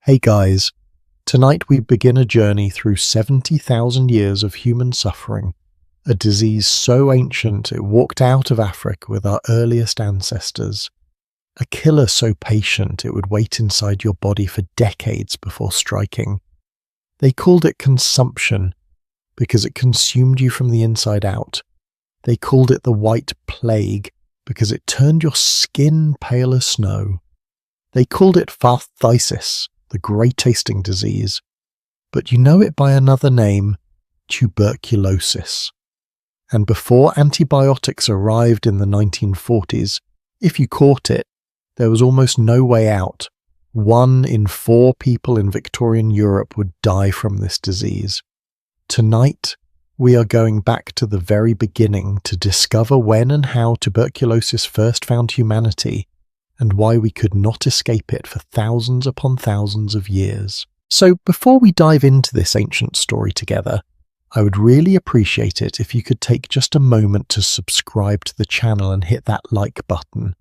Hey guys, tonight we begin a journey through 70,000 years of human suffering, a disease so ancient it walked out of Africa with our earliest ancestors, a killer so patient it would wait inside your body for decades before striking. They called it consumption because it consumed you from the inside out. They called it the White Plague because it turned your skin pale as snow. They called it phthisis, the grey-tasting disease, but you know it by another name, tuberculosis. And before antibiotics arrived in the 1940s, if you caught it, there was almost no way out. 1 in 4 people in Victorian Europe would die from this disease. Tonight, we are going back to the very beginning to discover when and how tuberculosis first found humanity, and why we could not escape it for thousands upon thousands of years. So before we dive into this ancient story together, I would really appreciate it if you could take just a moment to subscribe to the channel and hit that like button.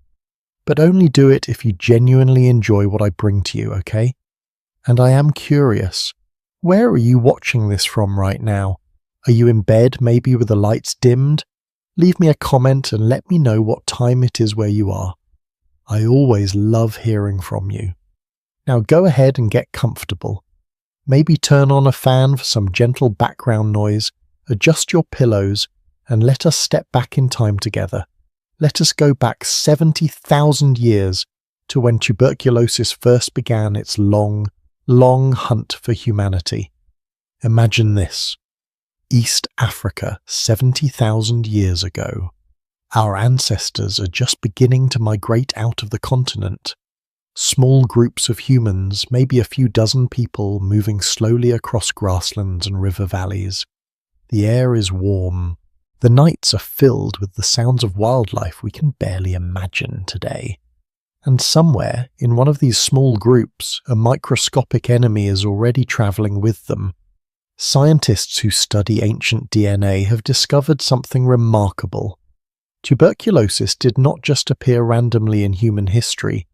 But only do it if you genuinely enjoy what I bring to you, okay? And I am curious, where are you watching this from right now? Are you in bed, maybe with the lights dimmed? Leave me a comment and let me know what time it is where you are. I always love hearing from you. Now go ahead and get comfortable. Maybe turn on a fan for some gentle background noise, adjust your pillows, and let us step back in time together. Let us go back 70,000 years to when tuberculosis first began its long, long hunt for humanity. Imagine this: East Africa 70,000 years ago. Our ancestors are just beginning to migrate out of the continent. Small groups of humans, maybe a few dozen people, moving slowly across grasslands and river valleys. The air is warm. The nights are filled with the sounds of wildlife we can barely imagine today. And somewhere, in one of these small groups, a microscopic enemy is already travelling with them. Scientists who study ancient DNA have discovered something remarkable. Tuberculosis did not just appear randomly in human history.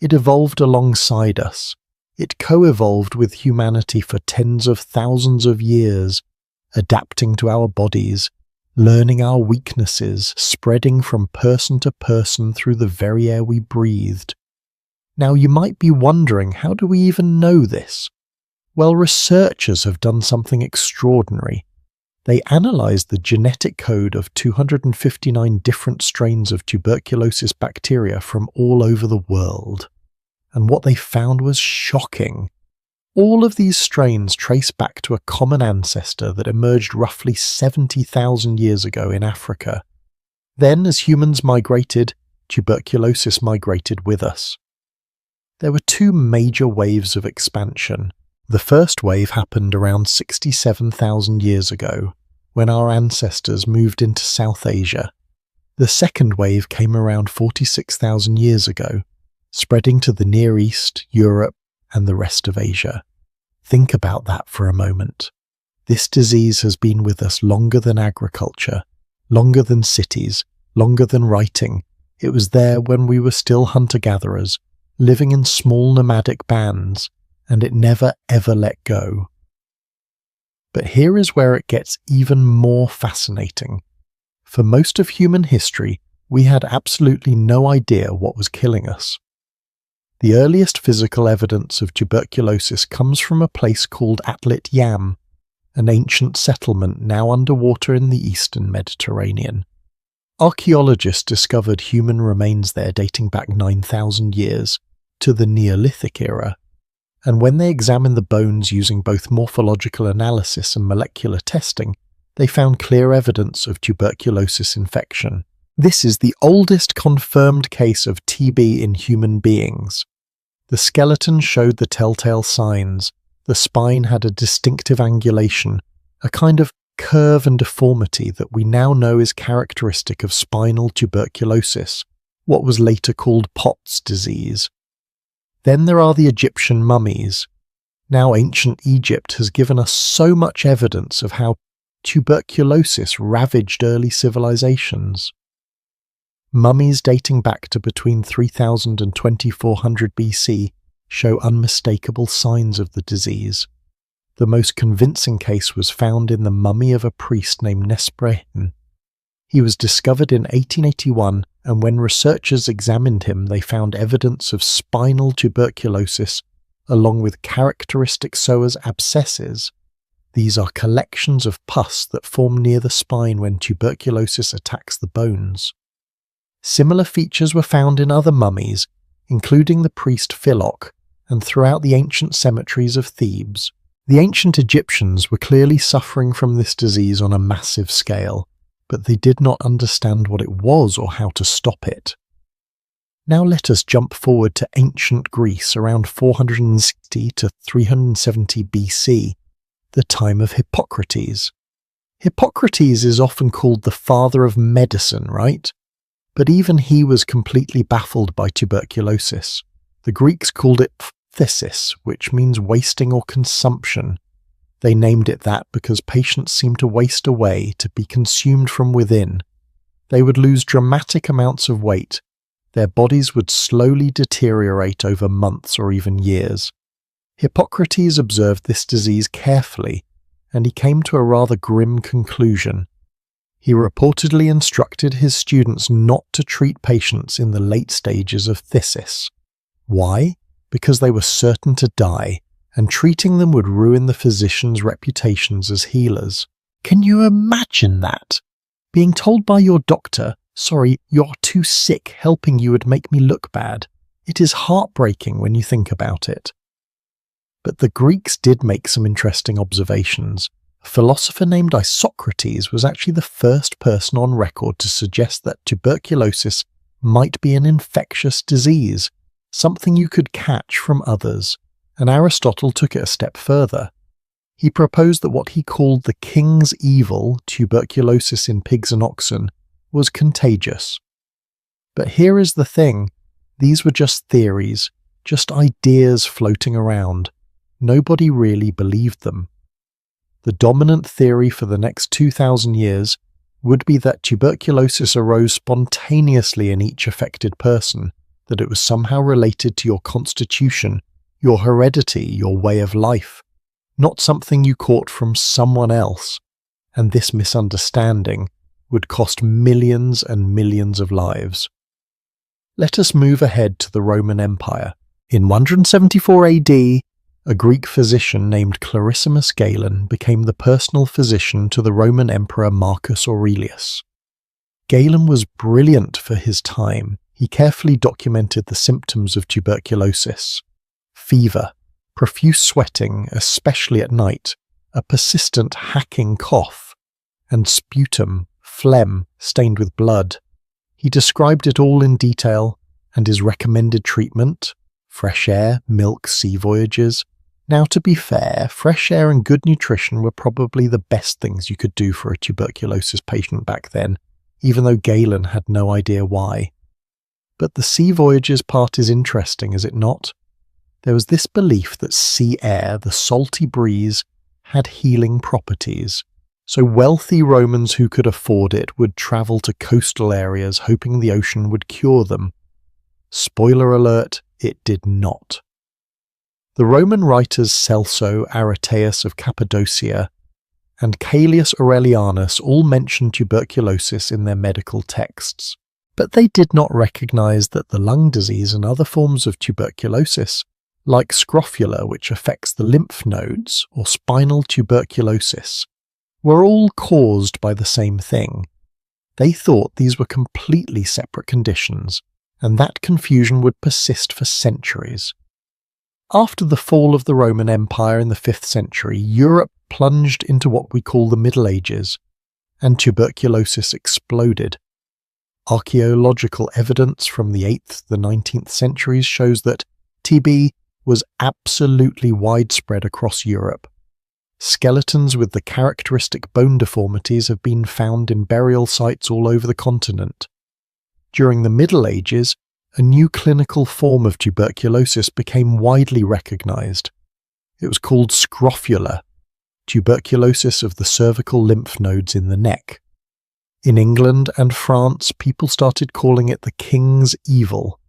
It evolved alongside us. It co-evolved with humanity for tens of thousands of years, adapting to our bodies, learning our weaknesses, spreading from person to person through the very air we breathed. Now you might be wondering, how do we even know this? Well, researchers have done something extraordinary. They analysed the genetic code of 259 different strains of tuberculosis bacteria from all over the world. And what they found was shocking. All of these strains trace back to a common ancestor that emerged roughly 70,000 years ago in Africa. Then, as humans migrated, tuberculosis migrated with us. There were 2 major waves of expansion. The first wave happened around 67,000 years ago, when our ancestors moved into South Asia. The second wave came around 46,000 years ago, spreading to the Near East, Europe, and the rest of Asia. Think about that for a moment. This disease has been with us longer than agriculture, longer than cities, longer than writing. It was there when we were still hunter-gatherers, living in small nomadic bands, and it never ever let go. But here is where it gets even more fascinating. For most of human history, we had absolutely no idea what was killing us. The earliest physical evidence of tuberculosis comes from a place called Atlit Yam, an ancient settlement now underwater in the eastern Mediterranean. Archaeologists discovered human remains there dating back 9,000 years, to the Neolithic era. And when they examined the bones using both morphological analysis and molecular testing, they found clear evidence of tuberculosis infection. This is the oldest confirmed case of TB in human beings. The skeleton showed the telltale signs. The spine had a distinctive angulation, a kind of curve and deformity that we now know is characteristic of spinal tuberculosis, what was later called Pott's disease. Then there are the Egyptian mummies. Now ancient Egypt has given us so much evidence of how tuberculosis ravaged early civilizations. Mummies dating back to between 3000 and 2400 BC show unmistakable signs of the disease. The most convincing case was found in the mummy of a priest named Nesprechen. He was discovered in 1881, and when researchers examined him, they found evidence of spinal tuberculosis along with characteristic psoas abscesses. These are collections of pus that form near the spine when tuberculosis attacks the bones. Similar features were found in other mummies, including the priest Philoch, and throughout the ancient cemeteries of Thebes. The ancient Egyptians were clearly suffering from this disease on a massive scale, but they did not understand what it was or how to stop it. Now let us jump forward to ancient Greece around 460 to 370 BC, the time of Hippocrates. Hippocrates is often called the father of medicine, right? But even he was completely baffled by tuberculosis. The Greeks called it phthisis, which means wasting or consumption. They named it that because patients seemed to waste away, to be consumed from within. They would lose dramatic amounts of weight. Their bodies would slowly deteriorate over months or even years. Hippocrates observed this disease carefully, and he came to a rather grim conclusion. He reportedly instructed his students not to treat patients in the late stages of phthisis. Why? Because they were certain to die, and treating them would ruin the physicians' reputations as healers. Can you imagine that? Being told by your doctor, "Sorry, you're too sick, helping you would make me look bad." It is heartbreaking when you think about it. But the Greeks did make some interesting observations. A philosopher named Isocrates was actually the first person on record to suggest that tuberculosis might be an infectious disease, something you could catch from others, and Aristotle took it a step further. He proposed that what he called the king's evil, tuberculosis in pigs and oxen, was contagious. But here is the thing, these were just theories, just ideas floating around. Nobody really believed them. The dominant theory for the next 2,000 years would be that tuberculosis arose spontaneously in each affected person, that it was somehow related to your constitution, your heredity, your way of life, not something you caught from someone else, and this misunderstanding would cost millions and millions of lives. Let us move ahead to the Roman Empire. In 174 AD, a Greek physician named Clarissimus Galen became the personal physician to the Roman Emperor Marcus Aurelius. Galen was brilliant for his time. He carefully documented the symptoms of tuberculosis: fever, profuse sweating, especially at night, a persistent hacking cough, and sputum, phlegm stained with blood. He described it all in detail, and his recommended treatment: fresh air, milk, sea voyages. Now, to be fair, fresh air and good nutrition were probably the best things you could do for a tuberculosis patient back then, even though Galen had no idea why. But the sea voyages part is interesting, is it not? There was this belief that sea air, the salty breeze, had healing properties. So wealthy Romans who could afford it would travel to coastal areas hoping the ocean would cure them. Spoiler alert, it did not. The Roman writers Celso, Areteus of Cappadocia, and Caelius Aurelianus all mention tuberculosis in their medical texts, but they did not recognize that the lung disease and other forms of tuberculosis, like scrofula, which affects the lymph nodes, or spinal tuberculosis, were all caused by the same thing. They thought these were completely separate conditions, and that confusion would persist for centuries. After the fall of the Roman Empire in the 5th century, Europe plunged into what we call the Middle Ages, and tuberculosis exploded. Archaeological evidence from the 8th to the 19th centuries shows that TB was absolutely widespread across Europe. Skeletons with the characteristic bone deformities have been found in burial sites all over the continent. During the Middle Ages, a new clinical form of tuberculosis became widely recognized. It was called scrofula, tuberculosis of the cervical lymph nodes in the neck. In England and France, people started calling it the king's evil,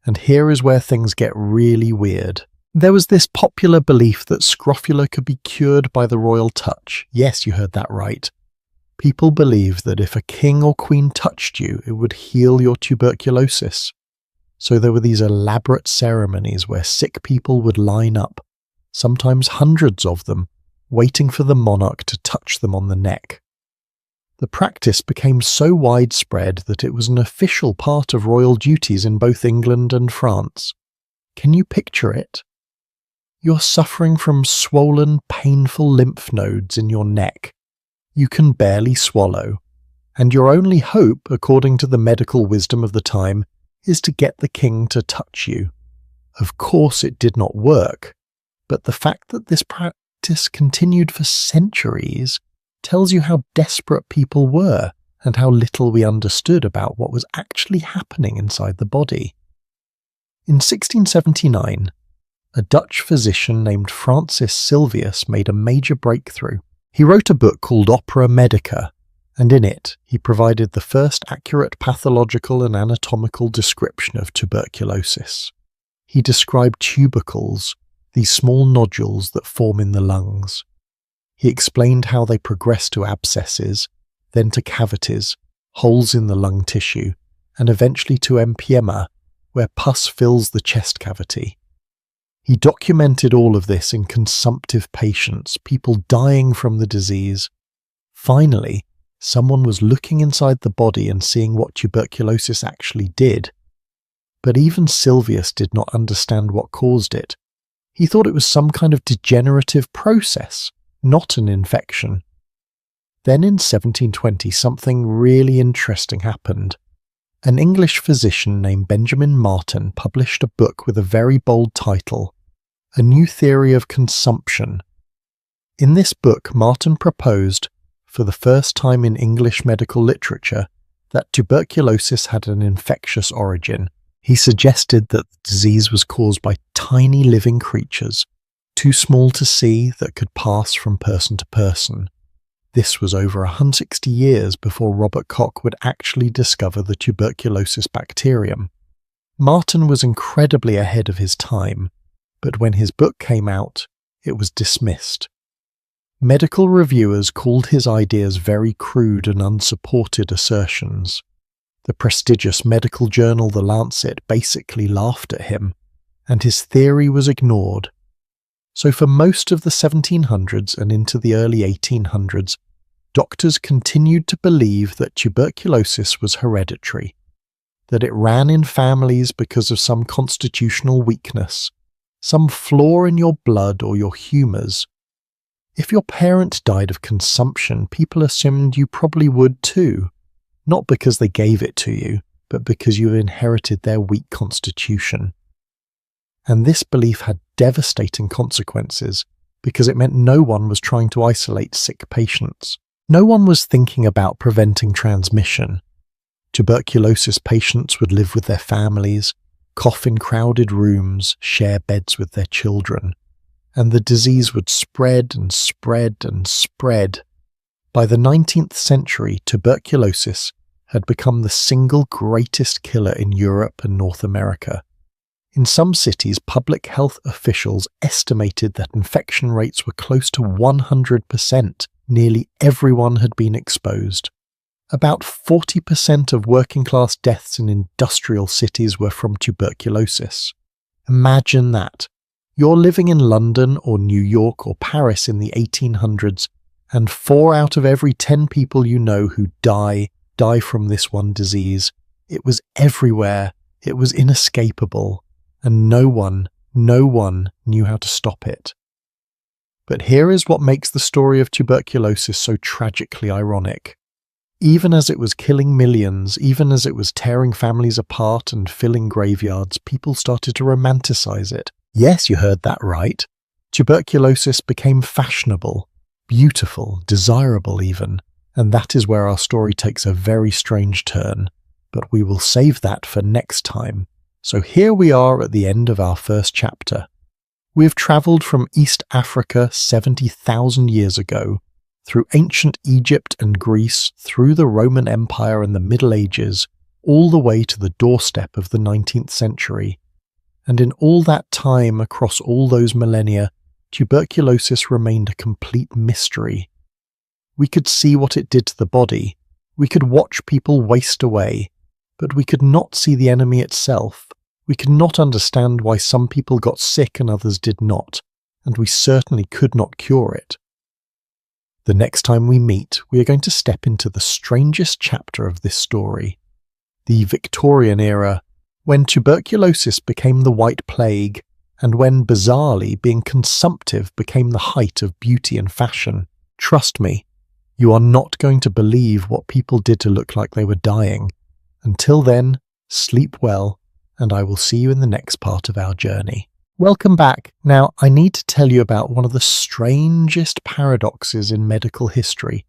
And here is where things get really weird. There was this popular belief that scrofula could be cured by the royal touch. Yes, you heard that right. People believed that if a king or queen touched you, it would heal your tuberculosis. So there were these elaborate ceremonies where sick people would line up, sometimes hundreds of them, waiting for the monarch to touch them on the neck. The practice became so widespread that it was an official part of royal duties in both England and France. Can you picture it? You're suffering from swollen, painful lymph nodes in your neck. You can barely swallow, and your only hope, according to the medical wisdom of the time, is to get the king to touch you. Of course it did not work, but the fact that this practice continued for centuries tells you how desperate people were and how little we understood about what was actually happening inside the body. In 1679, a Dutch physician named Francis Sylvius made a major breakthrough. He wrote a book called Opera Medica, and in it he provided the first accurate pathological and anatomical description of tuberculosis. He described tubercles, these small nodules that form in the lungs. He explained how they progress to abscesses, then to cavities, holes in the lung tissue, and eventually to empyema, where pus fills the chest cavity. He documented all of this in consumptive patients, people dying from the disease. Finally, someone was looking inside the body and seeing what tuberculosis actually did. But even Sylvius did not understand what caused it. He thought it was some kind of degenerative process, not an infection. Then in 1720, something really interesting happened. An English physician named Benjamin Martin published a book with a very bold title, A New Theory of Consumption. In this book, Martin proposed, for the first time in English medical literature, that tuberculosis had an infectious origin. He suggested that the disease was caused by tiny living creatures, too small to see, that could pass from person to person. This was over 160 years before Robert Koch would actually discover the tuberculosis bacterium. Martin was incredibly ahead of his time, but when his book came out, it was dismissed. Medical reviewers called his ideas very crude and unsupported assertions. The prestigious medical journal The Lancet basically laughed at him, and his theory was ignored. So for most of the 1700s and into the early 1800s, doctors continued to believe that tuberculosis was hereditary, that it ran in families because of some constitutional weakness, some flaw in your blood or your humours. If your parent died of consumption, people assumed you probably would too, not because they gave it to you, but because you inherited their weak constitution. And this belief had devastating consequences because it meant no one was trying to isolate sick patients. No one was thinking about preventing transmission. Tuberculosis patients would live with their families, cough in crowded rooms, share beds with their children, and the disease would spread and spread and spread. By the 19th century, tuberculosis had become the single greatest killer in Europe and North America. In some cities, public health officials estimated that infection rates were close to 100%. Nearly everyone had been exposed. About 40% of working-class deaths in industrial cities were from tuberculosis. Imagine that. You're living in London or New York or Paris in the 1800s, and 4 out of every 10 people you know who die from this one disease. It was everywhere. It was inescapable. And no one knew how to stop it. But here is what makes the story of tuberculosis so tragically ironic. Even as it was killing millions, even as it was tearing families apart and filling graveyards, people started to romanticize it. Yes, you heard that right. Tuberculosis became fashionable, beautiful, desirable even, and that is where our story takes a very strange turn. But we will save that for next time. So here we are at the end of our first chapter. We have travelled from East Africa 70,000 years ago, through ancient Egypt and Greece, through the Roman Empire and the Middle Ages, all the way to the doorstep of the 19th century. And in all that time, across all those millennia, tuberculosis remained a complete mystery. We could see what it did to the body, we could watch people waste away, but we could not see the enemy itself. We could not understand why some people got sick and others did not, and we certainly could not cure it. The next time we meet, we are going to step into the strangest chapter of this story, the Victorian era, when tuberculosis became the White Plague, and when, bizarrely, being consumptive became the height of beauty and fashion. Trust me, you are not going to believe what people did to look like they were dying. Until then, sleep well, and I will see you in the next part of our journey. Welcome back. Now, I need to tell you about one of the strangest paradoxes in medical history.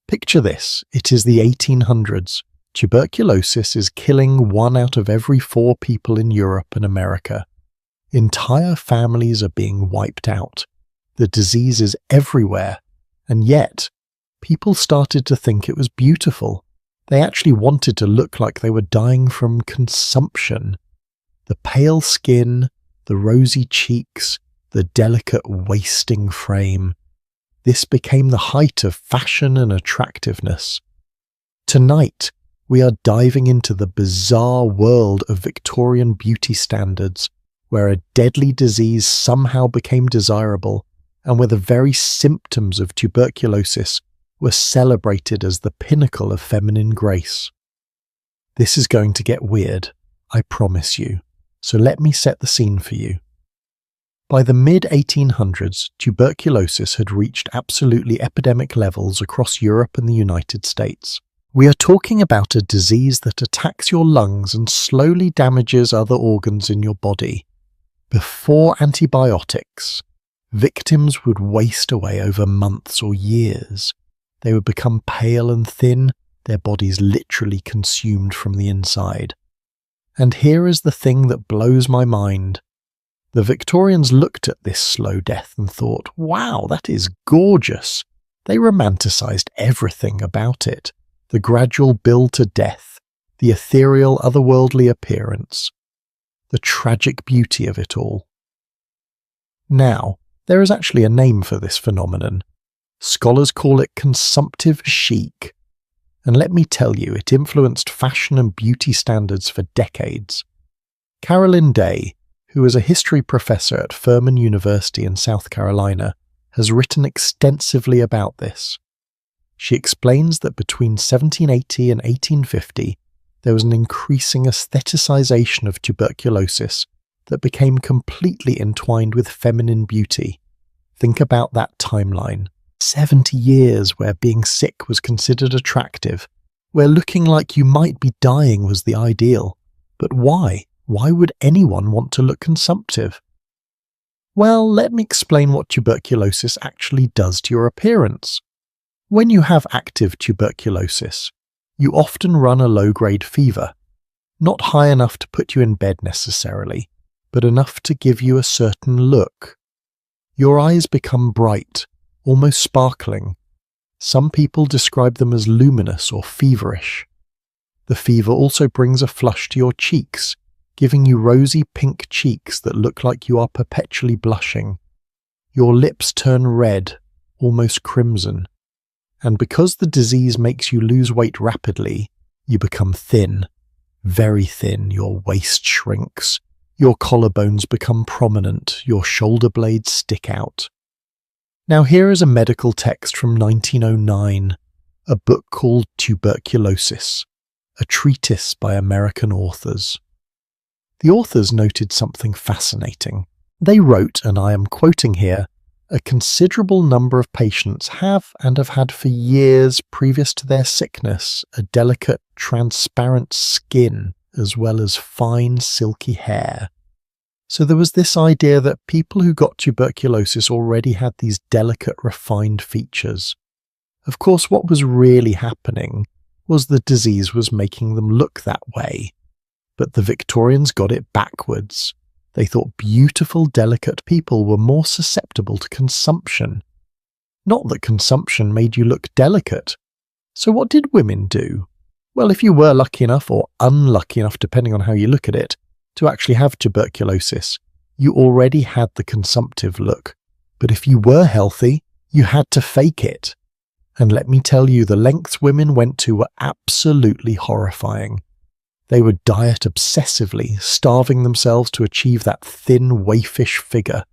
Picture this. It is the 1800s. Tuberculosis is killing 1 out of every 4 people in Europe and America. Entire families are being wiped out. The disease is everywhere. And yet, people started to think it was beautiful. They actually wanted to look like they were dying from consumption. The pale skin, the rosy cheeks, the delicate wasting frame. This became the height of fashion and attractiveness. Tonight, we are diving into the bizarre world of Victorian beauty standards, where a deadly disease somehow became desirable, and where the very symptoms of tuberculosis were celebrated as the pinnacle of feminine grace. This is going to get weird, I promise you, so let me set the scene for you. By the mid-1800s, tuberculosis had reached absolutely epidemic levels across Europe and the United States. We are talking about a disease that attacks your lungs and slowly damages other organs in your body. Before antibiotics, victims would waste away over months or years. They would become pale and thin, their bodies literally consumed from the inside. And here is the thing that blows my mind. The Victorians looked at this slow death and thought, wow, that is gorgeous. They romanticised everything about it. The gradual build to death, the ethereal otherworldly appearance, the tragic beauty of it all. Now, there is actually a name for this phenomenon. Scholars call it consumptive chic, and let me tell you, it influenced fashion and beauty standards for decades. Carolyn Day, who is a history professor at Furman University in South Carolina, has written extensively about this. She explains that between 1780 and 1850, there was an increasing aestheticization of tuberculosis that became completely entwined with feminine beauty. Think about that timeline. 70 years where being sick was considered attractive, where looking like you might be dying was the ideal. But why? Why would anyone want to look consumptive? Well, let me explain what tuberculosis actually does to your appearance. When you have active tuberculosis, you often run a low-grade fever, not high enough to put you in bed necessarily, but enough to give you a certain look. Your eyes become bright, almost sparkling. Some people describe them as luminous or feverish. The fever also brings a flush to your cheeks, giving you rosy pink cheeks that look like you are perpetually blushing. Your lips turn red, almost crimson. And because the disease makes you lose weight rapidly, you become thin, very thin. Your waist shrinks, your collarbones become prominent, your shoulder blades stick out. Now here is a medical text from 1909, a book called Tuberculosis, a treatise by American authors. The authors noted something fascinating. They wrote, and I am quoting here, a considerable number of patients have and have had for years previous to their sickness a delicate, transparent skin as well as fine, silky hair. So there was this idea that people who got tuberculosis already had these delicate, refined features. Of course, what was really happening was the disease was making them look that way. But the Victorians got it backwards. They thought beautiful, delicate people were more susceptible to consumption. Not that consumption made you look delicate. So what did women do? Well, if you were lucky enough, or unlucky enough depending on how you look at it, to actually have tuberculosis, you already had the consumptive look. But if you were healthy, you had to fake it. And let me tell you, the lengths women went to were absolutely horrifying. They would diet obsessively, starving themselves to achieve that thin, waifish figure.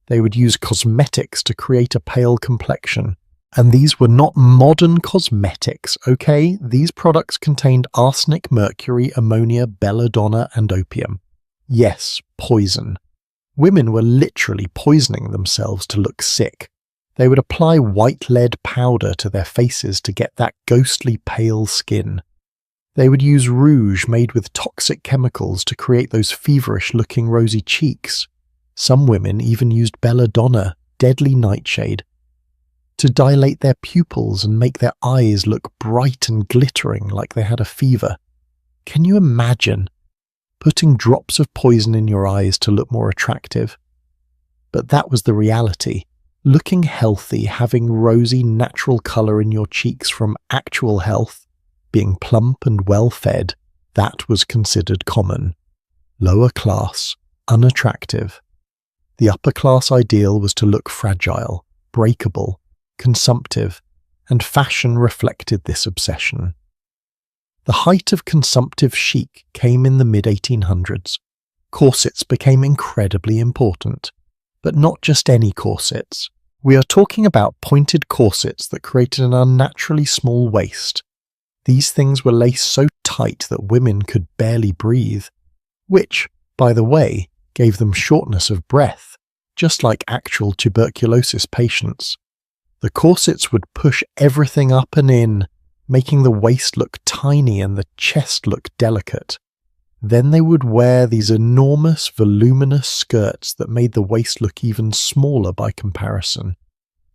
They would use cosmetics to create a pale complexion. And these were not modern cosmetics, okay? These products contained arsenic, mercury, ammonia, belladonna, and opium. Yes, poison. Women were literally poisoning themselves to look sick. They would apply white lead powder to their faces to get that ghostly pale skin. They would use rouge made with toxic chemicals to create those feverish-looking rosy cheeks. Some women even used belladonna, deadly nightshade, to dilate their pupils and make their eyes look bright and glittering like they had a fever. Can you imagine putting drops of poison in your eyes to look more attractive? But that was the reality. Looking healthy, having rosy, natural colour in your cheeks from actual health, being plump and well-fed, that was considered common. Lower class, unattractive. The upper class ideal was to look fragile, breakable, consumptive, and fashion reflected this obsession. The height of consumptive chic came in the mid-1800s. Corsets became incredibly important, but not just any corsets. We are talking about pointed corsets that created an unnaturally small waist. These things were laced so tight that women could barely breathe, which, by the way, gave them shortness of breath, just like actual tuberculosis patients. The corsets would push everything up and in, making the waist look tiny and the chest look delicate. Then they would wear these enormous, voluminous skirts that made the waist look even smaller by comparison.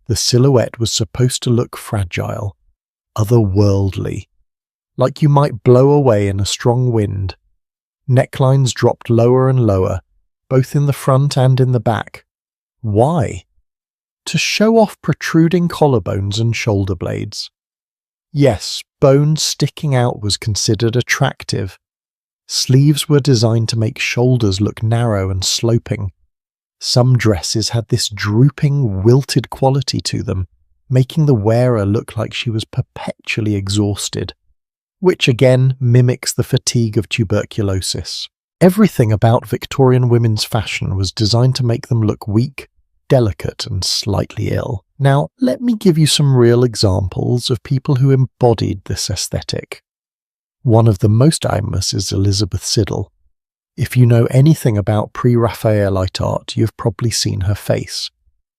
The silhouette was supposed to look fragile, otherworldly, like you might blow away in a strong wind. Necklines dropped lower and lower, both in the front and in the back. Why? To show off protruding collarbones and shoulder blades. Yes, bones sticking out was considered attractive. Sleeves were designed to make shoulders look narrow and sloping. Some dresses had this drooping, wilted quality to them, making the wearer look like she was perpetually exhausted, which again mimics the fatigue of tuberculosis. Everything about Victorian women's fashion was designed to make them look weak, delicate, and slightly ill. Now, let me give you some real examples of people who embodied this aesthetic. One of the most famous is Elizabeth Siddal. If you know anything about pre-Raphaelite art, you've probably seen her face.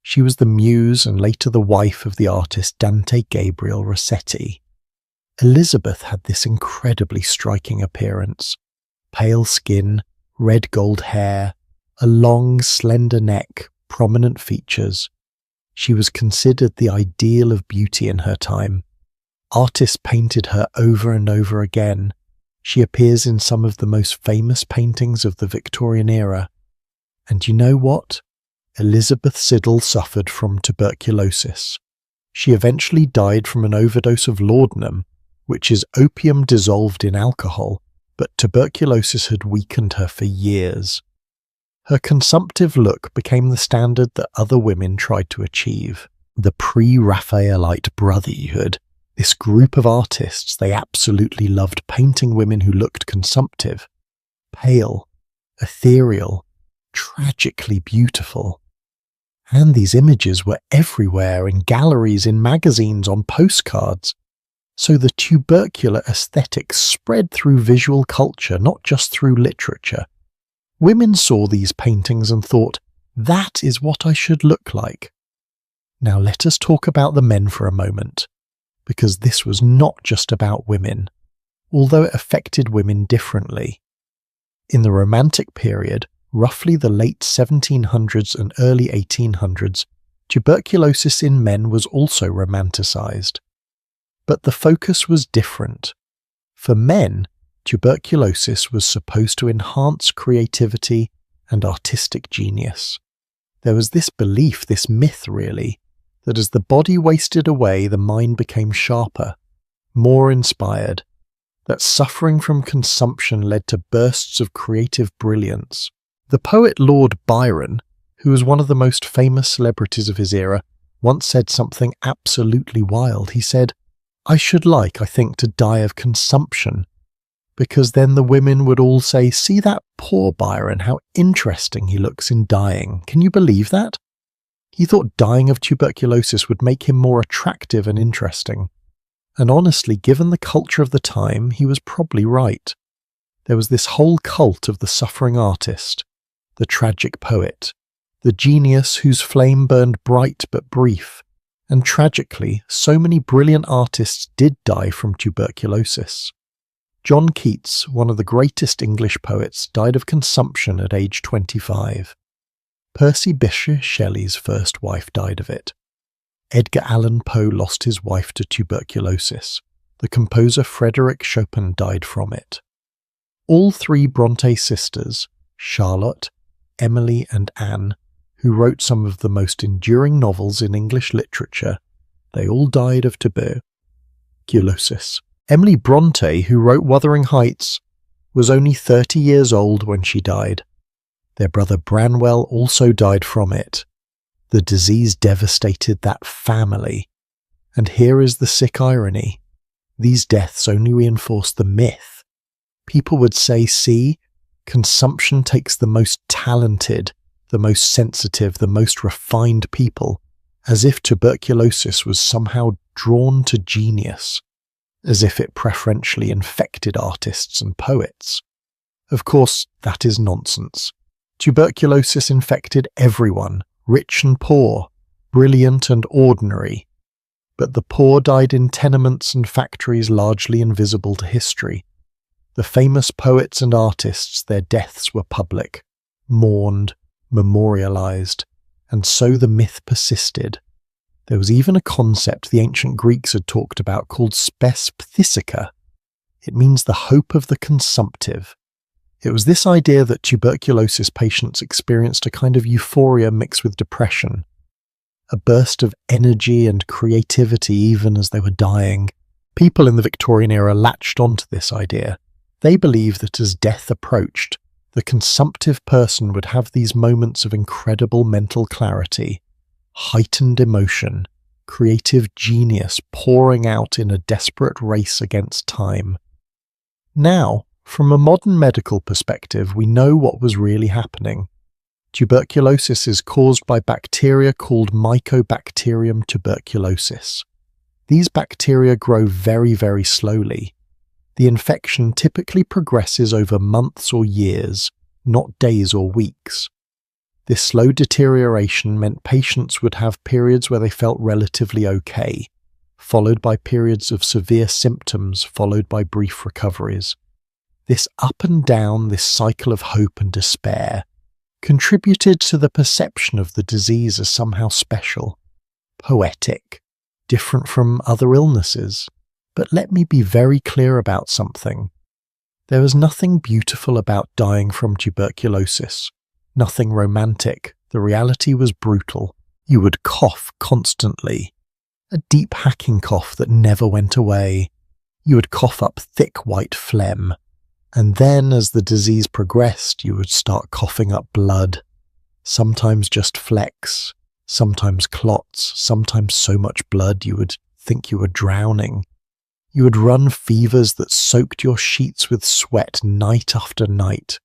She was the muse and later the wife of the artist Dante Gabriel Rossetti. Elizabeth had this incredibly striking appearance. Pale skin, red gold hair, a long, slender neck, prominent features. She was considered the ideal of beauty in her time. Artists painted her over and over again. She appears in some of the most famous paintings of the Victorian era. And you know what? Elizabeth Siddal suffered from tuberculosis. She eventually died from an overdose of laudanum, which is opium dissolved in alcohol, but tuberculosis had weakened her for years. Her consumptive look became the standard that other women tried to achieve. The pre-Raphaelite Brotherhood, this group of artists, they absolutely loved painting women who looked consumptive, pale, ethereal, tragically beautiful. And these images were everywhere, in galleries, in magazines, on postcards. So the tubercular aesthetic spread through visual culture, not just through literature. Women saw these paintings and thought, that is what I should look like. Now let us talk about the men for a moment, because this was not just about women, although it affected women differently. In the Romantic period, roughly the late 1700s and early 1800s, tuberculosis in men was also romanticized. But the focus was different. For men, tuberculosis was supposed to enhance creativity and artistic genius. There was this belief, this myth really, that as the body wasted away, the mind became sharper, more inspired. that suffering from consumption led to bursts of creative brilliance. The poet Lord Byron, who was one of the most famous celebrities of his era, once said something absolutely wild. He said, "I should like, I think, to die of consumption, because then the women would all say, 'See that poor Byron, how interesting he looks in dying.' Can you believe that?" He thought dying of tuberculosis would make him more attractive and interesting. And honestly, given the culture of the time, he was probably right. There was this whole cult of the suffering artist, the tragic poet, the genius whose flame burned bright but brief, and tragically, so many brilliant artists did die from tuberculosis. John Keats, one of the greatest English poets, died of consumption at age 25. Percy Bysshe Shelley's first wife died of it. Edgar Allan Poe lost his wife to tuberculosis. The composer Frédéric Chopin died from it. All three Brontë sisters, Charlotte, Emily and Anne, who wrote some of the most enduring novels in English literature, they all died of tuberculosis. Emily Brontë, who wrote Wuthering Heights, was only 30 years old when she died. Their brother Branwell also died from it. The disease devastated that family. And here is the sick irony. These deaths only reinforce the myth. People would say, "See, consumption takes the most talented, the most sensitive, the most refined people," as if tuberculosis was somehow drawn to genius, as if it preferentially infected artists and poets. Of course, that is nonsense. Tuberculosis infected everyone, rich and poor, brilliant and ordinary. But the poor died in tenements and factories largely invisible to history. The famous poets and artists, their deaths were public, mourned, memorialized, and so the myth persisted. There was even a concept the ancient Greeks had talked about called spesphthisica. It means the hope of the consumptive. It was this idea that tuberculosis patients experienced a kind of euphoria mixed with depression, a burst of energy and creativity even as they were dying. People in the Victorian era latched onto this idea. They believed that as death approached, the consumptive person would have these moments of incredible mental clarity, heightened emotion, creative genius pouring out in a desperate race against time. Now, from a modern medical perspective, we know what was really happening. Tuberculosis is caused by bacteria called Mycobacterium tuberculosis. These bacteria grow very, very slowly. The infection typically progresses over months or years, not days or weeks. This slow deterioration meant patients would have periods where they felt relatively okay, followed by periods of severe symptoms, followed by brief recoveries. This up and down, this cycle of hope and despair, contributed to the perception of the disease as somehow special, poetic, different from other illnesses. But let me be very clear about something. There was nothing beautiful about dying from tuberculosis, nothing romantic. The reality was brutal. You would cough constantly, a deep hacking cough that never went away. You would cough up thick white phlegm. And then, as the disease progressed, you would start coughing up blood, sometimes just flecks, sometimes clots, sometimes so much blood you would think you were drowning. You would run fevers that soaked your sheets with sweat night after night.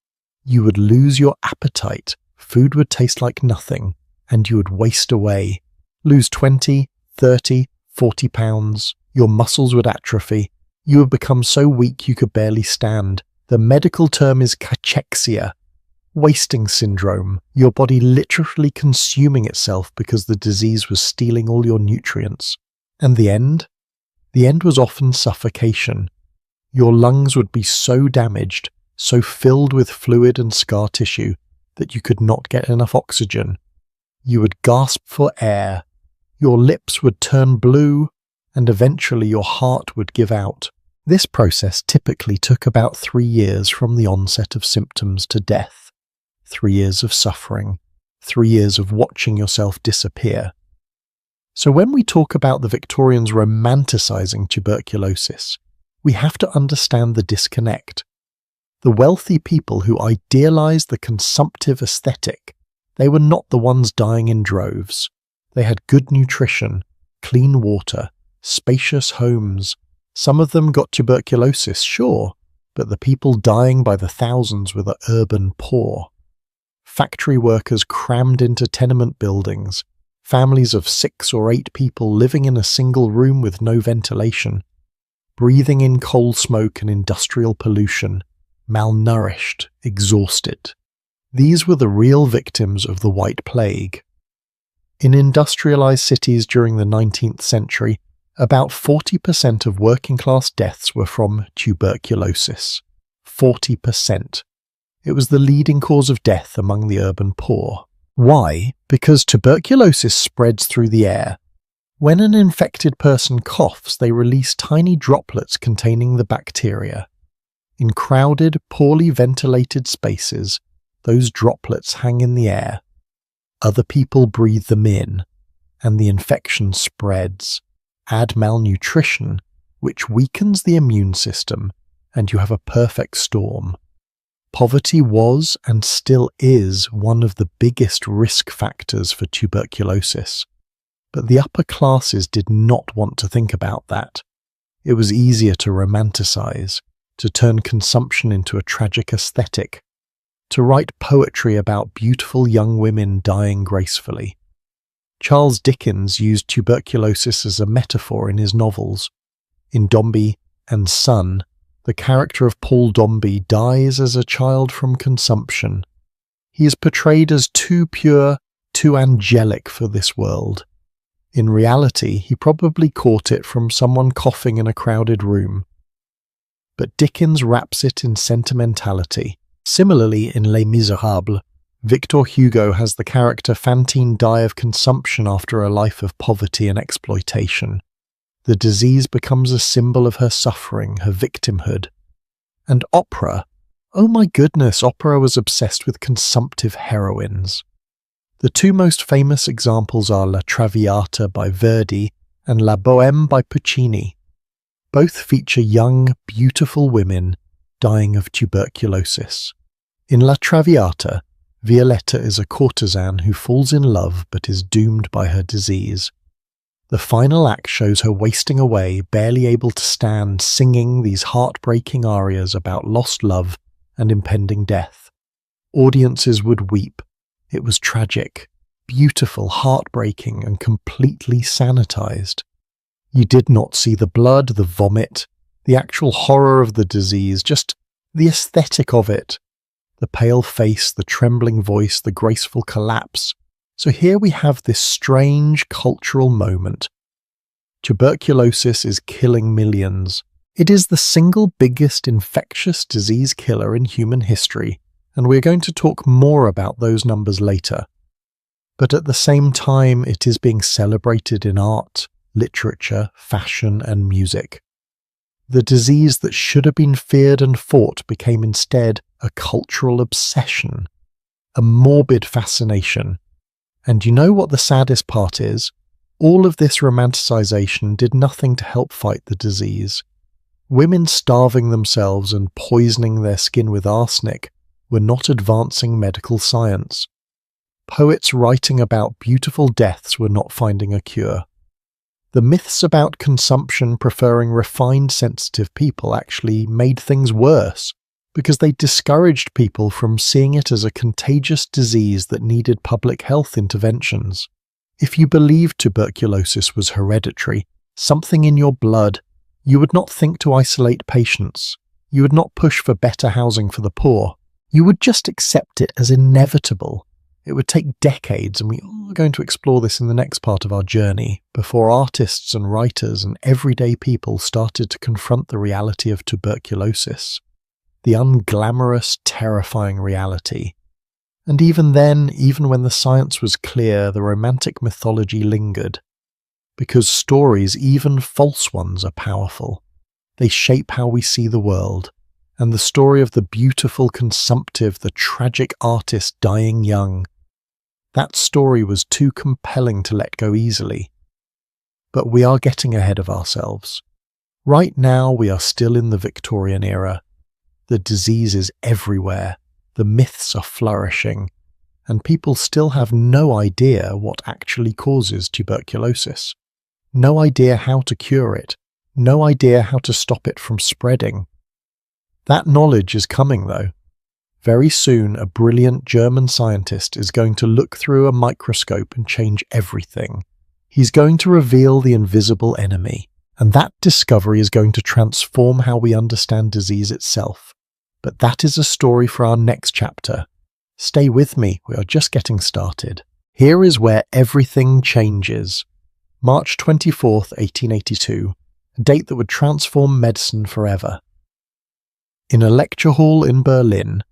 You would lose your appetite, food would taste like nothing, and you would waste away, lose 20, 30, 40 pounds, your muscles would atrophy, you would become so weak you could barely stand. The medical term is cachexia, wasting syndrome, your body literally consuming itself because the disease was stealing all your nutrients. And the end? The end was often suffocation. Your lungs would be so damaged, so filled with fluid and scar tissue, that you could not get enough oxygen. You would gasp for air, your lips would turn blue, and eventually your heart would give out. This process typically took about 3 years from the onset of symptoms to death. 3 years of suffering, 3 years of watching yourself disappear. So when we talk about the Victorians romanticising tuberculosis, We have to understand the disconnect. The wealthy people who idealized the consumptive aesthetic, they were not the ones dying in droves. They had good nutrition, clean water, spacious homes. Some of them got tuberculosis, sure, but the people dying by the thousands were the urban poor. Factory workers crammed into tenement buildings, families of 6 or 8 people living in a single room with no ventilation, breathing in coal smoke and industrial pollution, malnourished, exhausted. These were the real victims of the White Plague. In industrialized cities during the 19th century, about 40% of working-class deaths were from tuberculosis. 40%. It was the leading cause of death among the urban poor. Why? Because tuberculosis spreads through the air. When an infected person coughs, they release tiny droplets containing the bacteria. In crowded, poorly ventilated spaces, those droplets hang in the air. Other people breathe them in, and the infection spreads. Add malnutrition, which weakens the immune system, and you have a perfect storm. Poverty was and still is one of the biggest risk factors for tuberculosis. But the upper classes did not want to think about that. It was easier to romanticize, to turn consumption into a tragic aesthetic, to write poetry about beautiful young women dying gracefully. Charles Dickens used tuberculosis as a metaphor in his novels. In Dombey and Son, the character of Paul Dombey dies as a child from consumption. He is portrayed as too pure, too angelic for this world. In reality, he probably caught it from someone coughing in a crowded room. But Dickens wraps it in sentimentality. Similarly, in Les Miserables, Victor Hugo has the character Fantine die of consumption after a life of poverty and exploitation. The disease becomes a symbol of her suffering, her victimhood. And opera, oh my goodness, opera was obsessed with consumptive heroines. The two most famous examples are La Traviata by Verdi and La Bohème by Puccini. Both feature young, beautiful women dying of tuberculosis. In La Traviata, Violetta is a courtesan who falls in love but is doomed by her disease. The final act shows her wasting away, barely able to stand, singing these heartbreaking arias about lost love and impending death. Audiences would weep. It was tragic, beautiful, heartbreaking, and completely sanitized. You did not see the blood, the vomit, the actual horror of the disease, just the aesthetic of it. The pale face, the trembling voice, the graceful collapse. So here we have this strange cultural moment. Tuberculosis is killing millions. It is the single biggest infectious disease killer in human history, and we're going to talk more about those numbers later. But at the same time, it is being celebrated in art, literature, fashion, and music. The disease that should have been feared and fought became instead a cultural obsession, a morbid fascination. And you know what the saddest part is? All of this romanticization did nothing to help fight the disease. Women starving themselves and poisoning their skin with arsenic were not advancing medical science. Poets writing about beautiful deaths were not finding a cure. The myths about consumption preferring refined, sensitive people actually made things worse, because they discouraged people from seeing it as a contagious disease that needed public health interventions. If you believed tuberculosis was hereditary, something in your blood, you would not think to isolate patients. You would not push for better housing for the poor. You would just accept it as inevitable. It would take decades, and we are going to explore this in the next part of our journey, before artists and writers and everyday people started to confront the reality of tuberculosis. The unglamorous, terrifying reality. And even then, even when the science was clear, the romantic mythology lingered. Because stories, even false ones, are powerful. They shape how we see the world. And the story of the beautiful consumptive, the tragic artist dying young, that story was too compelling to let go easily. But we are getting ahead of ourselves. Right now we are still in the Victorian era. The disease is everywhere, the myths are flourishing, and people still have no idea what actually causes tuberculosis. No idea how to cure it, no idea how to stop it from spreading. That knowledge is coming though. Very soon a brilliant German scientist is going to look through a microscope and change everything. He's going to reveal the invisible enemy, and that discovery is going to transform how we understand disease itself. But that is a story for our next chapter. Stay with me, we are just getting started. Here is where everything changes. March 24th, 1882, a date that would transform medicine forever. In a lecture hall in Berlin,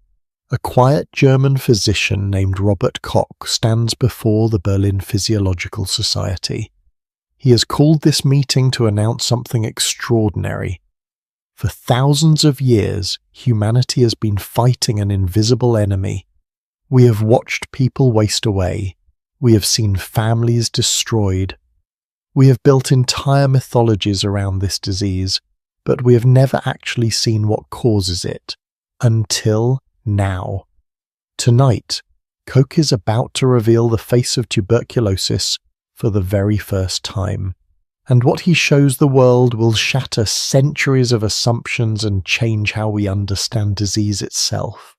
a quiet German physician named Robert Koch stands before the Berlin Physiological Society. He has called this meeting to announce something extraordinary. For thousands of years, humanity has been fighting an invisible enemy. We have watched people waste away. We have seen families destroyed. We have built entire mythologies around this disease, but we have never actually seen what causes it. Until now. Tonight, Koch is about to reveal the face of tuberculosis for the very first time. And what he shows the world will shatter centuries of assumptions and change how we understand disease itself.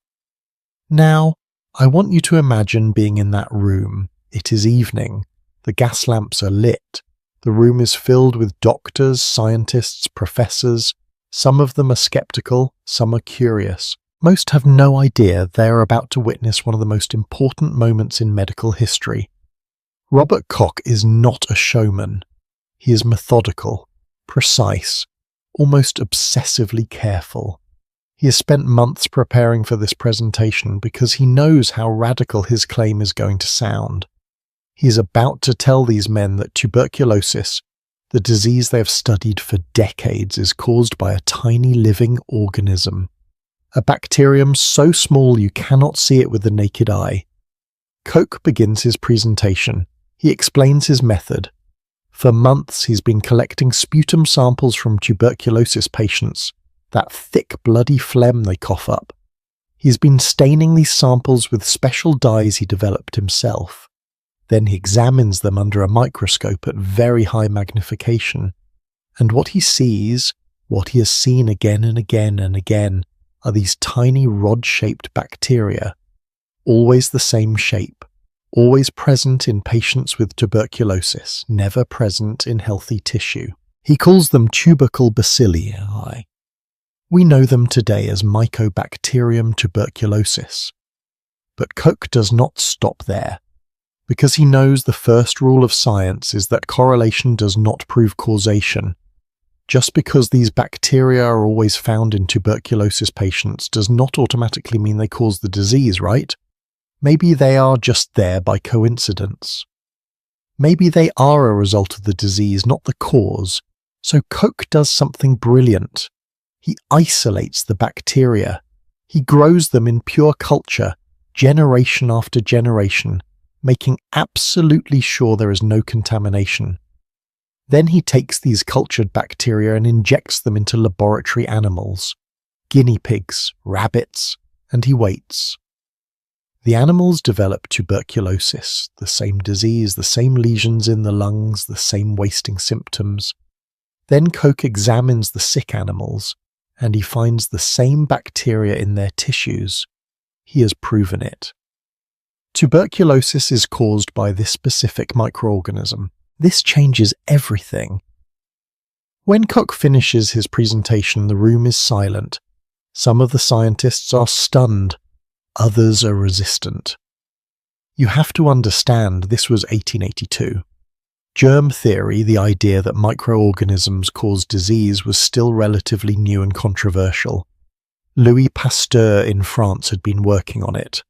Now, I want you to imagine being in that room. It is evening. The gas lamps are lit. The room is filled with doctors, scientists, professors. Some of them are skeptical, some are curious. Most have no idea they are about to witness one of the most important moments in medical history. Robert Koch is not a showman. He is methodical, precise, almost obsessively careful. He has spent months preparing for this presentation because he knows how radical his claim is going to sound. He is about to tell these men that tuberculosis, the disease they have studied for decades, is caused by a tiny living organism. A bacterium so small you cannot see it with the naked eye. Koch begins his presentation. He explains his method. For months he's been collecting sputum samples from tuberculosis patients, that thick bloody phlegm they cough up. He's been staining these samples with special dyes he developed himself. Then he examines them under a microscope at very high magnification. And what he sees, what he has seen again and again and again, are these tiny rod-shaped bacteria, always the same shape, always present in patients with tuberculosis, never present in healthy tissue. He calls them tubercle bacilli. We know them today as Mycobacterium tuberculosis. But Koch does not stop there, because he knows the first rule of science is that correlation does not prove causation. Just because these bacteria are always found in tuberculosis patients does not automatically mean they cause the disease, right? Maybe they are just there by coincidence. Maybe they are a result of the disease, not the cause. So Koch does something brilliant. He isolates the bacteria. He grows them in pure culture, generation after generation, making absolutely sure there is no contamination. Then he takes these cultured bacteria and injects them into laboratory animals, guinea pigs, rabbits, and he waits. The animals develop tuberculosis, the same disease, the same lesions in the lungs, the same wasting symptoms. Then Koch examines the sick animals, and he finds the same bacteria in their tissues. He has proven it. Tuberculosis is caused by this specific microorganism. This changes everything. When Koch finishes his presentation, the room is silent. Some of the scientists are stunned, others are resistant. You have to understand this was 1882. Germ theory, the idea that microorganisms cause disease, was still relatively new and controversial. Louis Pasteur in France had been working on it.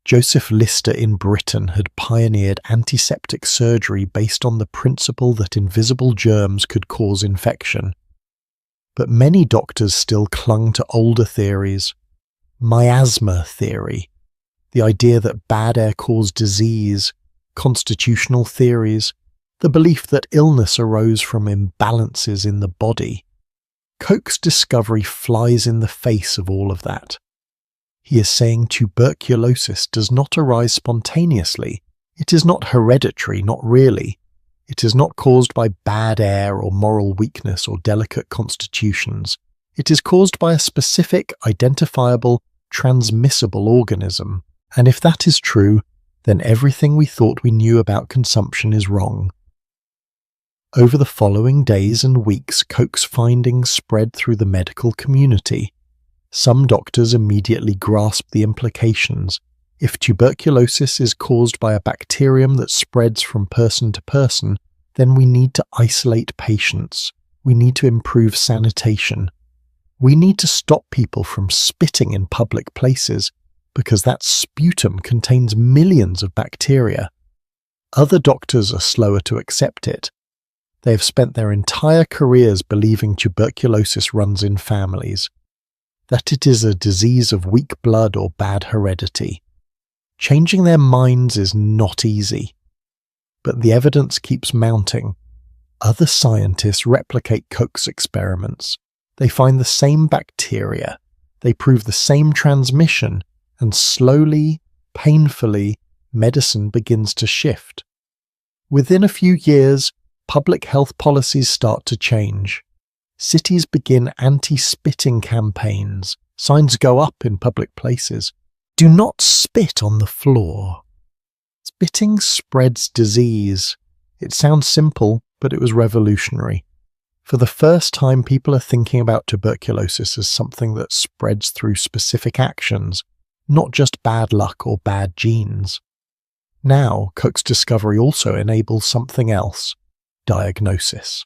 Joseph Lister in Britain had pioneered antiseptic surgery based on the principle that invisible germs could cause infection. But many doctors still clung to older theories. Miasma theory, the idea that bad air caused disease, constitutional theories, the belief that illness arose from imbalances in the body. Koch's discovery flies in the face of all of that. He is saying tuberculosis does not arise spontaneously. It is not hereditary, not really. It is not caused by bad air or moral weakness or delicate constitutions. It is caused by a specific, identifiable, transmissible organism. And if that is true, then everything we thought we knew about consumption is wrong. Over the following days and weeks, Koch's findings spread through the medical community. Some doctors immediately grasped the implications. If tuberculosis is caused by a bacterium that spreads from person to person, then we need to isolate patients. We need to improve sanitation. We need to stop people from spitting in public places, because that sputum contains millions of bacteria. Other doctors are slower to accept it. They have spent their entire careers believing tuberculosis runs in families, that it is a disease of weak blood or bad heredity. Changing their minds is not easy. But the evidence keeps mounting. Other scientists replicate Koch's experiments. They find the same bacteria. They prove the same transmission, and slowly, painfully, medicine begins to shift. Within a few years, public health policies start to change. Cities begin anti-spitting campaigns. Signs go up in public places. Do not spit on the floor. Spitting spreads disease. It sounds simple, but it was revolutionary. For the first time, people are thinking about tuberculosis as something that spreads through specific actions, not just bad luck or bad genes. Now, Koch's discovery also enables something else: diagnosis.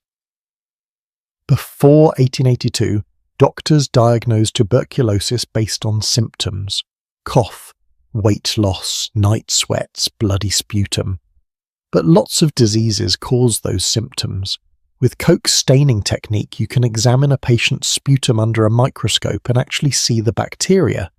Before 1882, doctors diagnosed tuberculosis based on symptoms: cough, weight loss, night sweats, bloody sputum. But lots of diseases cause those symptoms. With Koch's staining technique, you can examine a patient's sputum under a microscope and actually see the bacteria.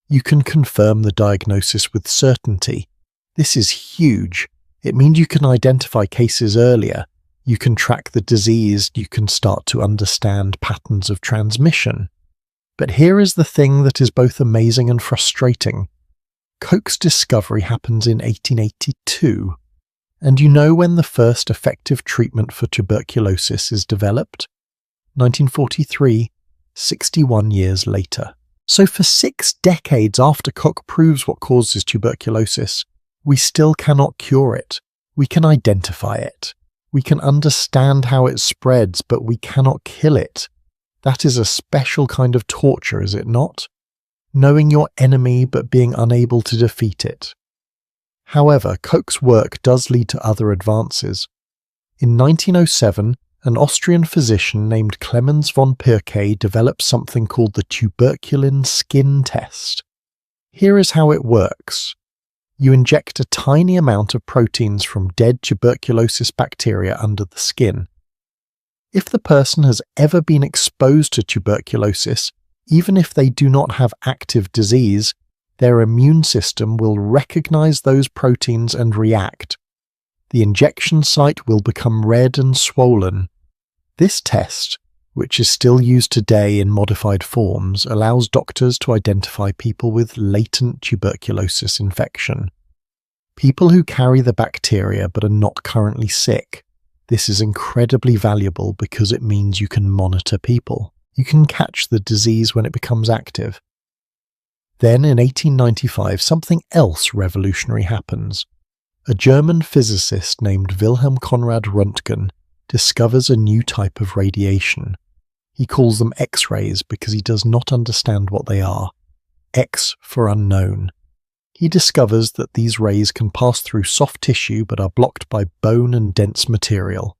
You can confirm the diagnosis with certainty. This is huge. It means you can identify cases earlier. You can track the disease. You can start to understand patterns of transmission. But here is the thing that is both amazing and frustrating. Koch's discovery happens in 1882. And you know when the first effective treatment for tuberculosis is developed? 1943, 61 years later. So for 6 decades after Koch proves what causes tuberculosis, we still cannot cure it. We can identify it. We can understand how it spreads, but we cannot kill it. That is a special kind of torture, is it not? Knowing your enemy but being unable to defeat it. However, Koch's work does lead to other advances. In 1907, an Austrian physician named Clemens von Pirquet developed something called the tuberculin skin test. Here is how it works. You inject a tiny amount of proteins from dead tuberculosis bacteria under the skin. If the person has ever been exposed to tuberculosis, even if they do not have active disease, their immune system will recognize those proteins and react. The injection site will become red and swollen. This test, which is still used today in modified forms, allows doctors to identify people with latent tuberculosis infection. People who carry the bacteria but are not currently sick. This is incredibly valuable because it means you can monitor people. You can catch the disease when it becomes active. Then in 1895, something else revolutionary happens. A German physicist named Wilhelm Conrad Röntgen discovers a new type of radiation. He calls them X-rays because he does not understand what they are. X for unknown. He discovers that these rays can pass through soft tissue but are blocked by bone and dense material.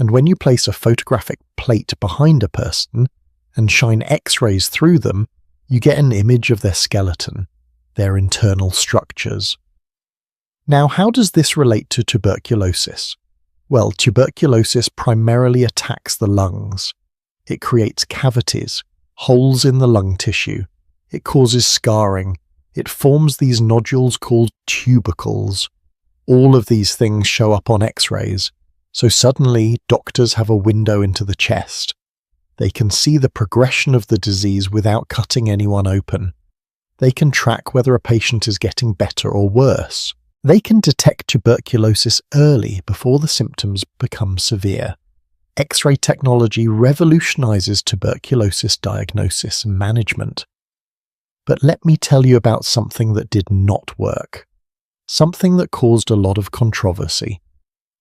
And when you place a photographic plate behind a person and shine X-rays through them, you get an image of their skeleton, their internal structures. Now, how does this relate to tuberculosis? Well, tuberculosis primarily attacks the lungs. It creates cavities, holes in the lung tissue. It causes scarring. It forms these nodules called tubercles. All of these things show up on X-rays. So suddenly, doctors have a window into the chest. They can see the progression of the disease without cutting anyone open. They can track whether a patient is getting better or worse. They can detect tuberculosis early before the symptoms become severe. X-ray technology revolutionizes tuberculosis diagnosis and management. But let me tell you about something that did not work. Something that caused a lot of controversy.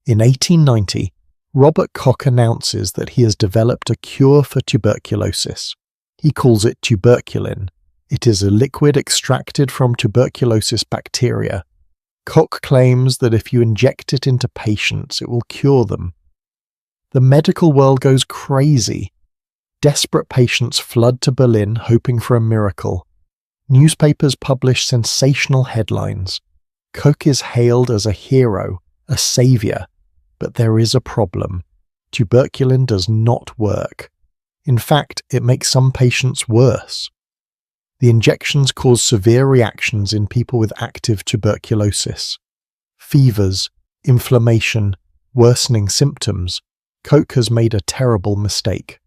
In 1890, Robert Koch announces that he has developed a cure for tuberculosis. He calls it tuberculin. It is a liquid extracted from tuberculosis bacteria. Koch claims that if you inject it into patients, it will cure them. The medical world goes crazy. Desperate patients flood to Berlin hoping for a miracle. Newspapers publish sensational headlines. Koch is hailed as a hero, a savior. But there is a problem. Tuberculin does not work. In fact, it makes some patients worse. The injections cause severe reactions in people with active tuberculosis. Fevers, inflammation, worsening symptoms. Koch has made a terrible mistake.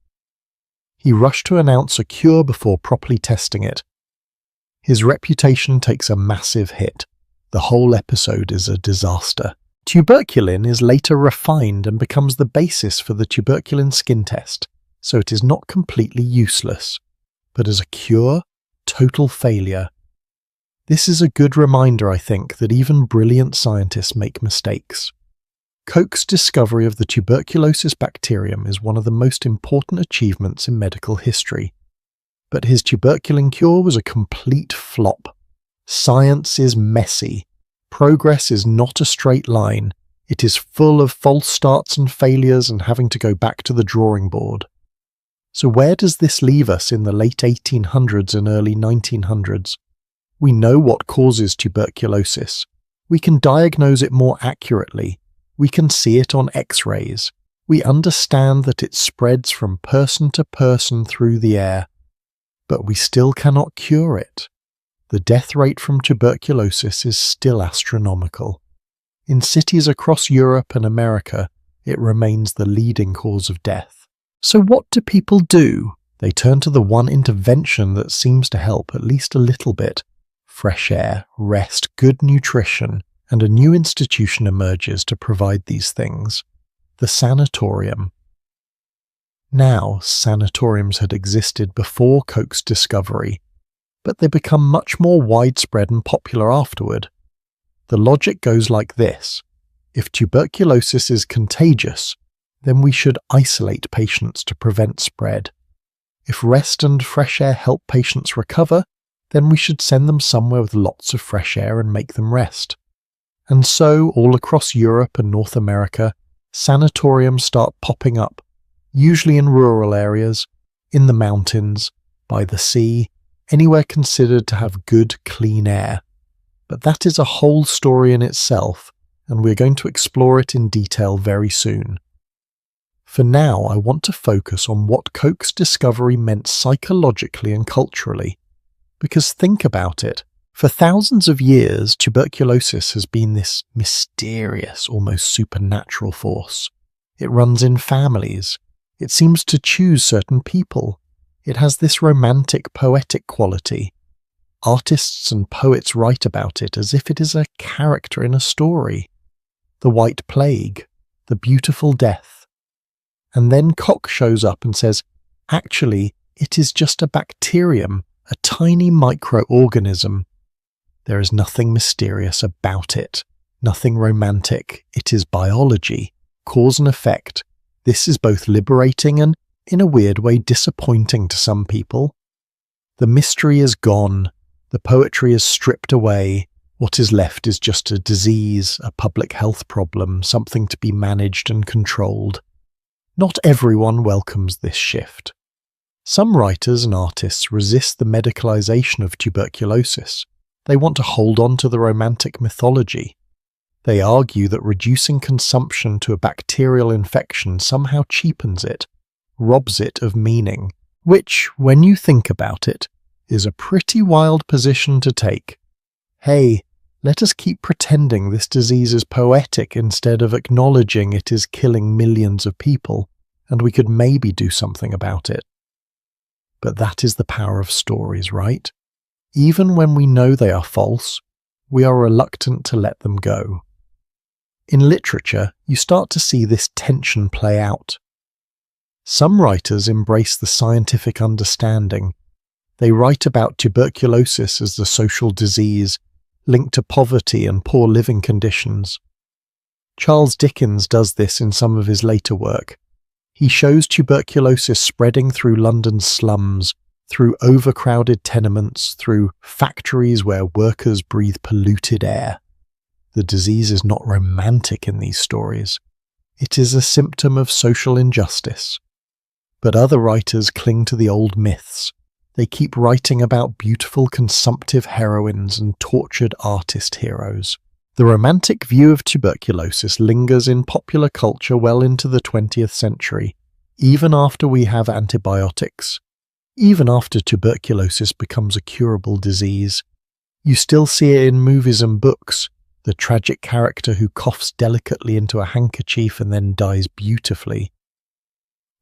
He rushed to announce a cure before properly testing it. His reputation takes a massive hit. The whole episode is a disaster. Tuberculin is later refined and becomes the basis for the tuberculin skin test, so it is not completely useless. But as a cure, total failure. This is a good reminder, I think, that even brilliant scientists make mistakes. Koch's discovery of the tuberculosis bacterium is one of the most important achievements in medical history. But his tuberculin cure was a complete flop. Science is messy. Progress is not a straight line. It is full of false starts and failures and having to go back to the drawing board. So where does this leave us in the late 1800s and early 1900s? We know what causes tuberculosis. We can diagnose it more accurately. We can see it on X-rays. We understand that it spreads from person to person through the air. But we still cannot cure it. The death rate from tuberculosis is still astronomical. In cities across Europe and America, it remains the leading cause of death. So what do people do? They turn to the one intervention that seems to help at least a little bit. Fresh air, rest, good nutrition, and a new institution emerges to provide these things. The sanatorium. Now, sanatoriums had existed before Koch's discovery, but they become much more widespread and popular afterward. The logic goes like this. If tuberculosis is contagious, then we should isolate patients to prevent spread. If rest and fresh air help patients recover, then we should send them somewhere with lots of fresh air and make them rest. And so, all across Europe and North America, sanatoriums start popping up, usually in rural areas, in the mountains, by the sea, anywhere considered to have good, clean air. But that is a whole story in itself, and we're going to explore it in detail very soon. For now, I want to focus on what Koch's discovery meant psychologically and culturally. Because think about it, for thousands of years, tuberculosis has been this mysterious, almost supernatural force. It runs in families. It seems to choose certain people. It has this romantic, poetic quality. Artists and poets write about it as if it is a character in a story. The White Plague, the Beautiful Death. And then Koch shows up and says, actually, it is just a bacterium, a tiny microorganism. There is nothing mysterious about it, nothing romantic. It is biology, cause and effect. This is both liberating and, in a weird way, disappointing to some people. The mystery is gone. The poetry is stripped away. What is left is just a disease, a public health problem, something to be managed and controlled. Not everyone welcomes this shift. Some writers and artists resist the medicalization of tuberculosis. They want to hold on to the romantic mythology. They argue that reducing consumption to a bacterial infection somehow cheapens it, robs it of meaning, which, when you think about it, is a pretty wild position to take. Hey, let us keep pretending this disease is poetic instead of acknowledging it is killing millions of people, and we could maybe do something about it. But that is the power of stories, right? Even when we know they are false, we are reluctant to let them go. In literature, you start to see this tension play out. Some writers embrace the scientific understanding. They write about tuberculosis as the social disease, linked to poverty and poor living conditions. Charles Dickens does this in some of his later work. He shows tuberculosis spreading through London's slums, through overcrowded tenements, through factories where workers breathe polluted air. The disease is not romantic in these stories. It is a symptom of social injustice. But other writers cling to the old myths. They keep writing about beautiful consumptive heroines and tortured artist heroes. The romantic view of tuberculosis lingers in popular culture well into the 20th century, even after we have antibiotics. Even after tuberculosis becomes a curable disease. You still see it in movies and books, the tragic character who coughs delicately into a handkerchief and then dies beautifully.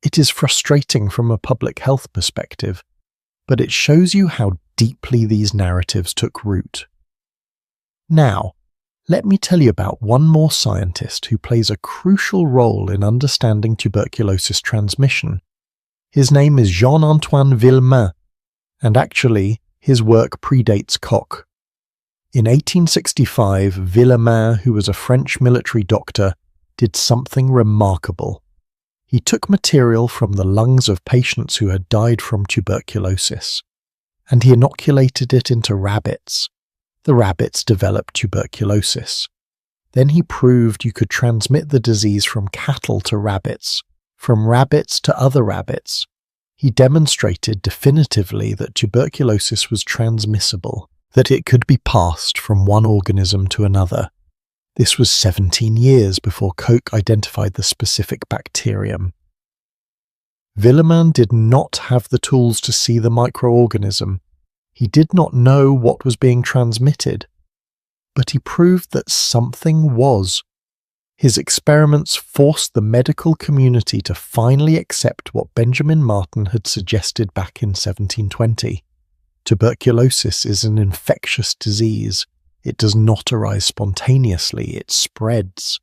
It is frustrating from a public health perspective, but it shows you how deeply these narratives took root. Now, let me tell you about one more scientist who plays a crucial role in understanding tuberculosis transmission. His name is Jean-Antoine Villemain, and actually, his work predates Koch. In 1865, Villemain, who was a French military doctor, did something remarkable. He took material from the lungs of patients who had died from tuberculosis, and he inoculated it into rabbits. The rabbits developed tuberculosis. Then he proved you could transmit the disease from cattle to rabbits, from rabbits to other rabbits. He demonstrated definitively that tuberculosis was transmissible, that it could be passed from one organism to another. This was 17 years before Koch identified the specific bacterium. Villemain did not have the tools to see the microorganism. He did not know what was being transmitted, but he proved that something was. His experiments forced the medical community to finally accept what Benjamin Martin had suggested back in 1720. Tuberculosis is an infectious disease. It does not arise spontaneously, it spreads.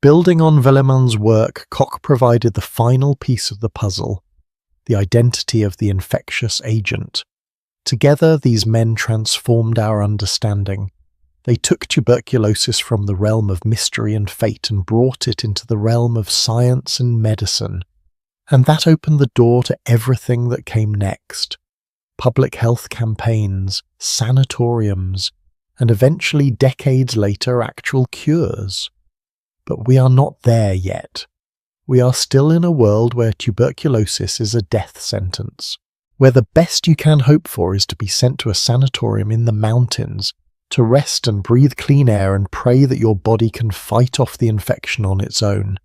Building on Villemain's work, Koch provided the final piece of the puzzle, the identity of the infectious agent. Together, these men transformed our understanding. They took tuberculosis from the realm of mystery and fate and brought it into the realm of science and medicine. And that opened the door to everything that came next. Public health campaigns, sanatoriums, and eventually, decades later, actual cures. But we are not there yet. We are still in a world where tuberculosis is a death sentence, where the best you can hope for is to be sent to a sanatorium in the mountains, to rest and breathe clean air and pray that your body can fight off the infection on its own.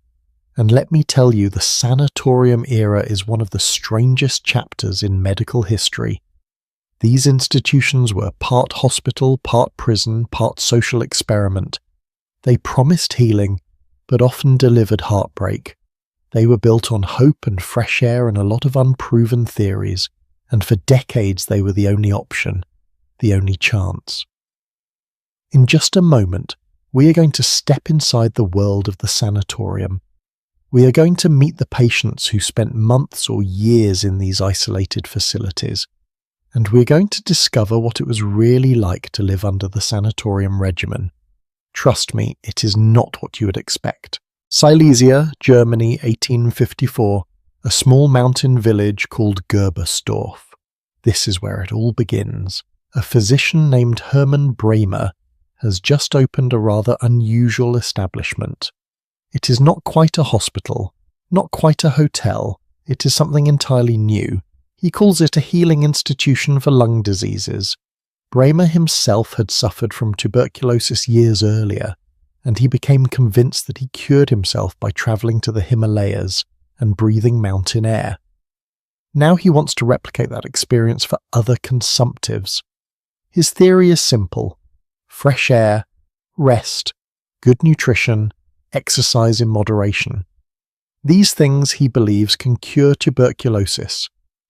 And let me tell you, the sanatorium era is one of the strangest chapters in medical history. These institutions were part hospital, part prison, part social experiment. They promised healing, but often delivered heartbreak. They were built on hope and fresh air and a lot of unproven theories, and for decades they were the only option, the only chance. In just a moment, we are going to step inside the world of the sanatorium. We are going to meet the patients who spent months or years in these isolated facilities, and we're going to discover what it was really like to live under the sanatorium regimen. Trust me, it is not what you would expect. Silesia, Germany, 1854, a small mountain village called Gerbersdorf. This is where it all begins. A physician named Hermann Bremer has just opened a rather unusual establishment. It is not quite a hospital, not quite a hotel. It is something entirely new. He calls it a healing institution for lung diseases. Bremer himself had suffered from tuberculosis years earlier, and he became convinced that he cured himself by travelling to the Himalayas and breathing mountain air. Now he wants to replicate that experience for other consumptives. His theory is simple: fresh air, rest, good nutrition, exercise in moderation. These things, he believes, can cure tuberculosis,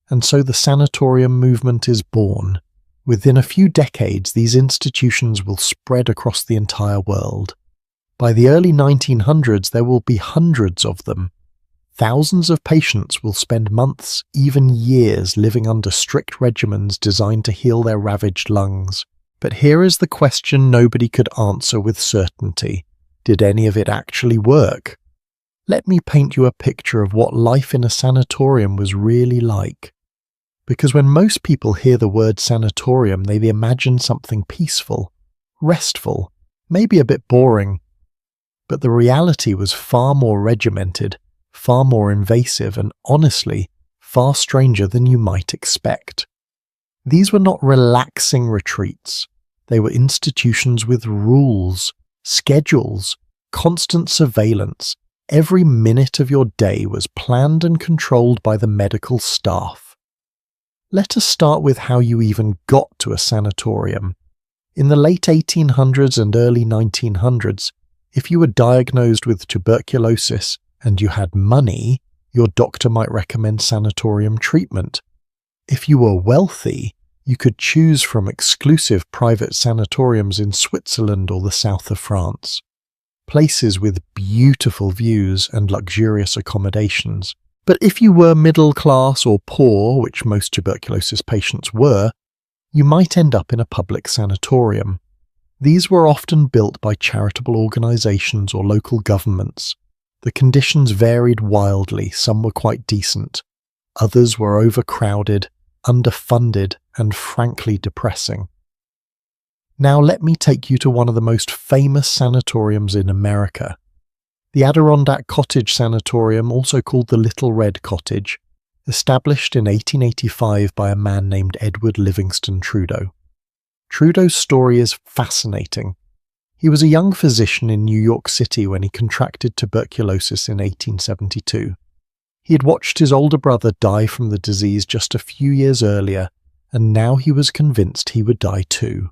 and so the sanatorium movement is born. Within a few decades, these institutions will spread across the entire world. By the early 1900s, there will be hundreds of them. Thousands of patients will spend months, even years, living under strict regimens designed to heal their ravaged lungs. But here is the question nobody could answer with certainty. Did any of it actually work? Let me paint you a picture of what life in a sanatorium was really like. Because when most people hear the word sanatorium, they imagine something peaceful, restful, maybe a bit boring. But the reality was far more regimented, far more invasive, and honestly, far stranger than you might expect. These were not relaxing retreats. They were institutions with rules, schedules, constant surveillance. Every minute of your day was planned and controlled by the medical staff. Let us start with how you even got to a sanatorium. In the late 1800s and early 1900s, if you were diagnosed with tuberculosis and you had money, your doctor might recommend sanatorium treatment. If you were wealthy, you could choose from exclusive private sanatoriums in Switzerland or the south of France. Places with beautiful views and luxurious accommodations. But if you were middle class or poor, which most tuberculosis patients were, you might end up in a public sanatorium. These were often built by charitable organizations or local governments. The conditions varied wildly. Some were quite decent. Others were overcrowded, underfunded, and frankly depressing. Now let me take you to one of the most famous sanatoriums in America. The Adirondack Cottage Sanatorium, also called the Little Red Cottage, established in 1885 by a man named Edward Livingston Trudeau. Trudeau's story is fascinating. He was a young physician in New York City when he contracted tuberculosis in 1872. He had watched his older brother die from the disease just a few years earlier, and now he was convinced he would die too.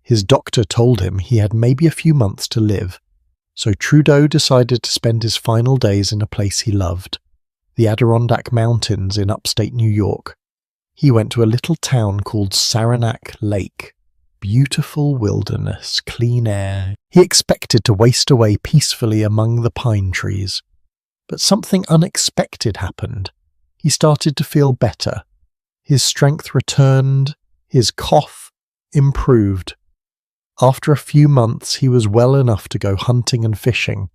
His doctor told him he had maybe a few months to live, so Trudeau decided to spend his final days in a place he loved, the Adirondack Mountains in upstate New York. He went to a little town called Saranac Lake. Beautiful wilderness, clean air. He expected to waste away peacefully among the pine trees. But something unexpected happened. He started to feel better. His strength returned. His cough improved. After a few months, he was well enough to go hunting and fishing.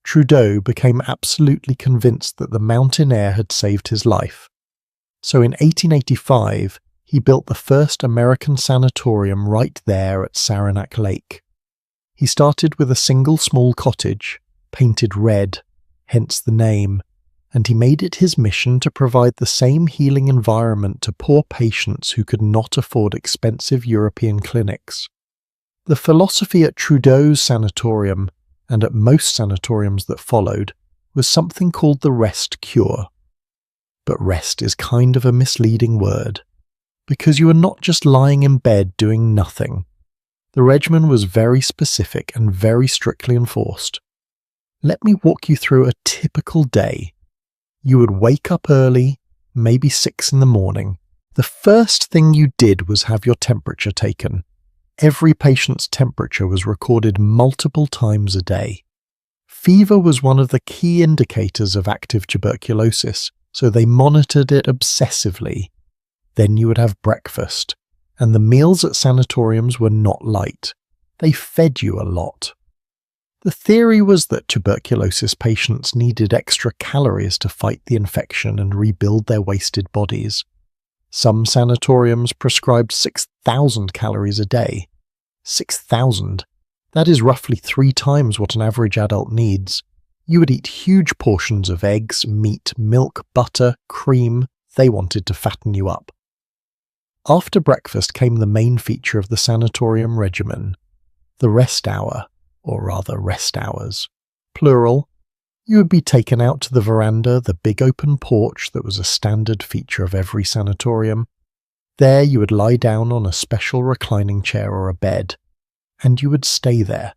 Trudeau became absolutely convinced that the mountain air had saved his life. So in 1885, he built the first American sanatorium right there at Saranac Lake. He started with a single small cottage, painted red, hence the name, and he made it his mission to provide the same healing environment to poor patients who could not afford expensive European clinics. The philosophy at Trudeau's sanatorium, and at most sanatoriums that followed, was something called the rest cure. But rest is kind of a misleading word, because you are not just lying in bed doing nothing. The regimen was very specific and very strictly enforced. Let me walk you through a typical day. You would wake up early, maybe 6 in the morning. The first thing you did was have your temperature taken. Every patient's temperature was recorded multiple times a day. Fever was one of the key indicators of active tuberculosis, so they monitored it obsessively. Then you would have breakfast, and the meals at sanatoriums were not light. They fed you a lot. The theory was that tuberculosis patients needed extra calories to fight the infection and rebuild their wasted bodies. Some sanatoriums prescribed 6,000 calories a day. 6,000. That is roughly 3 times what an average adult needs. You would eat huge portions of eggs, meat, milk, butter, cream. They wanted to fatten you up. After breakfast came the main feature of the sanatorium regimen, the rest hour, or rather rest hours. Plural. You would be taken out to the veranda, the big open porch that was a standard feature of every sanatorium. There you would lie down on a special reclining chair or a bed, and you would stay there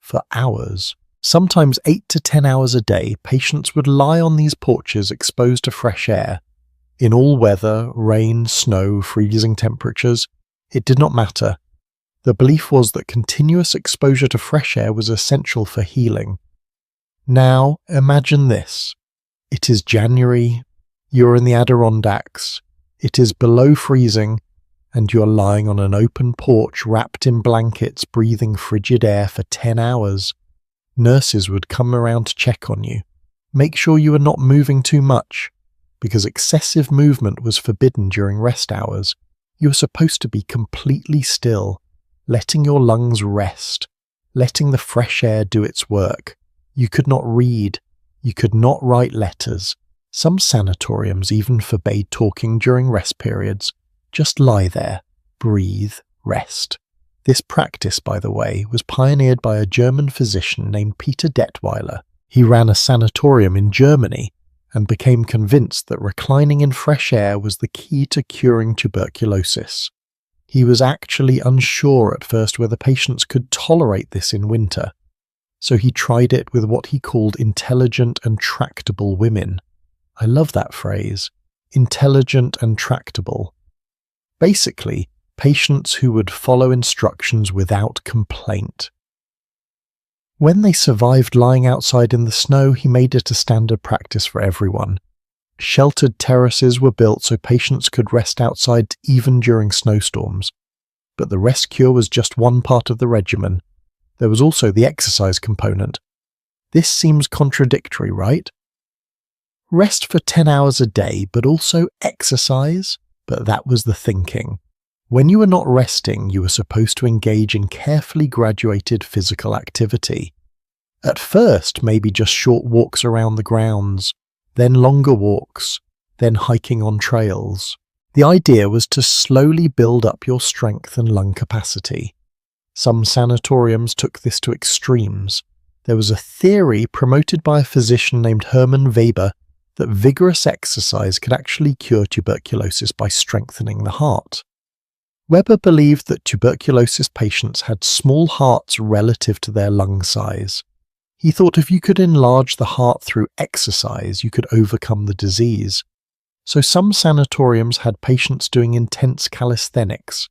for hours. Sometimes 8 to 10 hours a day, patients would lie on these porches exposed to fresh air. In all weather, rain, snow, freezing temperatures, it did not matter. The belief was that continuous exposure to fresh air was essential for healing. Now, imagine this. It is January, you're in the Adirondacks, it is below freezing, and you're lying on an open porch wrapped in blankets breathing frigid air for 10 hours. Nurses would come around to check on you, make sure you were not moving too much, because excessive movement was forbidden during rest hours. You were supposed to be completely still, letting your lungs rest, letting the fresh air do its work. You could not read, you could not write letters. Some sanatoriums even forbade talking during rest periods. Just lie there, breathe, rest. This practice, by the way, was pioneered by a German physician named Peter Detweiler. He ran a sanatorium in Germany and became convinced that reclining in fresh air was the key to curing tuberculosis. He was actually unsure at first whether patients could tolerate this in winter, so he tried it with what he called intelligent and tractable women. I love that phrase, intelligent and tractable. Basically, patients who would follow instructions without complaint. When they survived lying outside in the snow, he made it a standard practice for everyone. Sheltered terraces were built so patients could rest outside even during snowstorms. But the rest cure was just one part of the regimen. There was also the exercise component. This seems contradictory, right? Rest for 10 hours a day, but also exercise? But that was the thinking. When you were not resting, you were supposed to engage in carefully graduated physical activity. At first, maybe just short walks around the grounds, then longer walks, then hiking on trails. The idea was to slowly build up your strength and lung capacity. Some sanatoriums took this to extremes. There was a theory promoted by a physician named Hermann Weber that vigorous exercise could actually cure tuberculosis by strengthening the heart. Weber believed that tuberculosis patients had small hearts relative to their lung size. He thought if you could enlarge the heart through exercise, you could overcome the disease. So some sanatoriums had patients doing intense calisthenics,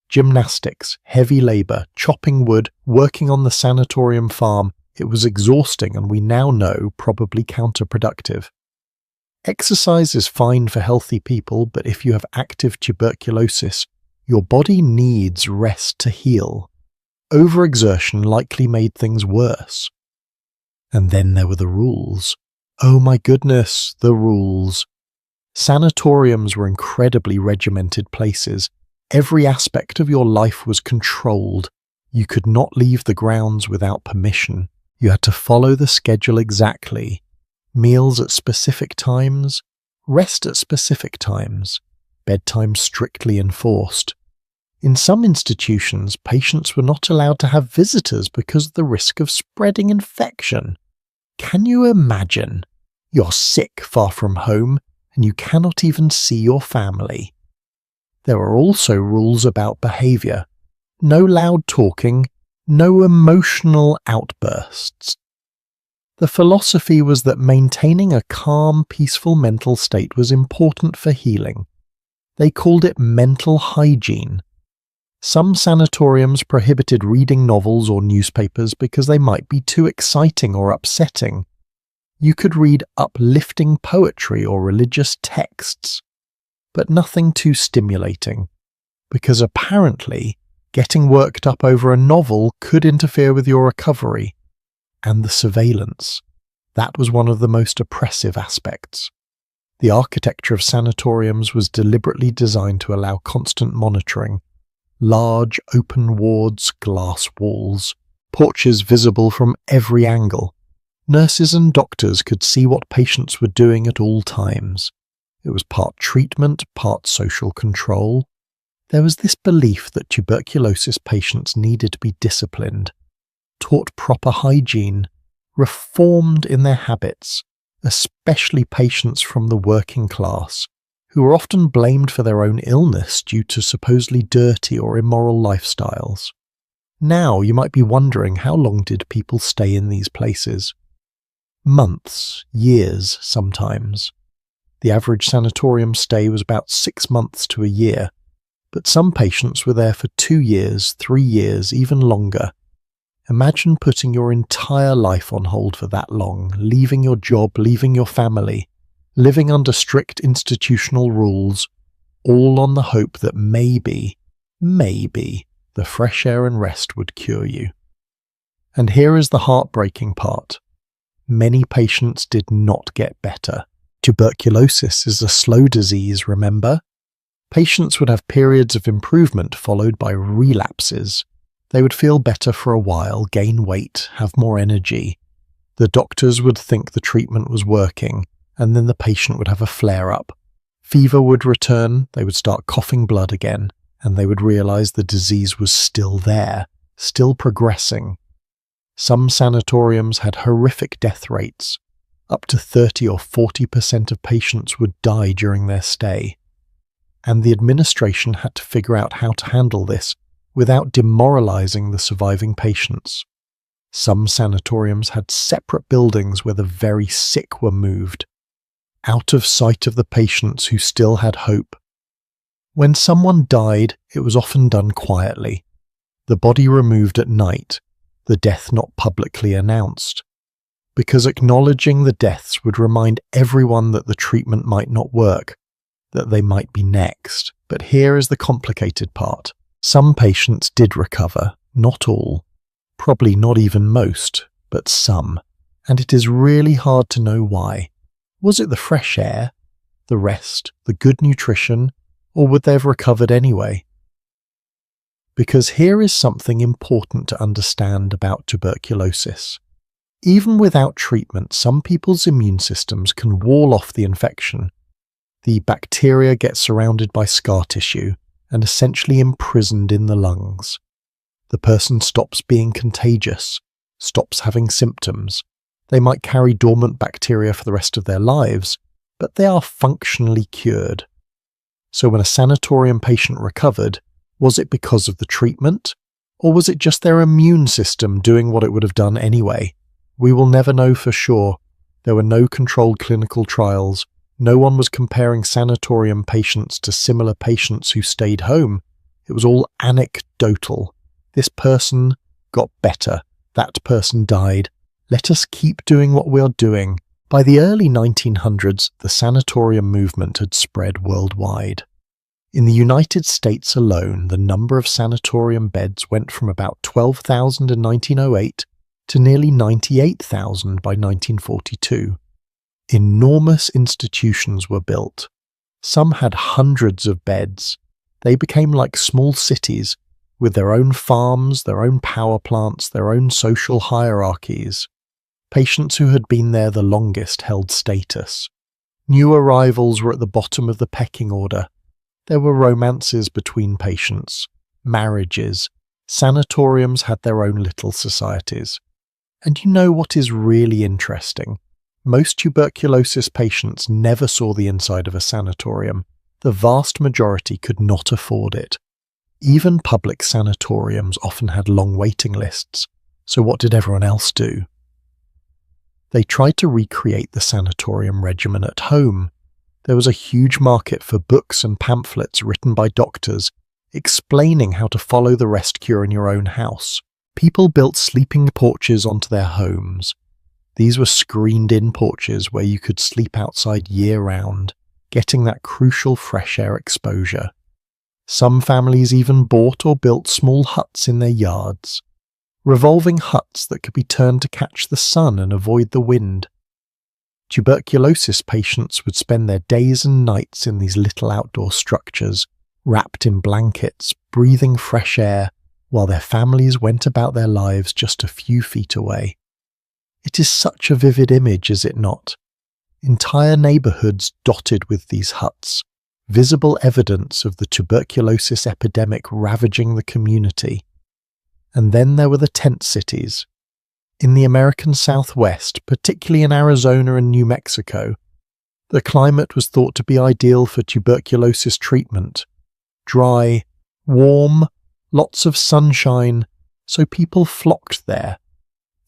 gymnastics, heavy labor, chopping wood, working on the sanatorium farm. It was exhausting and we now know probably counterproductive. Exercise is fine for healthy people, but if you have active tuberculosis, your body needs rest to heal. Overexertion likely made things worse. And then there were the rules. Oh my goodness, the rules. Sanatoriums were incredibly regimented places. Every aspect of your life was controlled. You could not leave the grounds without permission. You had to follow the schedule exactly. Meals at specific times, rest at specific times, bedtime strictly enforced. In some institutions, patients were not allowed to have visitors because of the risk of spreading infection. Can you imagine? You're sick far from home and you cannot even see your family. There were also rules about behavior. No loud talking, no emotional outbursts. The philosophy was that maintaining a calm, peaceful mental state was important for healing. They called it mental hygiene. Some sanatoriums prohibited reading novels or newspapers because they might be too exciting or upsetting. You could read uplifting poetry or religious texts, but nothing too stimulating, because apparently getting worked up over a novel could interfere with your recovery. And the surveillance. That was one of the most oppressive aspects. The architecture of sanatoriums was deliberately designed to allow constant monitoring. Large, open wards, glass walls, porches visible from every angle. Nurses and doctors could see what patients were doing at all times. It was part treatment, part social control. There was this belief that tuberculosis patients needed to be disciplined, taught proper hygiene, reformed in their habits, especially patients from the working class, who were often blamed for their own illness due to supposedly dirty or immoral lifestyles. Now you might be wondering, how long did people stay in these places? Months, years sometimes. The average sanatorium stay was about 6 months to a year, but some patients were there for 2 years, 3 years, even longer. Imagine putting your entire life on hold for that long, leaving your job, leaving your family, living under strict institutional rules, all on the hope that maybe, the fresh air and rest would cure you. And here is the heartbreaking part. Many patients did not get better. Tuberculosis is a slow disease, remember? Patients would have periods of improvement followed by relapses. They would feel better for a while, gain weight, have more energy. The doctors would think the treatment was working, and then the patient would have a flare-up. Fever would return, they would start coughing blood again, and they would realize the disease was still there, still progressing. Some sanatoriums had horrific death rates. Up to 30 or 40% of patients would die during their stay. And the administration had to figure out how to handle this without demoralizing the surviving patients. Some sanatoriums had separate buildings where the very sick were moved, out of sight of the patients who still had hope. When someone died, it was often done quietly, the body removed at night, the death not publicly announced, because acknowledging the deaths would remind everyone that the treatment might not work, that they might be next. But here is the complicated part. Some patients did recover, not all, probably not even most, but some, and it is really hard to know why. Was it the fresh air, the rest, the good nutrition, or would they have recovered anyway? Because here is something important to understand about tuberculosis. Even without treatment, some people's immune systems can wall off the infection. The bacteria get surrounded by scar tissue and essentially imprisoned in the lungs. The person stops being contagious, stops having symptoms. They might carry dormant bacteria for the rest of their lives, but they are functionally cured. So when a sanatorium patient recovered, was it because of the treatment, or was it just their immune system doing what it would have done anyway? We will never know for sure. There were no controlled clinical trials. No one was comparing sanatorium patients to similar patients who stayed home. It was all anecdotal. This person got better. That person died. Let us keep doing what we are doing. By the early 1900s, the sanatorium movement had spread worldwide. In the United States alone, the number of sanatorium beds went from about 12,000 in 1908 to nearly 98,000 by 1942. Enormous institutions were built. Some had hundreds of beds. They became like small cities, with their own farms, their own power plants, their own social hierarchies. Patients who had been there the longest held status. New arrivals were at the bottom of the pecking order. There were romances between patients, marriages. Sanatoriums had their own little societies. And you know what is really interesting? Most tuberculosis patients never saw the inside of a sanatorium. The vast majority could not afford it. Even public sanatoriums often had long waiting lists. So what did everyone else do? They tried to recreate the sanatorium regimen at home. There was a huge market for books and pamphlets written by doctors explaining how to follow the rest cure in your own house. People built sleeping porches onto their homes. These were screened-in porches where you could sleep outside year-round, getting that crucial fresh air exposure. Some families even bought or built small huts in their yards. Revolving huts that could be turned to catch the sun and avoid the wind. Tuberculosis patients would spend their days and nights in these little outdoor structures, wrapped in blankets, breathing fresh air, while their families went about their lives just a few feet away. It is such a vivid image, is it not? Entire neighborhoods dotted with these huts, visible evidence of the tuberculosis epidemic ravaging the community. And then there were the tent cities. In the American Southwest, particularly in Arizona and New Mexico, the climate was thought to be ideal for tuberculosis treatment. Dry, warm, lots of sunshine, So people flocked there.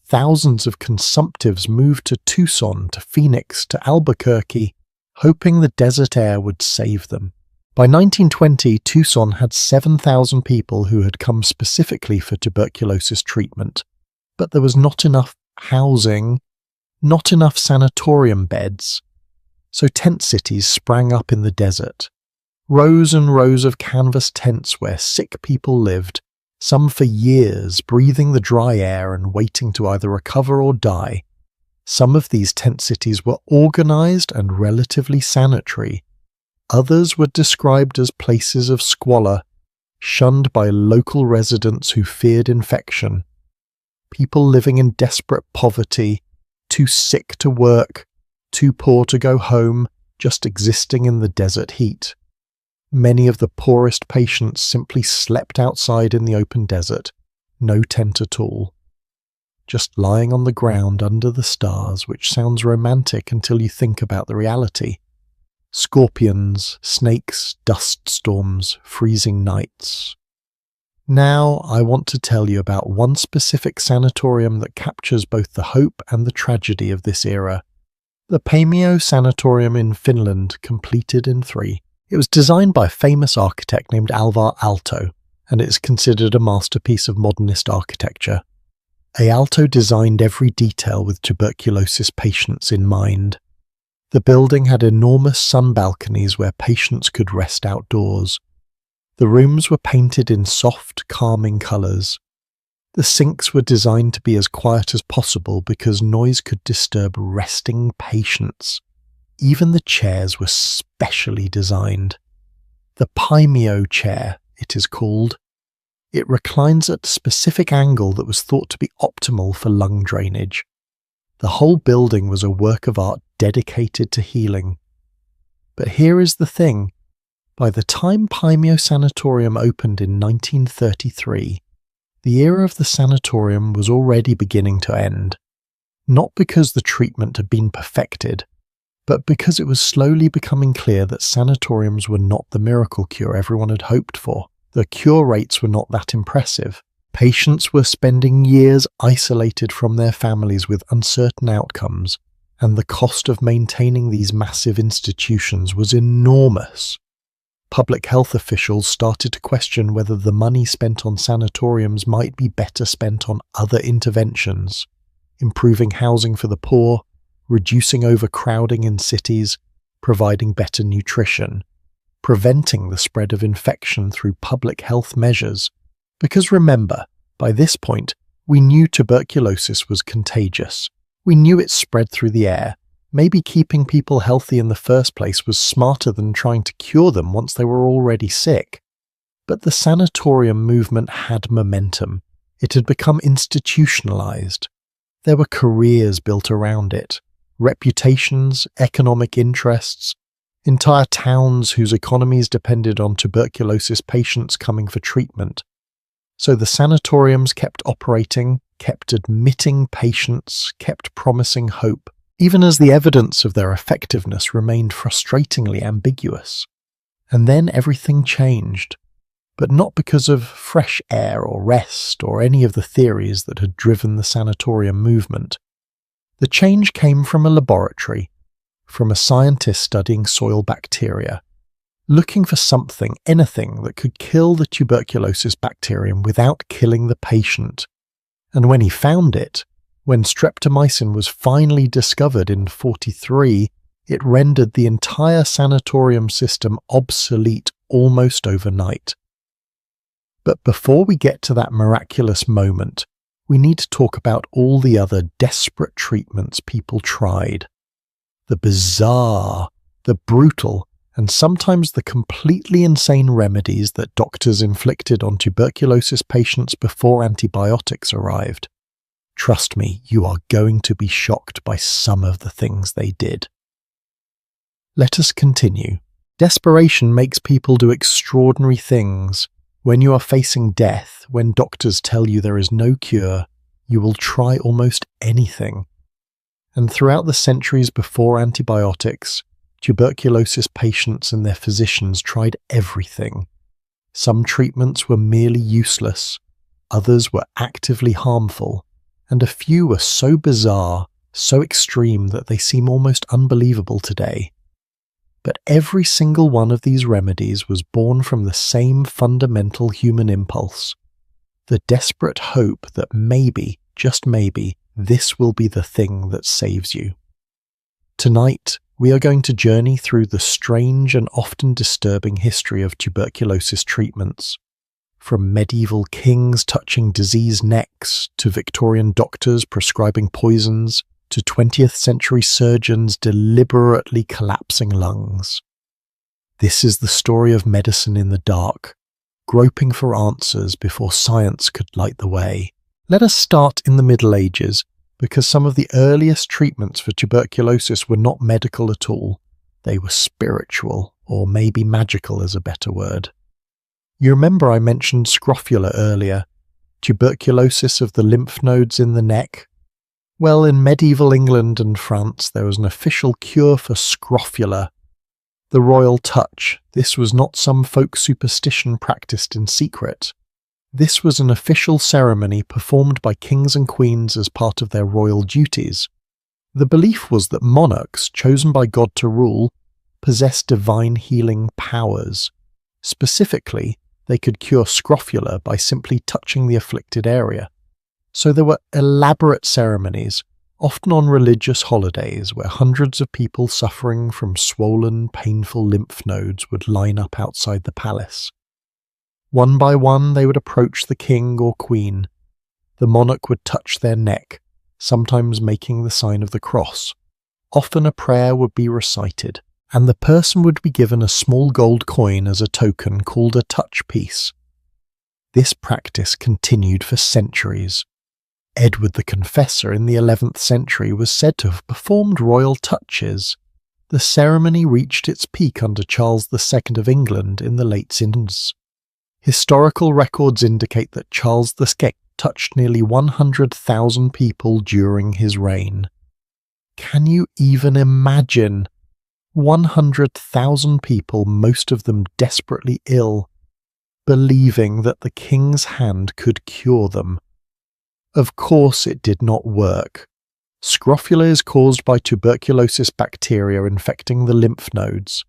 Thousands of consumptives moved to Tucson, to Phoenix, to Albuquerque, hoping the desert air would save them. By 1920, Tucson had 7,000 people who had come specifically for tuberculosis treatment, but there was not enough housing, not enough sanatorium beds. So tent cities sprang up in the desert. Rows and rows of canvas tents where sick people lived, some for years, breathing the dry air and waiting to either recover or die. Some of these tent cities were organized and relatively sanitary. Others were described as places of squalor, shunned by local residents who feared infection. People living in desperate poverty, too sick to work, too poor to go home, just existing in the desert heat. Many of the poorest patients simply slept outside in the open desert, no tent at all. Just lying on the ground under the stars, which sounds romantic until you think about the reality. Scorpions, snakes, dust storms, freezing nights. Now I want to tell you about one specific sanatorium that captures both the hope and the tragedy of this era. The Paimio Sanatorium in Finland, completed in 3. It was designed by a famous architect named Alvar Aalto, and it is considered a masterpiece of modernist architecture. Aalto designed every detail with tuberculosis patients in mind. The building had enormous sun balconies where patients could rest outdoors. The rooms were painted in soft, calming colours. The sinks were designed to be as quiet as possible because noise could disturb resting patients. Even the chairs were specially designed. The Paimio chair, it is called. It reclines at a specific angle that was thought to be optimal for lung drainage. The whole building was a work of art dedicated to healing. But here is the thing. By the time Paimio Sanatorium opened in 1933, the era of the sanatorium was already beginning to end. Not because the treatment had been perfected, but because it was slowly becoming clear that sanatoriums were not the miracle cure everyone had hoped for. The cure rates were not that impressive. Patients were spending years isolated from their families with uncertain outcomes, and the cost of maintaining these massive institutions was enormous. Public health officials started to question whether the money spent on sanatoriums might be better spent on other interventions, improving housing for the poor, reducing overcrowding in cities, providing better nutrition, preventing the spread of infection through public health measures. Because remember, by this point, we knew tuberculosis was contagious. We knew it spread through the air. Maybe keeping people healthy in the first place was smarter than trying to cure them once they were already sick. But the sanatorium movement had momentum. It had become institutionalized. There were careers built around it, reputations, economic interests, entire towns whose economies depended on tuberculosis patients coming for treatment. So the sanatoriums kept operating, kept admitting patients, kept promising hope, even as the evidence of their effectiveness remained frustratingly ambiguous. And then everything changed, but not because of fresh air or rest or any of the theories that had driven the sanatorium movement. The change came from a laboratory, from a scientist studying soil bacteria, looking for something, anything that could kill the tuberculosis bacterium without killing the patient. And when he found it, when streptomycin was finally discovered in 1943, it rendered the entire sanatorium system obsolete almost overnight. But before we get to that miraculous moment, we need to talk about all the other desperate treatments people tried. The bizarre, the brutal, and sometimes the completely insane remedies that doctors inflicted on tuberculosis patients before antibiotics arrived. Trust me, you are going to be shocked by some of the things they did. Let us continue. Desperation makes people do extraordinary things. When you are facing death, when doctors tell you there is no cure, you will try almost anything. And throughout the centuries before antibiotics, tuberculosis patients and their physicians tried everything. Some treatments were merely useless. others were actively harmful, and a few were so bizarre, so extreme that they seem almost unbelievable today. But every single one of these remedies was born from the same fundamental human impulse, the desperate hope that maybe, just maybe, this will be the thing that saves you. Tonight, we are going to journey through the strange and often disturbing history of tuberculosis treatments, from medieval kings touching diseased necks, to Victorian doctors prescribing poisons, to 20th century surgeons deliberately collapsing lungs. This is the story of medicine in the dark, groping for answers before science could light the way. Let us start in the Middle Ages, because some of the earliest treatments for tuberculosis were not medical at all. They were spiritual, or maybe magical is a better word. You remember I mentioned scrofula earlier, tuberculosis of the lymph nodes in the neck? Well, in medieval England and France, there was an official cure for scrofula, the royal touch. This was not some folk superstition practiced in secret. This was an official ceremony performed by kings and queens as part of their royal duties. The belief was that monarchs, chosen by God to rule, possessed divine healing powers. Specifically, they could cure scrofula by simply touching the afflicted area. So there were elaborate ceremonies, often on religious holidays, where hundreds of people suffering from swollen, painful lymph nodes would line up outside the palace. One by one they would approach the king or queen. The monarch would touch their neck, sometimes making the sign of the cross. Often a prayer would be recited, and the person would be given a small gold coin as a token called a touch piece. This practice continued for centuries. Edward the Confessor in the 11th century was said to have performed royal touches. The ceremony reached its peak under Charles II of England in the late 1600s. Historical records indicate that Charles II touched nearly 100,000 people during his reign. Can you even imagine? 100,000 people, most of them desperately ill, believing that the king's hand could cure them. Of course it did not work. Scrofula is caused by tuberculosis bacteria infecting the lymph nodes.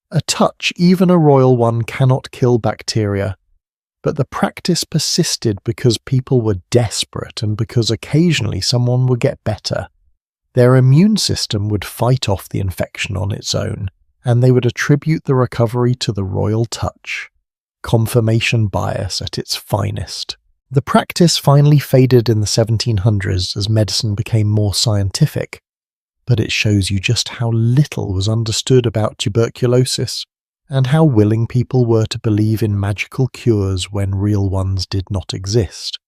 A touch, even a royal one, cannot kill bacteria, but the practice persisted because people were desperate and because occasionally someone would get better. Their immune system would fight off the infection on its own, and they would attribute the recovery to the royal touch. Confirmation bias at its finest. The practice finally faded in the 1700s as medicine became more scientific, but it shows you just how little was understood about tuberculosis and how willing people were to believe in magical cures when real ones did not exist.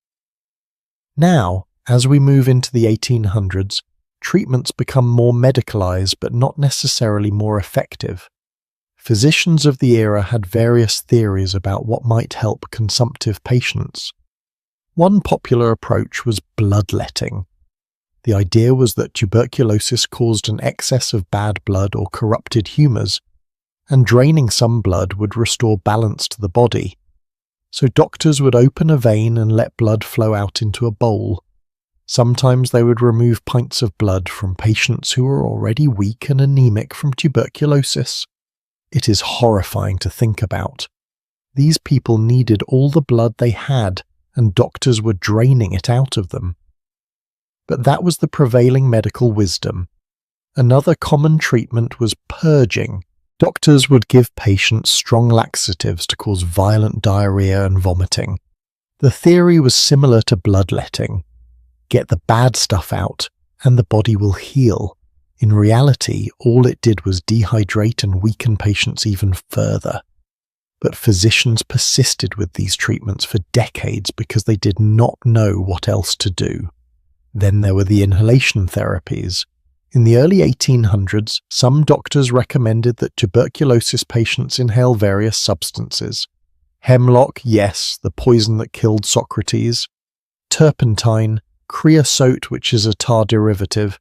Now, as we move into the 1800s, treatments become more medicalized but not necessarily more effective. Physicians of the era had various theories about what might help consumptive patients. One popular approach was bloodletting. The idea was that tuberculosis caused an excess of bad blood or corrupted humours, and draining some blood would restore balance to the body. So doctors would open a vein and let blood flow out into a bowl. Sometimes they would remove pints of blood from patients who were already weak and anemic from tuberculosis. It is horrifying to think about. These people needed all the blood they had, and doctors were draining it out of them. But that was the prevailing medical wisdom. Another common treatment was purging. Doctors would give patients strong laxatives to cause violent diarrhea and vomiting. The theory was similar to bloodletting. Get the bad stuff out, and the body will heal. In reality, all it did was dehydrate and weaken patients even further. But physicians persisted with these treatments for decades because they did not know what else to do. Then there were the inhalation therapies. In the early 1800s, some doctors recommended that tuberculosis patients inhale various substances. Hemlock, yes, the poison that killed Socrates. Turpentine, creosote, which is a tar derivative.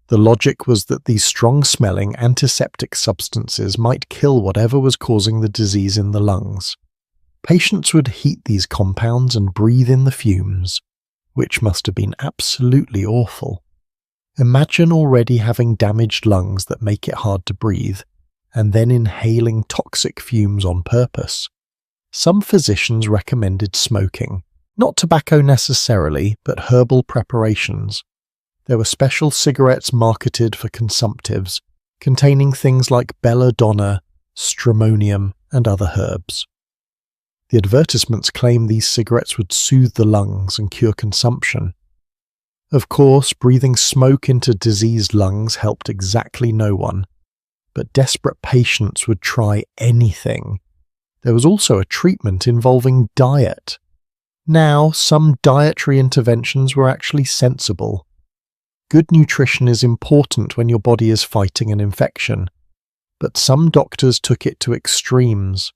The logic was that these strong-smelling antiseptic substances might kill whatever was causing the disease in the lungs. Patients would heat these compounds and breathe in the fumes, which must have been absolutely awful. Imagine already having damaged lungs that make it hard to breathe, and then inhaling toxic fumes on purpose. Some physicians recommended smoking, not tobacco necessarily, but herbal preparations. There were special cigarettes marketed for consumptives, containing things like belladonna, stramonium, and other herbs. The advertisements claimed these cigarettes would soothe the lungs and cure consumption. Of course, breathing smoke into diseased lungs helped exactly no one, but desperate patients would try anything. There was also a treatment involving diet. Now, some dietary interventions were actually sensible. Good nutrition is important when your body is fighting an infection, but some doctors took it to extremes.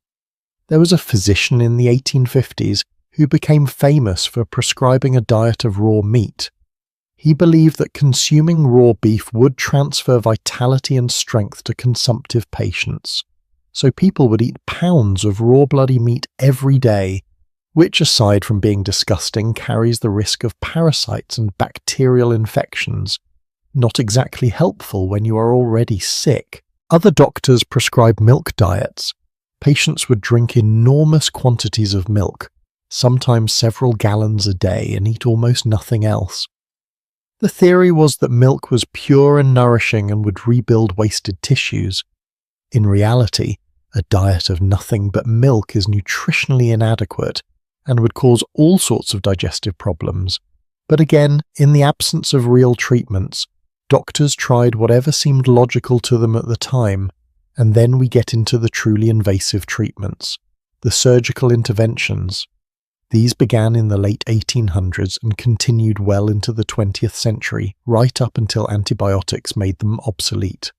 There was a physician in the 1850s who became famous for prescribing a diet of raw meat. He believed that consuming raw beef would transfer vitality and strength to consumptive patients, so people would eat pounds of raw bloody meat every day, which, aside from being disgusting, carries the risk of parasites and bacterial infections, not exactly helpful when you are already sick. Other doctors prescribed milk diets. Patients would drink enormous quantities of milk, sometimes several gallons a day, and eat almost nothing else. The theory was that milk was pure and nourishing and would rebuild wasted tissues. In reality, a diet of nothing but milk is nutritionally inadequate and would cause all sorts of digestive problems. But again, in the absence of real treatments, doctors tried whatever seemed logical to them at the time, and then we get into the truly invasive treatments, the surgical interventions. These began in the late 1800s and continued well into the 20th century, right up until antibiotics made them obsolete.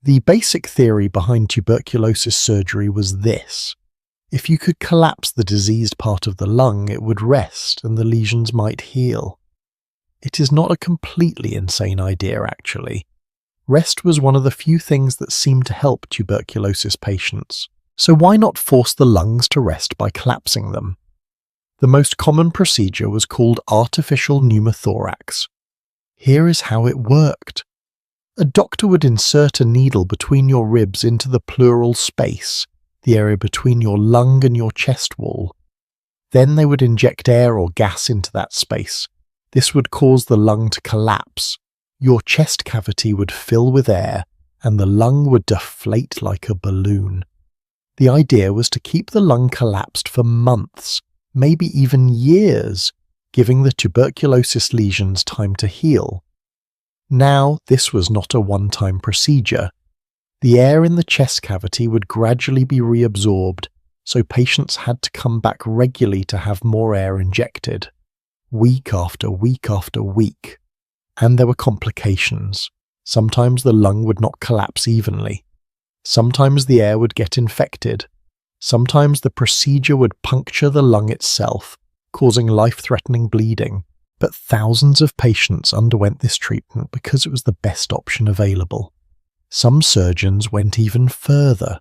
The basic theory behind tuberculosis surgery was this: if you could collapse the diseased part of the lung, it would rest and the lesions might heal. It is not a completely insane idea, actually. Rest was one of the few things that seemed to help tuberculosis patients, so why not force the lungs to rest by collapsing them? The most common procedure was called artificial pneumothorax. Here is how it worked. A doctor would insert a needle between your ribs into the pleural space, the area between your lung and your chest wall. Then they would inject air or gas into that space. This would cause the lung to collapse. Your chest cavity would fill with air, and the lung would deflate like a balloon. The idea was to keep the lung collapsed for months, maybe even years, giving the tuberculosis lesions time to heal. Now, this was not a one-time procedure. The air in the chest cavity would gradually be reabsorbed, so patients had to come back regularly to have more air injected, week after week after week. And there were complications. Sometimes the lung would not collapse evenly. Sometimes the air would get infected. Sometimes the procedure would puncture the lung itself, causing life-threatening bleeding. But thousands of patients underwent this treatment because it was the best option available. Some surgeons went even further.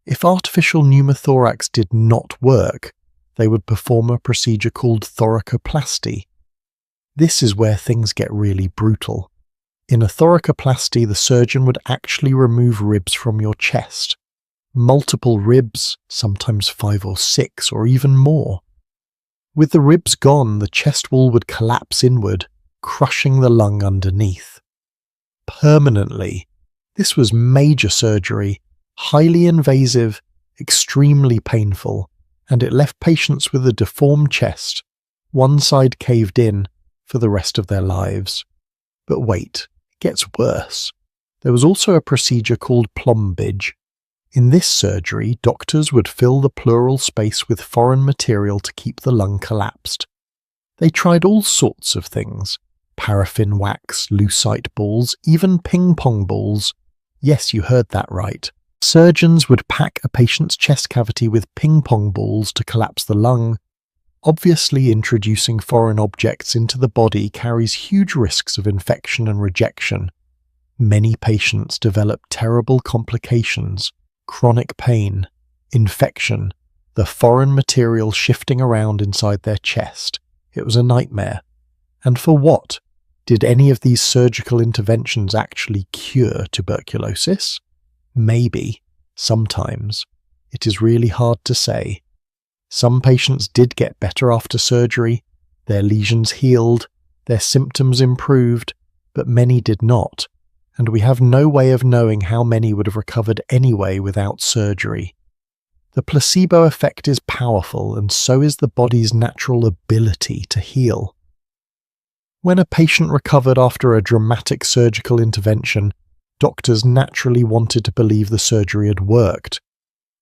If artificial pneumothorax did not work, they would perform a procedure called thoracoplasty. This is where things get really brutal. In a thoracoplasty, the surgeon would actually remove ribs from your chest. Multiple ribs, sometimes 5 or 6 or even more. With the ribs gone, the chest wall would collapse inward, crushing the lung underneath. Permanently. This was major surgery, highly invasive, extremely painful, and it left patients with a deformed chest, one side caved in, for the rest of their lives. But wait, it gets worse. There was also a procedure called plombage. In this surgery, doctors would fill the pleural space with foreign material to keep the lung collapsed. They tried all sorts of things: paraffin wax, lucite balls, even ping-pong balls. Yes, you heard that right. Surgeons would pack a patient's chest cavity with ping-pong balls to collapse the lung. Obviously, introducing foreign objects into the body carries huge risks of infection and rejection. Many patients develop terrible complications: chronic pain, infection, the foreign material shifting around inside their chest. It was a nightmare. And for what? Did any of these surgical interventions actually cure tuberculosis? Maybe. Sometimes. It is really hard to say. Some patients did get better after surgery, their lesions healed, their symptoms improved, but many did not, and we have no way of knowing how many would have recovered anyway without surgery. The placebo effect is powerful, and so is the body's natural ability to heal. When a patient recovered after a dramatic surgical intervention, doctors naturally wanted to believe the surgery had worked.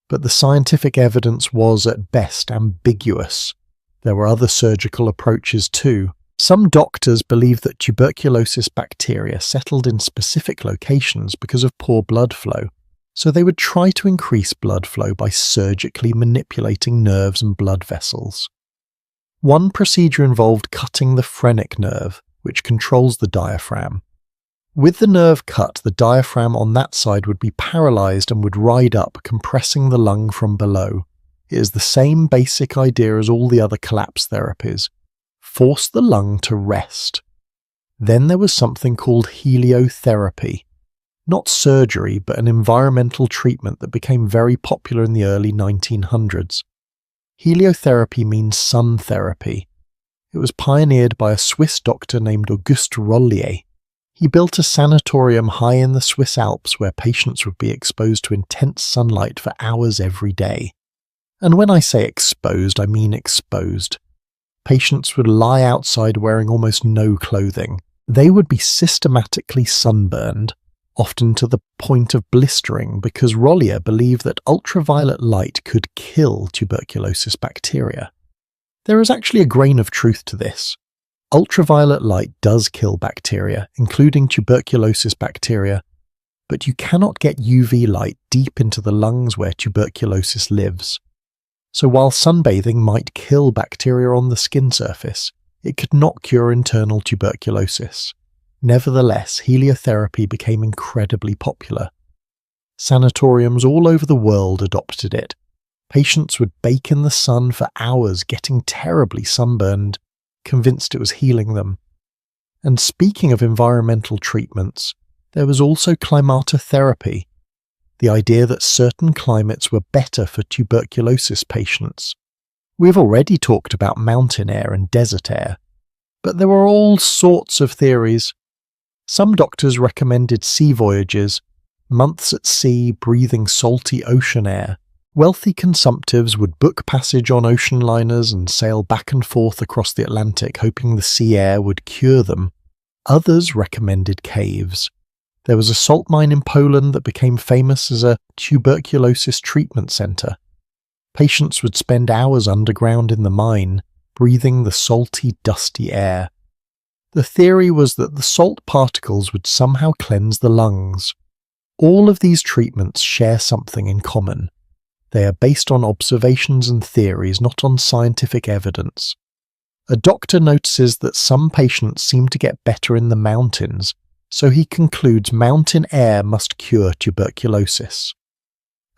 But the scientific evidence was at best ambiguous. There were other surgical approaches too. Some doctors believed that tuberculosis bacteria settled in specific locations because of poor blood flow, so they would try to increase blood flow by surgically manipulating nerves and blood vessels. One procedure involved cutting the phrenic nerve, which controls the diaphragm. With the nerve cut, the diaphragm on that side would be paralyzed and would ride up, compressing the lung from below. It is the same basic idea as all the other collapse therapies. Force the lung to rest. Then there was something called heliotherapy. Not surgery, but an environmental treatment that became very popular in the early 1900s. Heliotherapy means sun therapy. It was pioneered by a Swiss doctor named Auguste Rollier. He built a sanatorium high in the Swiss Alps where patients would be exposed to intense sunlight for hours every day. And when I say exposed, I mean exposed. Patients would lie outside wearing almost no clothing. They would be systematically sunburned, often to the point of blistering, because Rollier believed that ultraviolet light could kill tuberculosis bacteria. There is actually a grain of truth to this. Ultraviolet light does kill bacteria, including tuberculosis bacteria, but you cannot get UV light deep into the lungs where tuberculosis lives. So while sunbathing might kill bacteria on the skin surface, it could not cure internal tuberculosis. Nevertheless, heliotherapy became incredibly popular. Sanatoriums all over the world adopted it. Patients would bake in the sun for hours, getting terribly sunburned, convinced it was healing them. And speaking of environmental treatments, there was also climatotherapy, the idea that certain climates were better for tuberculosis patients. We've already talked about mountain air and desert air, but there were all sorts of theories. Some doctors recommended sea voyages, months at sea breathing salty ocean air. Wealthy consumptives would book passage on ocean liners and sail back and forth across the Atlantic, hoping the sea air would cure them. Others recommended caves. There was a salt mine in Poland that became famous as a tuberculosis treatment center. Patients would spend hours underground in the mine, breathing the salty, dusty air. The theory was that the salt particles would somehow cleanse the lungs. All of these treatments share something in common. They are based on observations and theories, not on scientific evidence. A doctor notices that some patients seem to get better in the mountains, so he concludes mountain air must cure tuberculosis.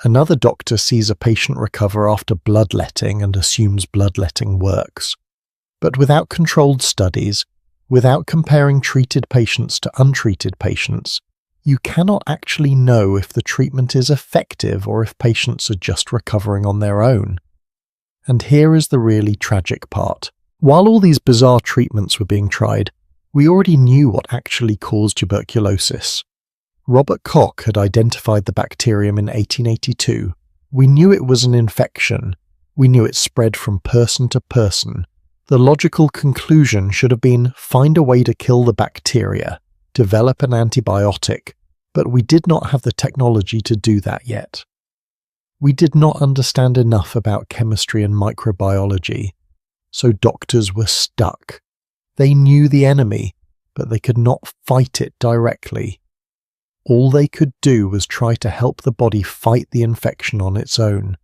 Another doctor sees a patient recover after bloodletting and assumes bloodletting works. But without controlled studies, without comparing treated patients to untreated patients, you cannot actually know if the treatment is effective or if patients are just recovering on their own. And here is the really tragic part. While all these bizarre treatments were being tried, we already knew what actually caused tuberculosis. Robert Koch had identified the bacterium in 1882. We knew it was an infection. We knew it spread from person to person. The logical conclusion should have been find a way to kill the bacteria, develop an antibiotic, but we did not have the technology to do that yet. We did not understand enough about chemistry and microbiology, so doctors were stuck. They knew the enemy, but they could not fight it directly. All they could do was try to help the body fight the infection on its own.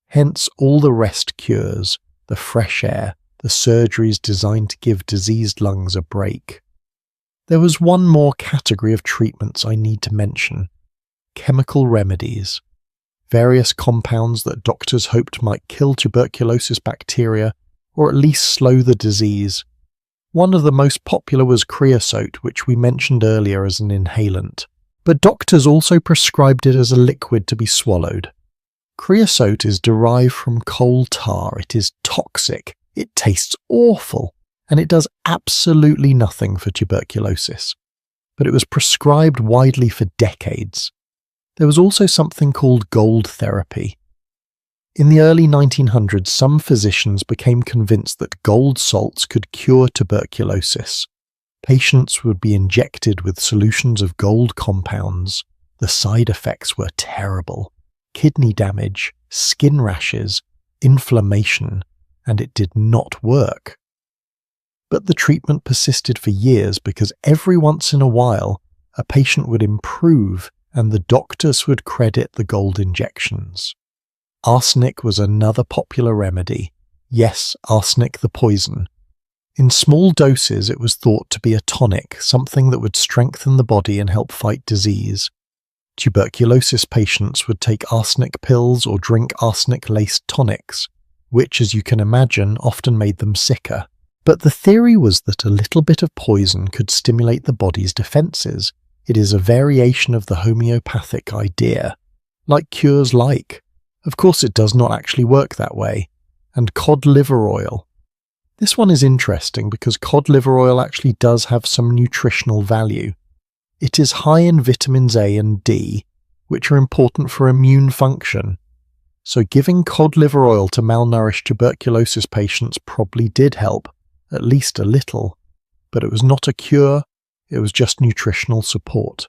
Hence all the rest cures, the fresh air, the surgeries designed to give diseased lungs a break. There was one more category of treatments I need to mention: chemical remedies. various compounds that doctors hoped might kill tuberculosis bacteria or at least slow the disease. One of the most popular was creosote, which we mentioned earlier as an inhalant, but doctors also prescribed it as a liquid to be swallowed. Creosote is derived from coal tar. It is toxic, it tastes awful, and it does absolutely nothing for tuberculosis. But it was prescribed widely for decades. There was also something called gold therapy. In the early 1900s, some physicians became convinced that gold salts could cure tuberculosis. Patients would be injected with solutions of gold compounds. The side effects were terrible: kidney damage, skin rashes, inflammation, and it did not work. But the treatment persisted for years because every once in a while a patient would improve and the doctors would credit the gold injections. Arsenic was another popular remedy. Yes, arsenic the poison. In small doses it was thought to be a tonic, something that would strengthen the body and help fight disease. Tuberculosis patients would take arsenic pills or drink arsenic-laced tonics, which, as you can imagine, often made them sicker. But the theory was that a little bit of poison could stimulate the body's defences. It is a variation of the homeopathic idea. Like cures like. Of course it does not actually work that way. And cod liver oil. This one is interesting because cod liver oil actually does have some nutritional value. It is high in vitamins A and D, which are important for immune function. So giving cod liver oil to malnourished tuberculosis patients probably did help, at least a little. But it was not a cure, it was just nutritional support.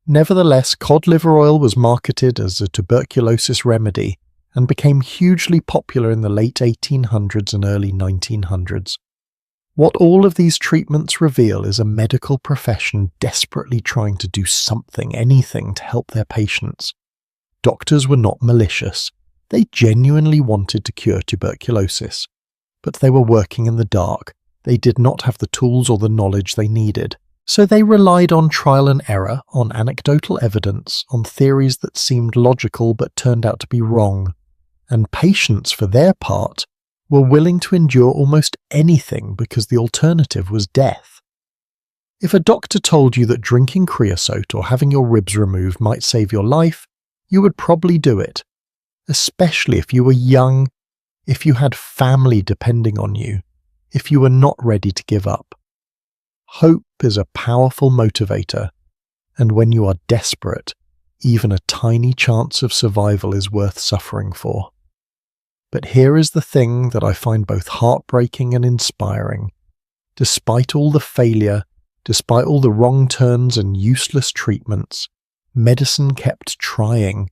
Nevertheless, cod liver oil was marketed as a tuberculosis remedy and became hugely popular in the late 1800s and early 1900s. What all of these treatments reveal is a medical profession desperately trying to do something, anything, to help their patients. Doctors were not malicious. They genuinely wanted to cure tuberculosis. But they were working in the dark. They did not have the tools or the knowledge they needed. So they relied on trial and error, on anecdotal evidence, on theories that seemed logical but turned out to be wrong. And patients, for their part, were willing to endure almost anything because the alternative was death. If a doctor told you that drinking creosote or having your ribs removed might save your life, you would probably do it, especially if you were young, if you had family depending on you, if you were not ready to give up. Hope is a powerful motivator, and when you are desperate, even a tiny chance of survival is worth suffering for. But here is the thing that I find both heartbreaking and inspiring. Despite all the failure, despite all the wrong turns and useless treatments, medicine kept trying.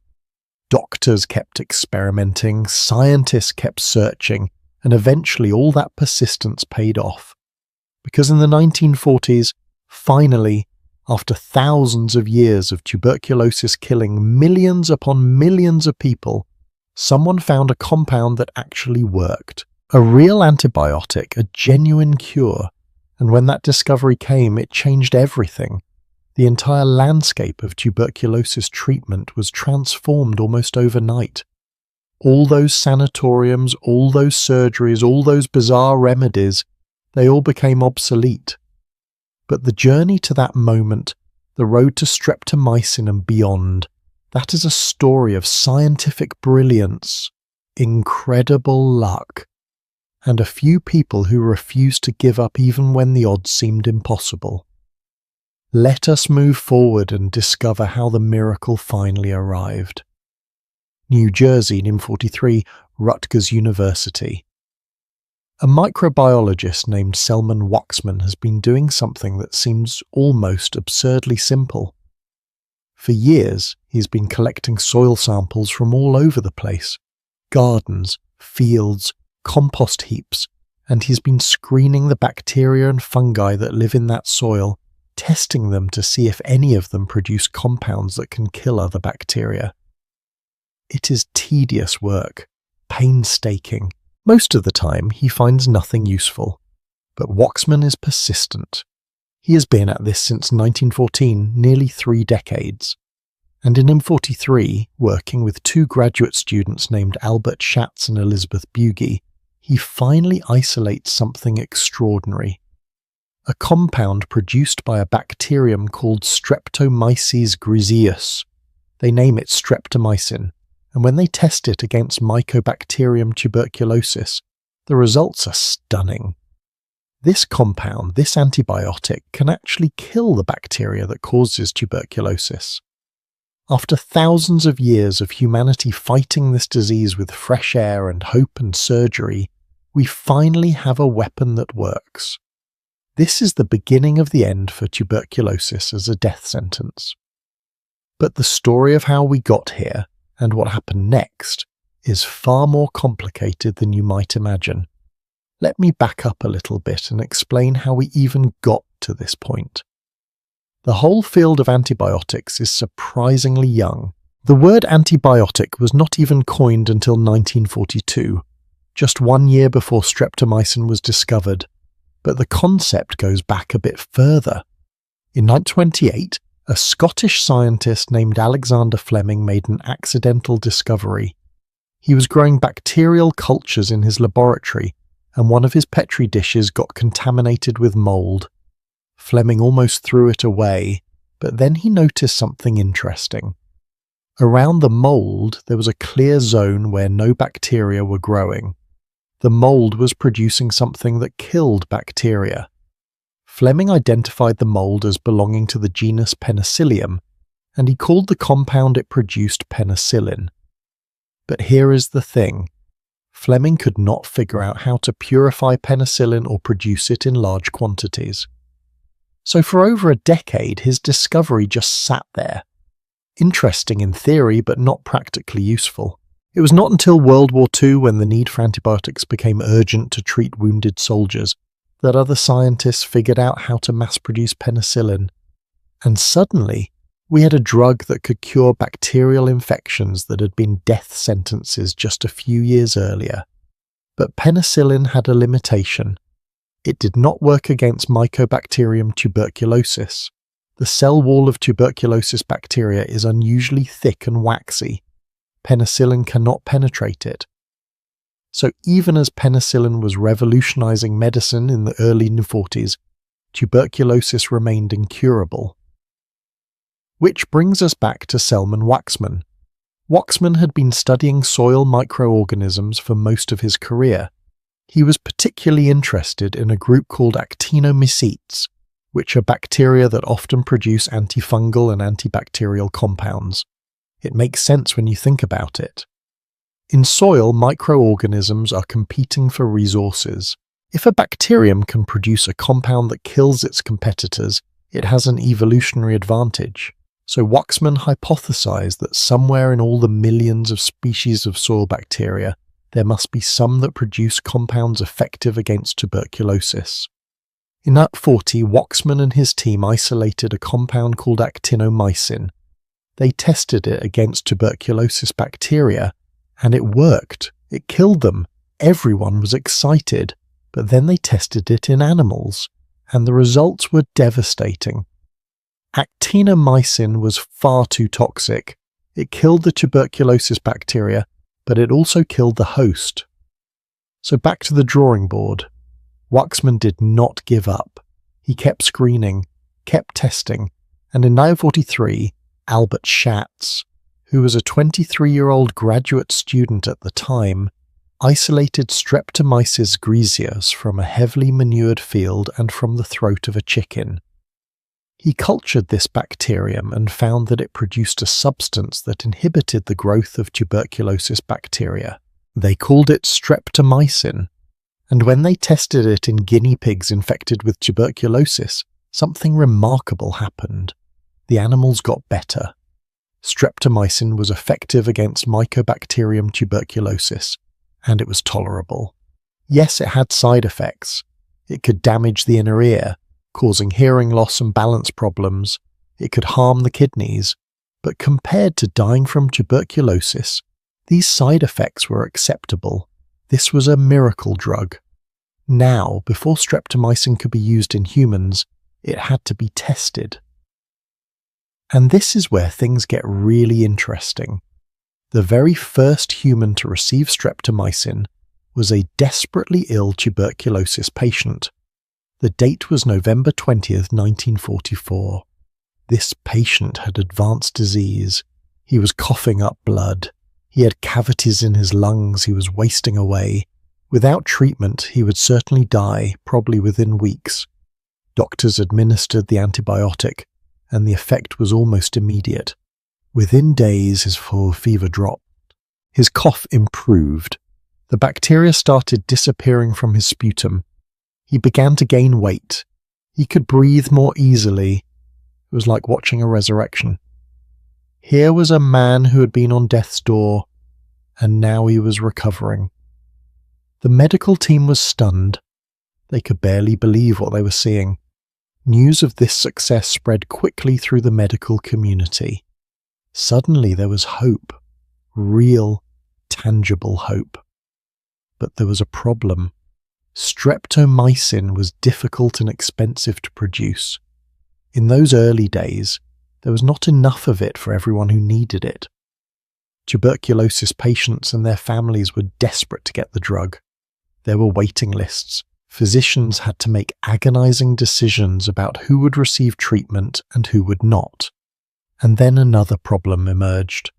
Doctors kept experimenting, scientists kept searching, and eventually all that persistence paid off. Because in the 1940s, finally, after thousands of years of tuberculosis killing millions upon millions of people, someone found a compound that actually worked. A real antibiotic, a genuine cure. And when that discovery came, it changed everything. The entire landscape of tuberculosis treatment was transformed almost overnight. All those sanatoriums, all those surgeries, all those bizarre remedies, they all became obsolete. But the journey to that moment, the road to streptomycin and beyond, that is a story of scientific brilliance, incredible luck, and a few people who refused to give up even when the odds seemed impossible. Let us move forward and discover how the miracle finally arrived. New Jersey, 1943, Rutgers University. A microbiologist named Selman Waksman has been doing something that seems almost absurdly simple. For years, he's been collecting soil samples from all over the place, gardens, fields, compost heaps, and he's been screening the bacteria and fungi that live in that soil, testing them to see if any of them produce compounds that can kill other bacteria. It is tedious work, painstaking. Most of the time, he finds nothing useful. But Waksman is persistent. He has been at this since 1914, nearly 3 decades. And in M43, working with two graduate students named Albert Schatz and Elizabeth Bugey, he finally isolates something extraordinary. A compound produced by a bacterium called Streptomyces griseus. They name it streptomycin, and when they test it against Mycobacterium tuberculosis, the results are stunning. This compound, this antibiotic, can actually kill the bacteria that causes tuberculosis. After thousands of years of humanity fighting this disease with fresh air and hope and surgery, we finally have a weapon that works. This is the beginning of the end for tuberculosis as a death sentence. But the story of how we got here, and what happened next, is far more complicated than you might imagine. Let me back up a little bit and explain how we even got to this point. The whole field of antibiotics is surprisingly young. The word antibiotic was not even coined until 1942, just 1 year before streptomycin was discovered, but the concept goes back a bit further. In 1928, a Scottish scientist named Alexander Fleming made an accidental discovery. He was growing bacterial cultures in his laboratory, and one of his petri dishes got contaminated with mold. Fleming almost threw it away, but then he noticed something interesting. Around the mold, there was a clear zone where no bacteria were growing. The mold was producing something that killed bacteria. Fleming identified the mold as belonging to the genus Penicillium, and he called the compound it produced penicillin. But here is the thing. Fleming could not figure out how to purify penicillin or produce it in large quantities. So for over a decade, his discovery just sat there. Interesting in theory, but not practically useful. It was not until World War II, when the need for antibiotics became urgent to treat wounded soldiers, that other scientists figured out how to mass-produce penicillin. And suddenly, we had a drug that could cure bacterial infections that had been death sentences just a few years earlier. But penicillin had a limitation. It did not work against Mycobacterium tuberculosis. The cell wall of tuberculosis bacteria is unusually thick and waxy. Penicillin cannot penetrate it. So even as penicillin was revolutionizing medicine in the early 1940s, tuberculosis remained incurable. Which brings us back to Selman Waksman. Waksman had been studying soil microorganisms for most of his career. He was particularly interested in a group called actinomycetes, which are bacteria that often produce antifungal and antibacterial compounds. It makes sense when you think about it. In soil, microorganisms are competing for resources. If a bacterium can produce a compound that kills its competitors, it has an evolutionary advantage. So Waksman hypothesized that somewhere in all the millions of species of soil bacteria, there must be some that produce compounds effective against tuberculosis. In 1940, Waksman and his team isolated a compound called actinomycin. They tested it against tuberculosis bacteria, and it worked. It killed them. Everyone was excited. But then they tested it in animals, and the results were devastating. Actinomycin was far too toxic. It killed the tuberculosis bacteria, but it also killed the host. So back to the drawing board. Waksman did not give up. He kept screening, kept testing, and in 1943, Albert Schatz, who was a 23-year-old graduate student at the time, isolated Streptomyces griseus from a heavily manured field and from the throat of a chicken. He cultured this bacterium and found that it produced a substance that inhibited the growth of tuberculosis bacteria. They called it streptomycin, and when they tested it in guinea pigs infected with tuberculosis, something remarkable happened. The animals got better. Streptomycin was effective against Mycobacterium tuberculosis, and it was tolerable. Yes, it had side effects. It could damage the inner ear, causing hearing loss and balance problems. It could harm the kidneys. But compared to dying from tuberculosis, these side effects were acceptable. This was a miracle drug. Now, before streptomycin could be used in humans, it had to be tested. And this is where things get really interesting. The very first human to receive streptomycin was a desperately ill tuberculosis patient. The date was November 20th, 1944. This patient had advanced disease. He was coughing up blood. He had cavities in his lungs. He was wasting away. Without treatment, he would certainly die, probably within weeks. Doctors administered the antibiotic, and the effect was almost immediate. Within days, his fever dropped. His cough improved. The bacteria started disappearing from his sputum. He began to gain weight. He could breathe more easily. It was like watching a resurrection. Here was a man who had been on death's door, and now he was recovering. The medical team was stunned. They could barely believe what they were seeing. News of this success spread quickly through the medical community. Suddenly there was hope. Real, tangible hope. But there was a problem. Streptomycin was difficult and expensive to produce. In those early days, there was not enough of it for everyone who needed it. Tuberculosis patients and their families were desperate to get the drug. There were waiting lists. Physicians had to make agonizing decisions about who would receive treatment and who would not. And then another problem emerged.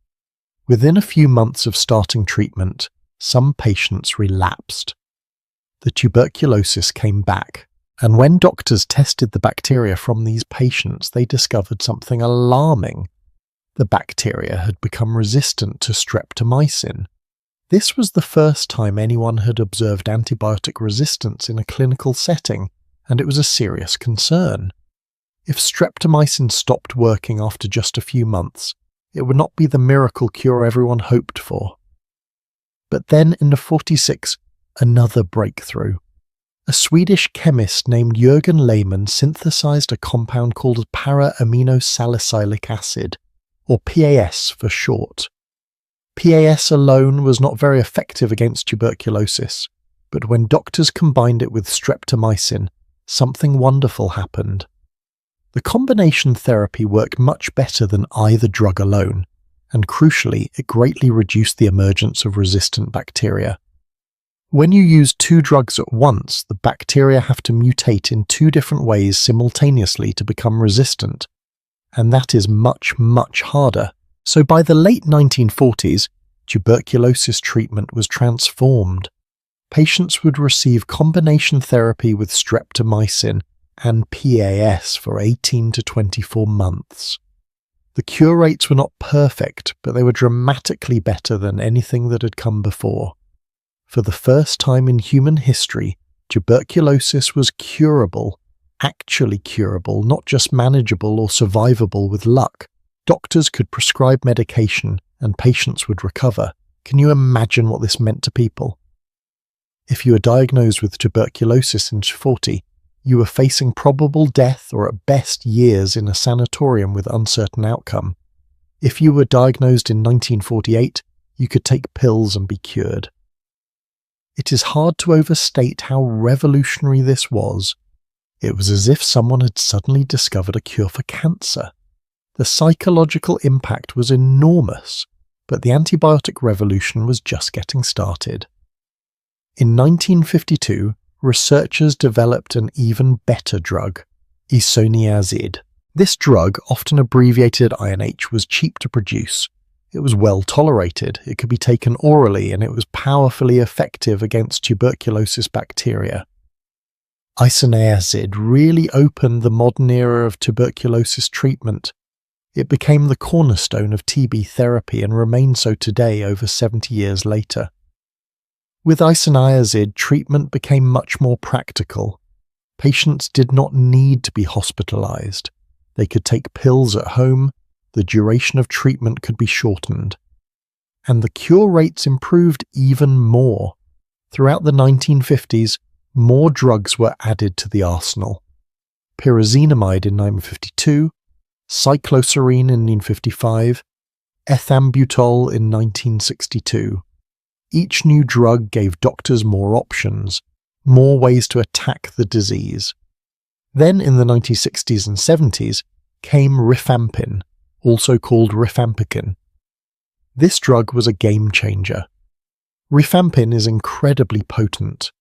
Within a few months of starting treatment, some patients relapsed. The tuberculosis came back, and when doctors tested the bacteria from these patients, they discovered something alarming. The bacteria had become resistant to streptomycin. This was the first time anyone had observed antibiotic resistance in a clinical setting, and it was a serious concern. If streptomycin stopped working after just a few months, it would not be the miracle cure everyone hoped for. But then in 1946, another breakthrough. A Swedish chemist named Jürgen Lehmann synthesized a compound called para-aminosalicylic acid, or PAS for short. PAS alone was not very effective against tuberculosis, but when doctors combined it with streptomycin, something wonderful happened. The combination therapy worked much better than either drug alone, and crucially, it greatly reduced the emergence of resistant bacteria. When you use two drugs at once, the bacteria have to mutate in two different ways simultaneously to become resistant, and that is much, much harder. So by the late 1940s, tuberculosis treatment was transformed. Patients would receive combination therapy with streptomycin and PAS for 18 to 24 months. The cure rates were not perfect, but they were dramatically better than anything that had come before. For the first time in human history, tuberculosis was curable, actually curable, not just manageable or survivable with luck. Doctors could prescribe medication and patients would recover. Can you imagine what this meant to people? If you were diagnosed with tuberculosis in 1940, you were facing probable death or at best years in a sanatorium with uncertain outcome. If you were diagnosed in 1948, you could take pills and be cured. It is hard to overstate how revolutionary this was. It was as if someone had suddenly discovered a cure for cancer. The psychological impact was enormous, but the antibiotic revolution was just getting started. In 1952, researchers developed an even better drug, isoniazid. This drug, often abbreviated INH, was cheap to produce. It was well tolerated, it could be taken orally, and it was powerfully effective against tuberculosis bacteria. Isoniazid really opened the modern era of tuberculosis treatment. It became the cornerstone of TB therapy and remains so today over 70 years later. With isoniazid, treatment became much more practical. Patients did not need to be hospitalized. They could take pills at home, the duration of treatment could be shortened. And the cure rates improved even more. Throughout the 1950s, more drugs were added to the arsenal. Pyrazinamide in 1952, cycloserine in 1955, ethambutol in 1962. Each new drug gave doctors more options, more ways to attack the disease. Then in the 1960s and 70s came rifampin, also called rifampicin. This drug was a game changer. Rifampin is incredibly potent.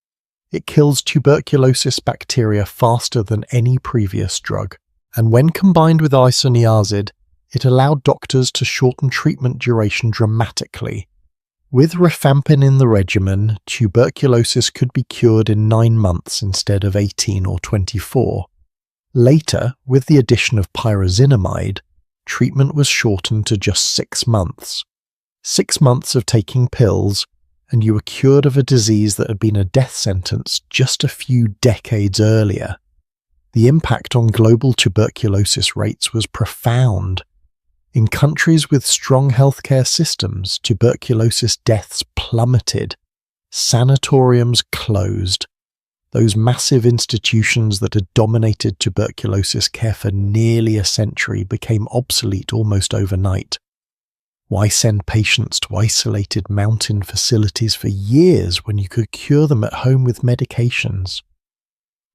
It kills tuberculosis bacteria faster than any previous drug, and when combined with isoniazid, it allowed doctors to shorten treatment duration dramatically. With rifampin in the regimen, tuberculosis could be cured in 9 months instead of 18 or 24. Later, with the addition of pyrazinamide, treatment was shortened to just 6 months. 6 months of taking pills, and you were cured of a disease that had been a death sentence just a few decades earlier. The impact on global tuberculosis rates was profound. In countries with strong healthcare systems, tuberculosis deaths plummeted. Sanatoriums closed. Those massive institutions that had dominated tuberculosis care for nearly a century became obsolete almost overnight. Why send patients to isolated mountain facilities for years when you could cure them at home with medications?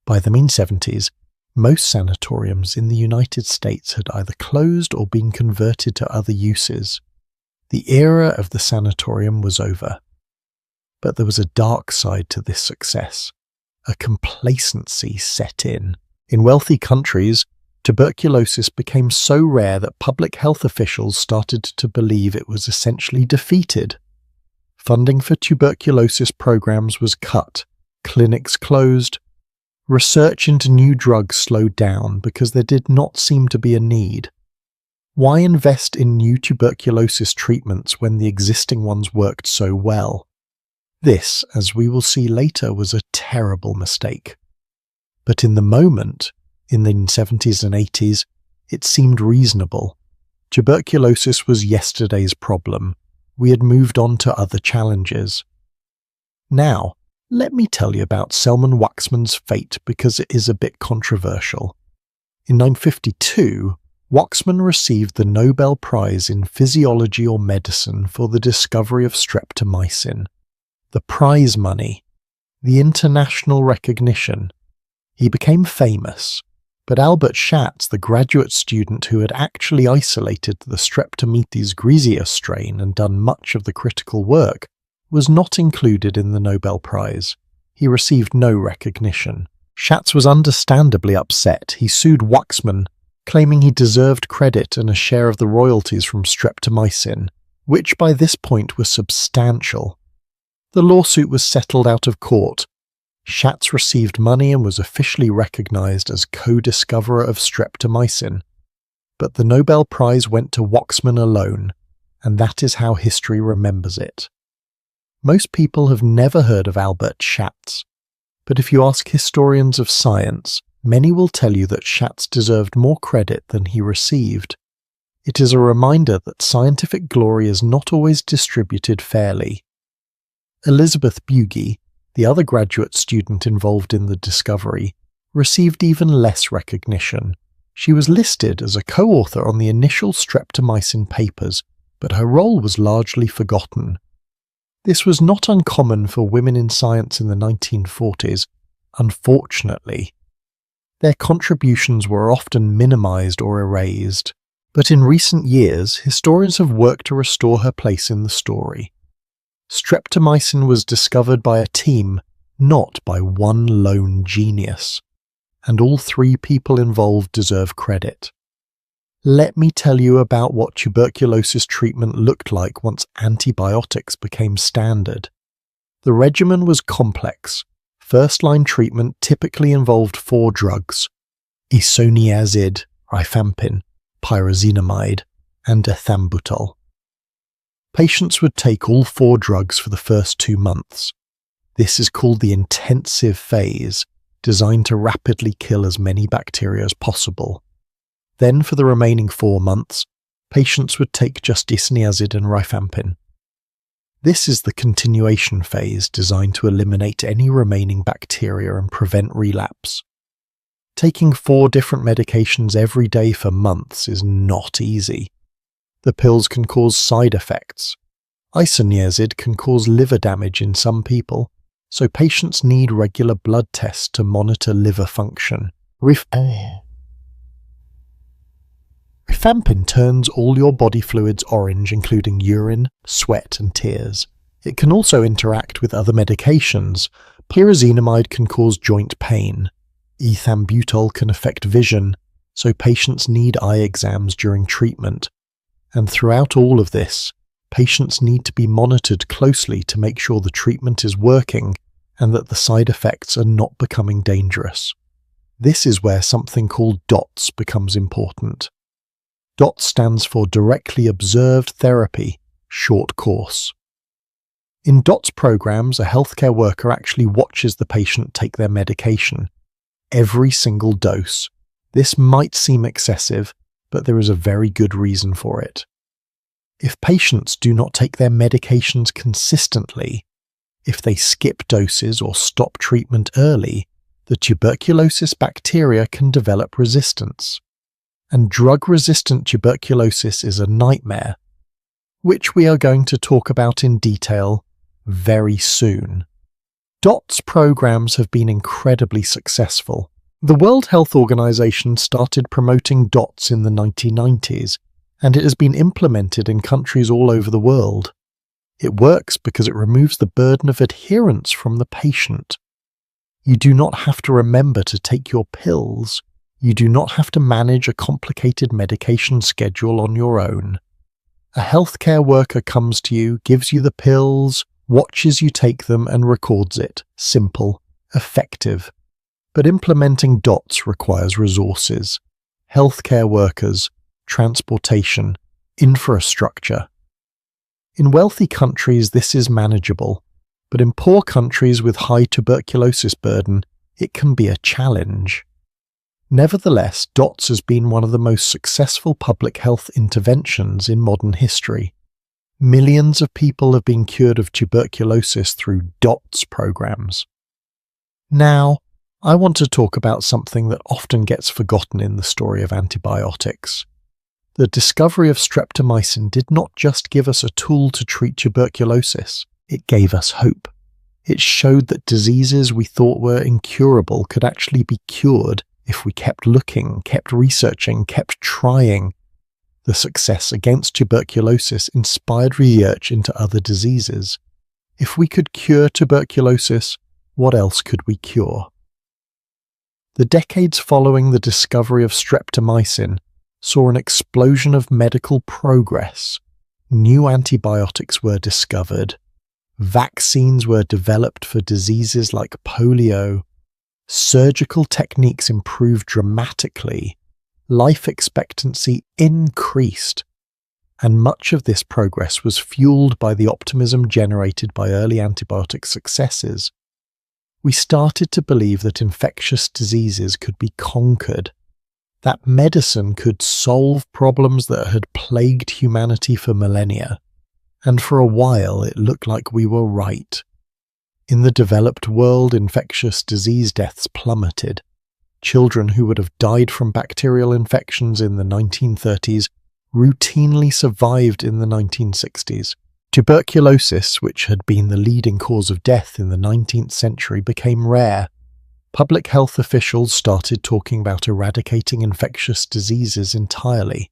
By the mid-70s, most sanatoriums in the United States had either closed or been converted to other uses. The era of the sanatorium was over. But there was a dark side to this success. A complacency set in. In wealthy countries, tuberculosis became so rare that public health officials started to believe it was essentially defeated. Funding for tuberculosis programs was cut, clinics closed, research into new drugs slowed down because there did not seem to be a need. Why invest in new tuberculosis treatments when the existing ones worked so well? This, as we will see later, was a terrible mistake. But in the moment, in the 70s and 80s, it seemed reasonable. Tuberculosis was yesterday's problem. We had moved on to other challenges. Now, let me tell you about Selman Waksman's fate because it is a bit controversial. In 1952, Waksman received the Nobel Prize in Physiology or Medicine for the discovery of streptomycin. The prize money, the international recognition. He became famous, but Albert Schatz, the graduate student who had actually isolated the Streptomyces griseus strain and done much of the critical work, was not included in the Nobel Prize. He received no recognition. Schatz was understandably upset. He sued Waksman, claiming he deserved credit and a share of the royalties from streptomycin, which by this point were substantial. The lawsuit was settled out of court. Schatz received money and was officially recognized as co-discoverer of streptomycin. But the Nobel Prize went to Waksman alone, and that is how history remembers it. Most people have never heard of Albert Schatz, but if you ask historians of science, many will tell you that Schatz deserved more credit than he received. It is a reminder that scientific glory is not always distributed fairly. Elizabeth Bugey, the other graduate student involved in the discovery, received even less recognition. She was listed as a co-author on the initial streptomycin papers, but her role was largely forgotten. This was not uncommon for women in science in the 1940s, unfortunately. Their contributions were often minimized or erased, but in recent years, historians have worked to restore her place in the story. Streptomycin was discovered by a team, not by one lone genius, and all 3 people involved deserve credit. Let me tell you about what tuberculosis treatment looked like once antibiotics became standard. The regimen was complex. First-line treatment typically involved 4 drugs: isoniazid, rifampin, pyrazinamide, and ethambutol. Patients would take all 4 drugs for the first 2 months. This is called the intensive phase, designed to rapidly kill as many bacteria as possible. Then for the remaining 4 months, patients would take just isoniazid and rifampin. This is the continuation phase, designed to eliminate any remaining bacteria and prevent relapse. Taking 4 different medications every day for months is not easy. The pills can cause side effects. Isoniazid can cause liver damage in some people, so patients need regular blood tests to monitor liver function. Rifampin turns all your body fluids orange, including urine, sweat and tears. It can also interact with other medications. Pyrazinamide can cause joint pain. Ethambutol can affect vision, so patients need eye exams during treatment. And throughout all of this, patients need to be monitored closely to make sure the treatment is working and that the side effects are not becoming dangerous. This is where something called DOTS becomes important. DOTS stands for Directly Observed Therapy, short course. In DOTS programs, a healthcare worker actually watches the patient take their medication, every single dose. This might seem excessive, but there is a very good reason for it. If patients do not take their medications consistently, if they skip doses or stop treatment early, the tuberculosis bacteria can develop resistance. And drug-resistant tuberculosis is a nightmare, which we are going to talk about in detail very soon. DOTS programs have been incredibly successful. The World Health Organization started promoting DOTS in the 1990s, and it has been implemented in countries all over the world. It works because it removes the burden of adherence from the patient. You do not have to remember to take your pills. You do not have to manage a complicated medication schedule on your own. A healthcare worker comes to you, gives you the pills, watches you take them and records it. Simple, effective. But implementing DOTS requires resources. Healthcare workers, transportation, infrastructure. In wealthy countries this is manageable, but in poor countries with high tuberculosis burden, it can be a challenge. Nevertheless, DOTS has been one of the most successful public health interventions in modern history. Millions of people have been cured of tuberculosis through DOTS programs. Now, I want to talk about something that often gets forgotten in the story of antibiotics. The discovery of streptomycin did not just give us a tool to treat tuberculosis, it gave us hope. It showed that diseases we thought were incurable could actually be cured if we kept looking, kept researching, kept trying. The success against tuberculosis inspired research into other diseases. If we could cure tuberculosis, what else could we cure? The decades following the discovery of streptomycin saw an explosion of medical progress. New antibiotics were discovered. Vaccines were developed for diseases like polio. Surgical techniques improved dramatically. Life expectancy increased. And much of this progress was fueled by the optimism generated by early antibiotic successes. We started to believe that infectious diseases could be conquered, that medicine could solve problems that had plagued humanity for millennia, and for a while it looked like we were right. In the developed world, infectious disease deaths plummeted. Children who would have died from bacterial infections in the 1930s routinely survived in the 1960s. Tuberculosis, which had been the leading cause of death in the 19th century, became rare. Public health officials started talking about eradicating infectious diseases entirely.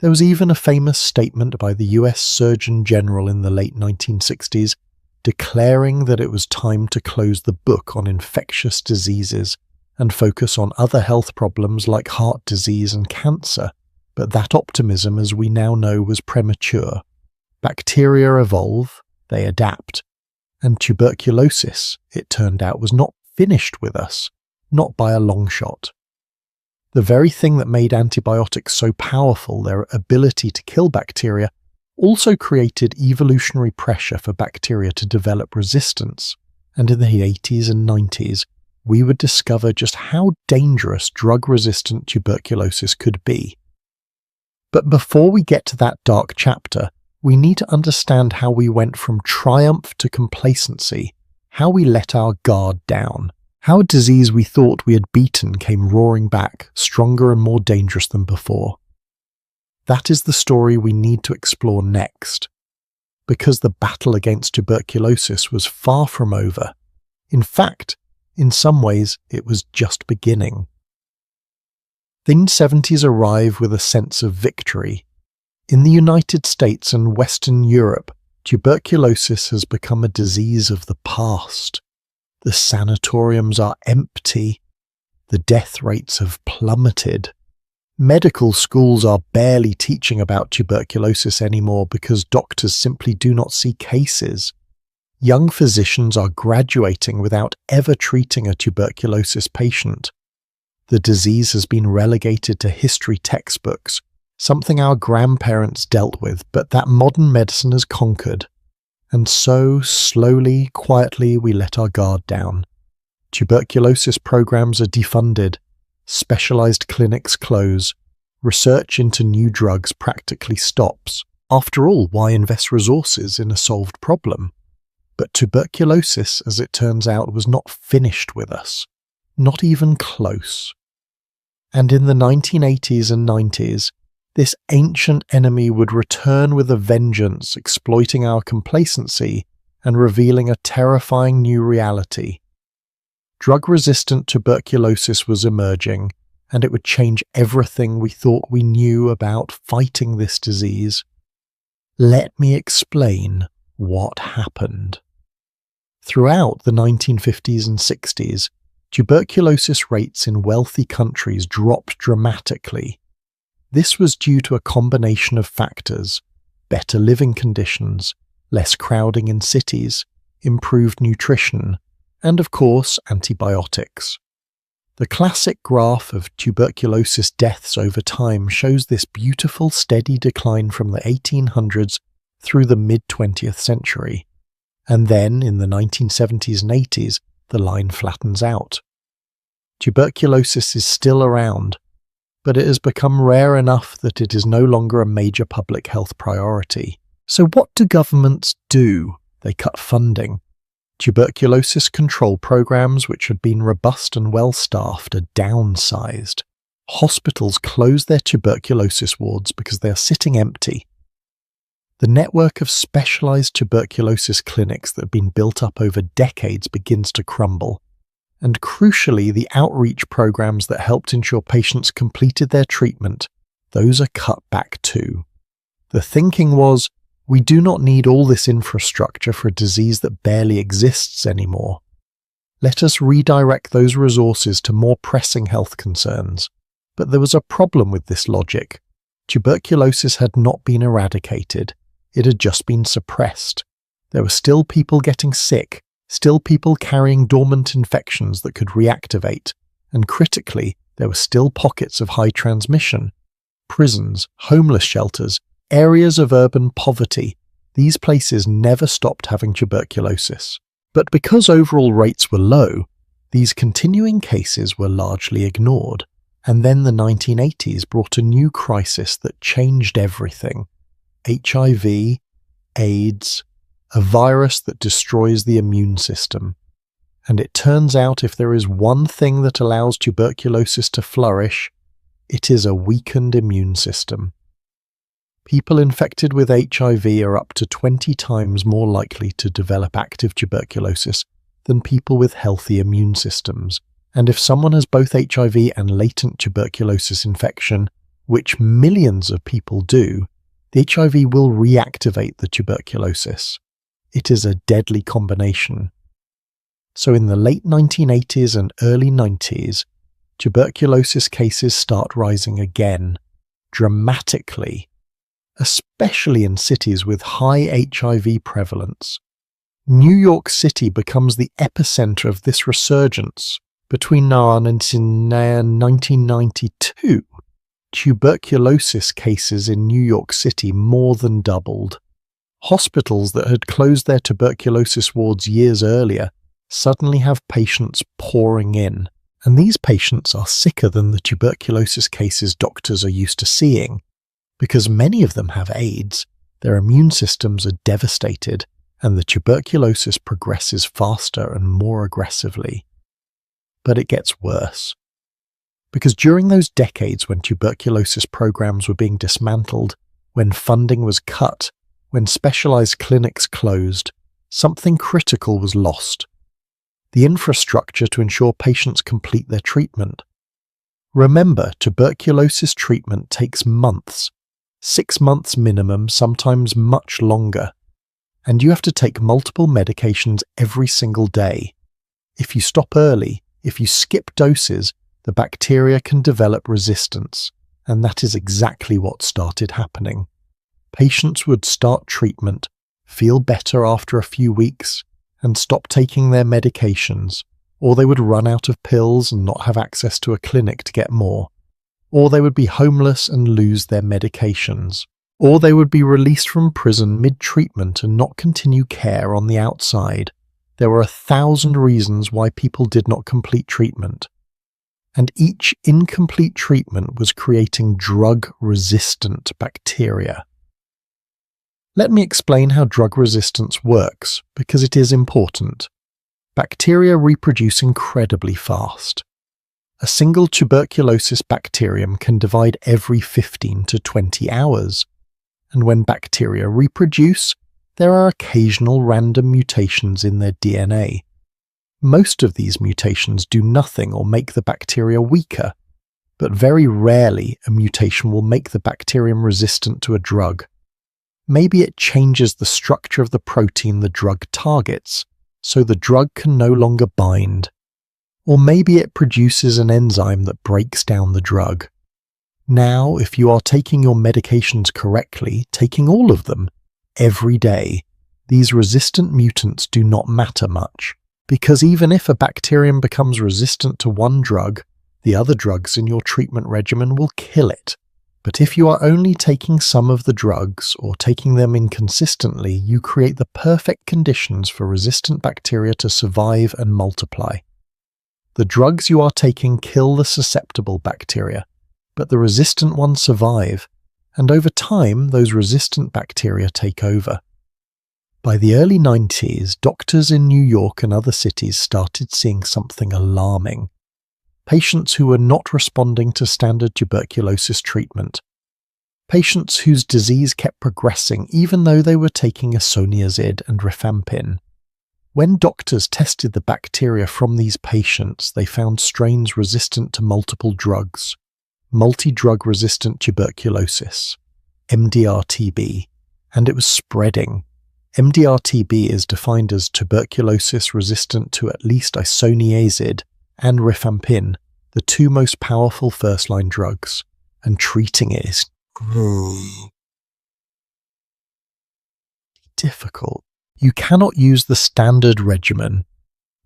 There was even a famous statement by the US Surgeon General in the late 1960s declaring that it was time to close the book on infectious diseases and focus on other health problems like heart disease and cancer. But that optimism, as we now know, was premature. Bacteria evolve, they adapt, and tuberculosis, it turned out, was not finished with us, not by a long shot. The very thing that made antibiotics so powerful, their ability to kill bacteria, also created evolutionary pressure for bacteria to develop resistance, and in the 80s and 90s, we would discover just how dangerous drug-resistant tuberculosis could be. But before we get to that dark chapter, we need to understand how we went from triumph to complacency, how we let our guard down, how a disease we thought we had beaten came roaring back, stronger and more dangerous than before. That is the story we need to explore next, because the battle against tuberculosis was far from over. In fact, in some ways, it was just beginning. The 1970s arrive with a sense of victory. In the United States and Western Europe, tuberculosis has become a disease of the past. The sanatoriums are empty. The death rates have plummeted. Medical schools are barely teaching about tuberculosis anymore because doctors simply do not see cases. Young physicians are graduating without ever treating a tuberculosis patient. The disease has been relegated to history textbooks, something our grandparents dealt with, but that modern medicine has conquered. And so, slowly, quietly, we let our guard down. Tuberculosis programs are defunded, specialized clinics close, research into new drugs practically stops. After all, why invest resources in a solved problem? But tuberculosis, as it turns out, was not finished with us. Not even close. And in the 1980s and 90s, this ancient enemy would return with a vengeance, exploiting our complacency and revealing a terrifying new reality. Drug-resistant tuberculosis was emerging, and it would change everything we thought we knew about fighting this disease. Let me explain what happened. Throughout the 1950s and 60s, tuberculosis rates in wealthy countries dropped dramatically. This was due to a combination of factors: better living conditions, less crowding in cities, improved nutrition, and of course, antibiotics. The classic graph of tuberculosis deaths over time shows this beautiful, steady decline from the 1800s through the mid-20th century. And then, in the 1970s and 80s, the line flattens out. Tuberculosis is still around, but it has become rare enough that it is no longer a major public health priority. So what do governments do? They cut funding. Tuberculosis control programs, which had been robust and well-staffed, are downsized. Hospitals close their tuberculosis wards because they are sitting empty. The network of specialized tuberculosis clinics that have been built up over decades begins to crumble. And crucially, the outreach programs that helped ensure patients completed their treatment, those are cut back too. The thinking was, we do not need all this infrastructure for a disease that barely exists anymore. Let us redirect those resources to more pressing health concerns. But there was a problem with this logic. Tuberculosis had not been eradicated. It had just been suppressed. There were still people getting sick, still people carrying dormant infections that could reactivate, and critically, there were still pockets of high transmission. Prisons, homeless shelters, areas of urban poverty, these places never stopped having tuberculosis. But because overall rates were low, these continuing cases were largely ignored. And then the 1980s brought a new crisis that changed everything. HIV, AIDS, a virus that destroys the immune system. And it turns out if there is one thing that allows tuberculosis to flourish, it is a weakened immune system. People infected with HIV are up to 20 times more likely to develop active tuberculosis than people with healthy immune systems. And if someone has both HIV and latent tuberculosis infection, which millions of people do, the HIV will reactivate the tuberculosis. It is a deadly combination. So in the late 1980s and early 90s, tuberculosis cases start rising again, dramatically, especially in cities with high HIV prevalence. New York City becomes the epicenter of this resurgence. Between now and 1992, tuberculosis cases in New York City more than doubled. Hospitals that had closed their tuberculosis wards years earlier suddenly have patients pouring in, and these patients are sicker than the tuberculosis cases doctors are used to seeing. Because many of them have AIDS, their immune systems are devastated, and the tuberculosis progresses faster and more aggressively. But it gets worse. Because during those decades when tuberculosis programs were being dismantled, when funding was cut, when specialized clinics closed, something critical was lost. The infrastructure to ensure patients complete their treatment. Remember, tuberculosis treatment takes months, 6 months minimum, sometimes much longer, and you have to take multiple medications every single day. If you stop early, if you skip doses, the bacteria can develop resistance, and that is exactly what started happening. Patients would start treatment, feel better after a few weeks, and stop taking their medications, or they would run out of pills and not have access to a clinic to get more, or they would be homeless and lose their medications, or they would be released from prison mid-treatment and not continue care on the outside. There were 1,000 reasons why people did not complete treatment, and each incomplete treatment was creating drug-resistant bacteria. Let me explain how drug resistance works, because it is important. Bacteria reproduce incredibly fast. A single tuberculosis bacterium can divide every 15 to 20 hours, and when bacteria reproduce, there are occasional random mutations in their DNA. Most of these mutations do nothing or make the bacteria weaker, but very rarely a mutation will make the bacterium resistant to a drug. Maybe it changes the structure of the protein the drug targets, so the drug can no longer bind. Or maybe it produces an enzyme that breaks down the drug. Now, if you are taking your medications correctly, taking all of them, every day, these resistant mutants do not matter much, because even if a bacterium becomes resistant to one drug, the other drugs in your treatment regimen will kill it. But if you are only taking some of the drugs, or taking them inconsistently, you create the perfect conditions for resistant bacteria to survive and multiply. The drugs you are taking kill the susceptible bacteria, but the resistant ones survive, and over time those resistant bacteria take over. By the early 90s, doctors in New York and other cities started seeing something alarming. Patients who were not responding to standard tuberculosis treatment. Patients whose disease kept progressing even though they were taking isoniazid and rifampin. When doctors tested the bacteria from these patients, they found strains resistant to multiple drugs. Multi-drug resistant tuberculosis, MDR-TB, and it was spreading. MDR-TB is defined as tuberculosis resistant to at least isoniazid and rifampin, the two most powerful first-line drugs, and treating it is difficult. You cannot use the standard regimen.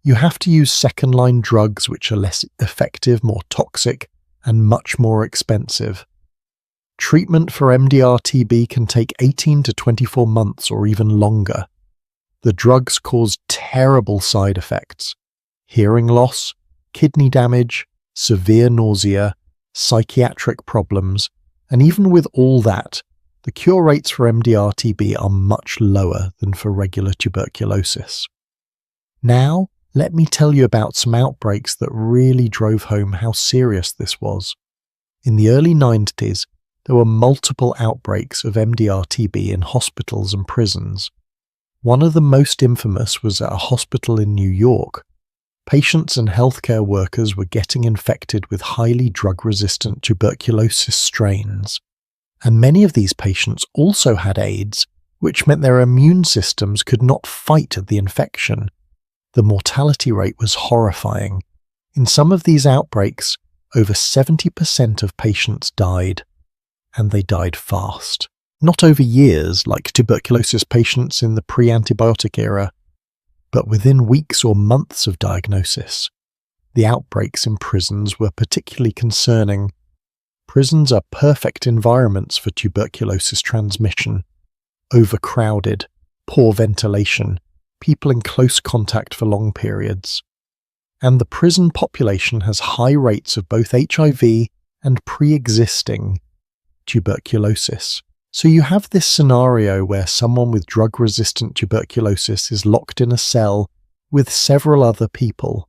You have to use second-line drugs which are less effective, more toxic, and much more expensive. Treatment for MDR-TB can take 18 to 24 months or even longer. The drugs cause terrible side effects: hearing loss, kidney damage, severe nausea, psychiatric problems, and even with all that, the cure rates for MDR-TB are much lower than for regular tuberculosis. Now, let me tell you about some outbreaks that really drove home how serious this was. In the early 90s, there were multiple outbreaks of MDR-TB in hospitals and prisons. One of the most infamous was at a hospital in New York. Patients and healthcare workers were getting infected with highly drug-resistant tuberculosis strains. And many of these patients also had AIDS, which meant their immune systems could not fight the infection. The mortality rate was horrifying. In some of these outbreaks, over 70% of patients died. And they died fast. Not over years, like tuberculosis patients in the pre-antibiotic era, but within weeks or months of diagnosis. The outbreaks in prisons were particularly concerning. Prisons are perfect environments for tuberculosis transmission. Overcrowded, poor ventilation, people in close contact for long periods. And the prison population has high rates of both HIV and pre-existing tuberculosis. So you have this scenario where someone with drug-resistant tuberculosis is locked in a cell with several other people.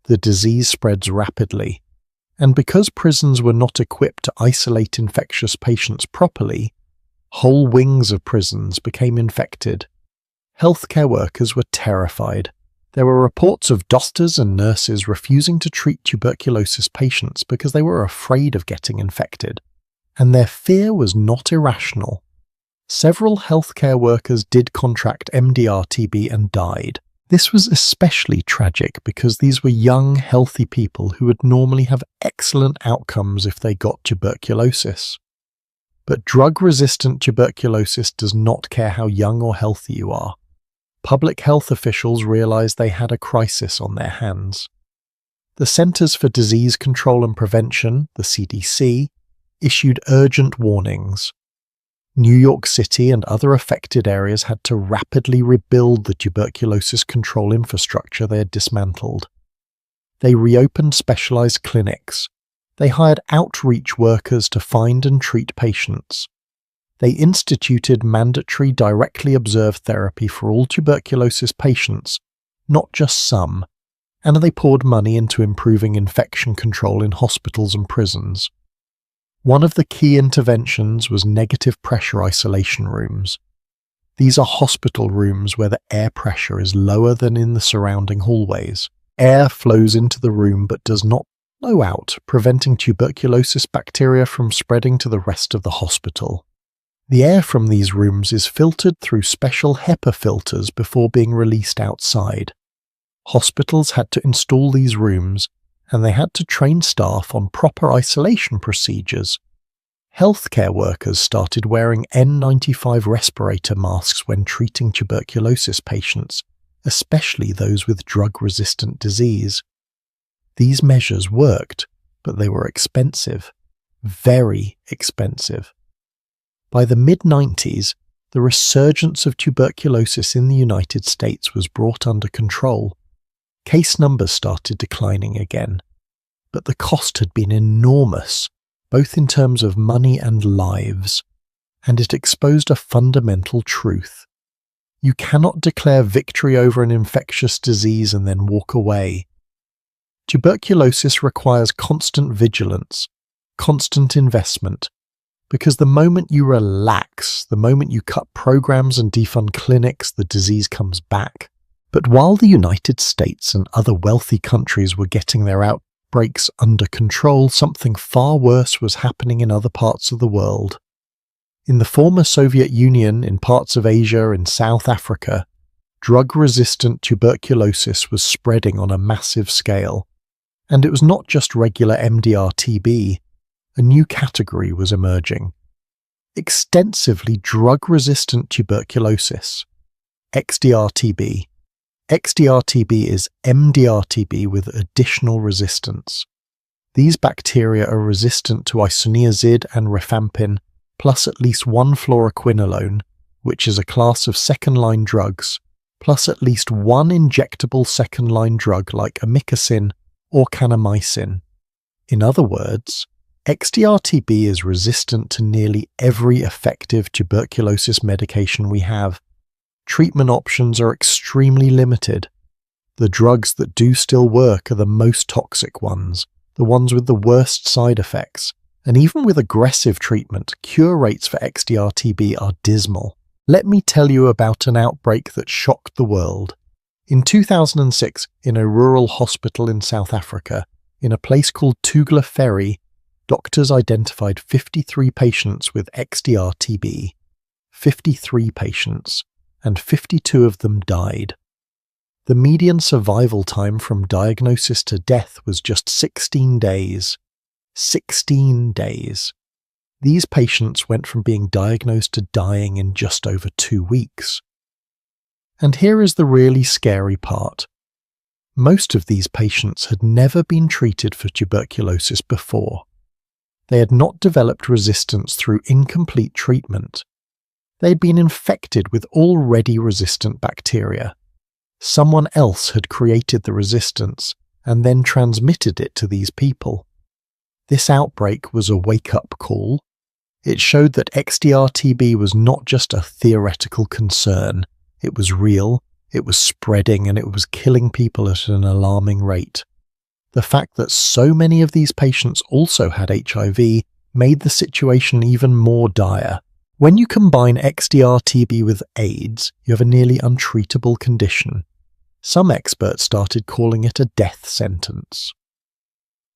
The disease spreads rapidly. And because prisons were not equipped to isolate infectious patients properly, whole wings of prisons became infected. Healthcare workers were terrified. There were reports of doctors and nurses refusing to treat tuberculosis patients because they were afraid of getting infected. And their fear was not irrational. Several healthcare workers did contract MDR-TB and died. This was especially tragic because these were young, healthy people who would normally have excellent outcomes if they got tuberculosis. But drug-resistant tuberculosis does not care how young or healthy you are. Public health officials realized they had a crisis on their hands. The Centers for Disease Control and Prevention, the CDC, issued urgent warnings. New York City and other affected areas had to rapidly rebuild the tuberculosis control infrastructure they had dismantled. They reopened specialized clinics. They hired outreach workers to find and treat patients. They instituted mandatory directly observed therapy for all tuberculosis patients, not just some, and they poured money into improving infection control in hospitals and prisons. One of the key interventions was negative pressure isolation rooms. These are hospital rooms where the air pressure is lower than in the surrounding hallways. Air flows into the room but does not blow out, preventing tuberculosis bacteria from spreading to the rest of the hospital. The air from these rooms is filtered through special HEPA filters before being released outside. Hospitals had to install these rooms, and they had to train staff on proper isolation procedures. Healthcare workers started wearing N95 respirator masks when treating tuberculosis patients, especially those with drug-resistant disease. These measures worked, but they were expensive. Very expensive. By the mid-90s, the resurgence of tuberculosis in the United States was brought under control. Case numbers started declining again, but the cost had been enormous, both in terms of money and lives, and it exposed a fundamental truth. You cannot declare victory over an infectious disease and then walk away. Tuberculosis requires constant vigilance, constant investment, because the moment you relax, the moment you cut programs and defund clinics, the disease comes back. But while the United States and other wealthy countries were getting their outbreaks under control, something far worse was happening in other parts of the world. In the former Soviet Union, in parts of Asia and South Africa, drug-resistant tuberculosis was spreading on a massive scale. And it was not just regular MDR-TB. A new category was emerging. Extensively drug-resistant tuberculosis, XDR-TB. XDR-TB is MDR-TB with additional resistance. These bacteria are resistant to isoniazid and rifampin, plus at least one fluoroquinolone, which is a class of second-line drugs, plus at least one injectable second-line drug like amikacin or kanamycin. In other words, XDR-TB is resistant to nearly every effective tuberculosis medication we have. Treatment options are extremely limited. The drugs that do still work are the most toxic ones, the ones with the worst side effects, and even with aggressive treatment, cure rates for XDR-TB are dismal. Let me tell you about an outbreak that shocked the world. In 2006, in a rural hospital in South Africa, in a place called Tugla Ferry, doctors identified 53 patients with XDR-TB. 53 patients, and 52 of them died. The median survival time from diagnosis to death was just 16 days. 16 days. These patients went from being diagnosed to dying in just over 2 weeks. And here is the really scary part. Most of these patients had never been treated for tuberculosis before. They had not developed resistance through incomplete treatment. They had been infected with already resistant bacteria. Someone else had created the resistance and then transmitted it to these people. This outbreak was a wake-up call. It showed that XDR-TB was not just a theoretical concern. It was real, it was spreading, and it was killing people at an alarming rate. The fact that so many of these patients also had HIV made the situation even more dire. When you combine XDR-TB with AIDS, you have a nearly untreatable condition. Some experts started calling it a death sentence.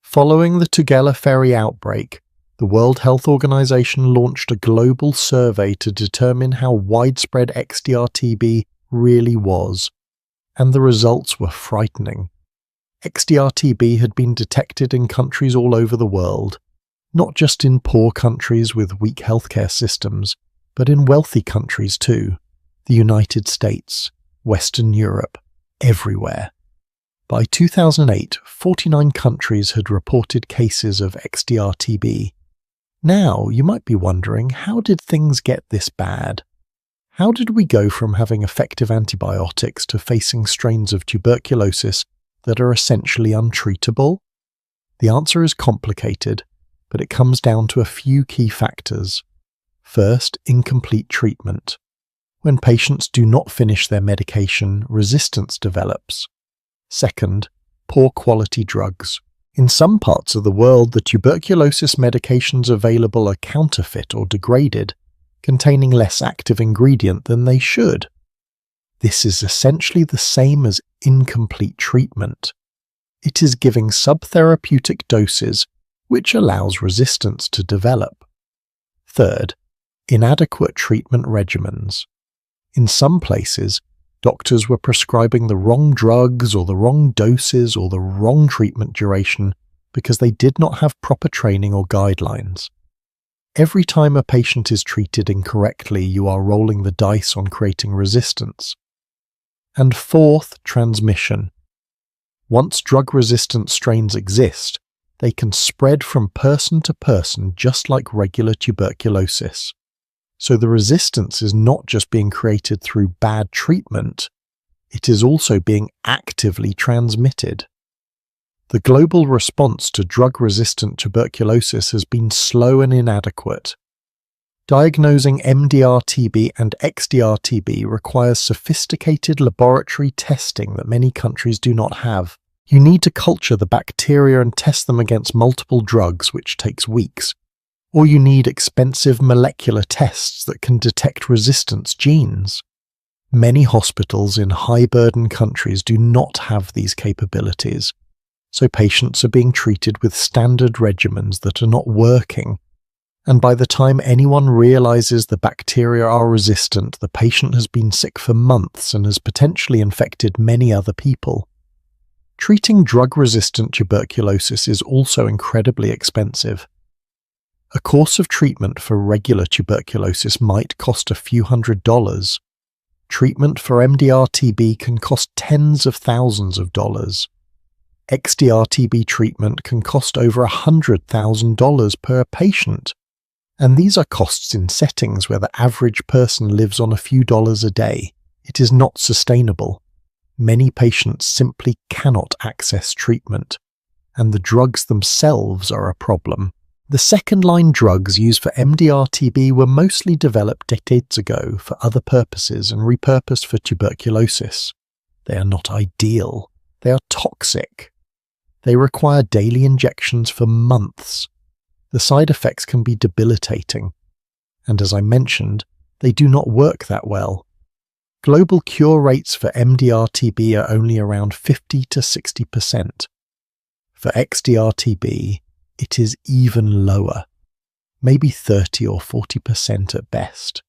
Following the Tugela Ferry outbreak, the World Health Organization launched a global survey to determine how widespread XDR-TB really was, and the results were frightening. XDR-TB had been detected in countries all over the world, not just in poor countries with weak healthcare systems, but in wealthy countries too. The United States, Western Europe, everywhere. By 2008, 49 countries had reported cases of XDR-TB. Now, you might be wondering, how did things get this bad? How did we go from having effective antibiotics to facing strains of tuberculosis that are essentially untreatable? The answer is complicated, but it comes down to a few key factors. First, incomplete treatment. When patients do not finish their medication, resistance develops. Second, poor quality drugs. In some parts of the world, the tuberculosis medications available are counterfeit or degraded, containing less active ingredient than they should. This is essentially the same as incomplete treatment. It is giving subtherapeutic doses, which allows resistance to develop. Third, inadequate treatment regimens. In some places, doctors were prescribing the wrong drugs or the wrong doses or the wrong treatment duration because they did not have proper training or guidelines. Every time a patient is treated incorrectly, you are rolling the dice on creating resistance. And fourth, transmission. Once drug-resistant strains exist, they can spread from person to person just like regular tuberculosis. So the resistance is not just being created through bad treatment, it is also being actively transmitted. The global response to drug-resistant tuberculosis has been slow and inadequate. Diagnosing MDR-TB and XDR-TB requires sophisticated laboratory testing that many countries do not have. You need to culture the bacteria and test them against multiple drugs, which takes weeks. Or you need expensive molecular tests that can detect resistance genes. Many hospitals in high-burden countries do not have these capabilities, so patients are being treated with standard regimens that are not working. And by the time anyone realizes the bacteria are resistant, the patient has been sick for months and has potentially infected many other people. Treating drug-resistant tuberculosis is also incredibly expensive. A course of treatment for regular tuberculosis might cost a few $100s. Treatment for MDR-TB can cost tens of thousands of dollars. XDR-TB treatment can cost over $100,000 per patient. And these are costs in settings where the average person lives on a few dollars a day. It is not sustainable. Many patients simply cannot access treatment, and the drugs themselves are a problem. The second-line drugs used for MDR-TB were mostly developed decades ago for other purposes and repurposed for tuberculosis. They are not ideal. They are toxic. They require daily injections for months. The side effects can be debilitating. And as I mentioned, they do not work that well. Global cure rates for MDR-TB are only around 50 to 60%. For XDR-TB, it is even lower, maybe 30 or 40% at best.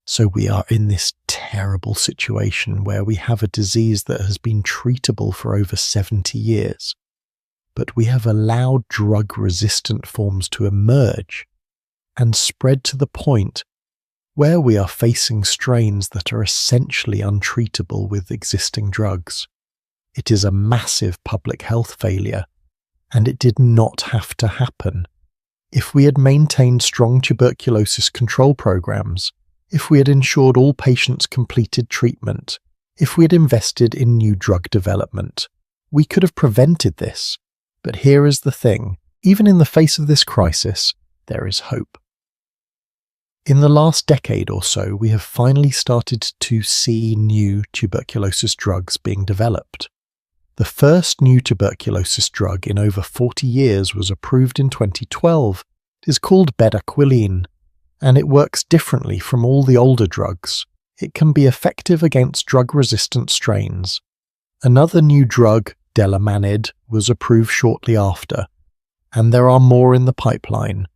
So we are in this terrible situation where we have a disease that has been treatable for over 70 years, but we have allowed drug-resistant forms to emerge and spread to the point where we are facing strains that are essentially untreatable with existing drugs. It is a massive public health failure, and it did not have to happen. If we had maintained strong tuberculosis control programs, if we had ensured all patients completed treatment, if we had invested in new drug development, we could have prevented this. But here is the thing, even in the face of this crisis, there is hope. In the last decade or so, we have finally started to see new tuberculosis drugs being developed. The first new tuberculosis drug in over 40 years was approved in 2012. It is called bedaquiline, and it works differently from all the older drugs. It can be effective against drug-resistant strains, Another new drug, delamanid, was approved shortly after, and there are more in the pipeline.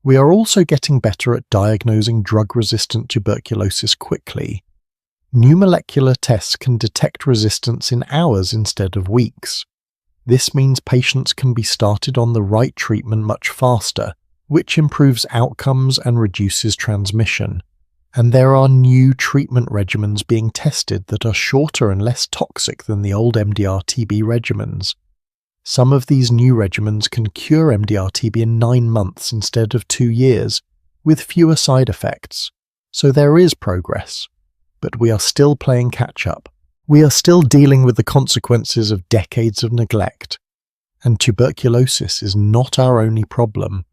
We are also getting better at diagnosing drug-resistant tuberculosis quickly. New molecular tests can detect resistance in hours instead of weeks. This means patients can be started on the right treatment much faster, which improves outcomes and reduces transmission. And there are new treatment regimens being tested that are shorter and less toxic than the old MDR-TB regimens. Some of these new regimens can cure MDR-TB in 9 months instead of 2 years, with fewer side effects. So there is progress. But we are still playing catch-up. We are still dealing with the consequences of decades of neglect. And tuberculosis is not our only problem.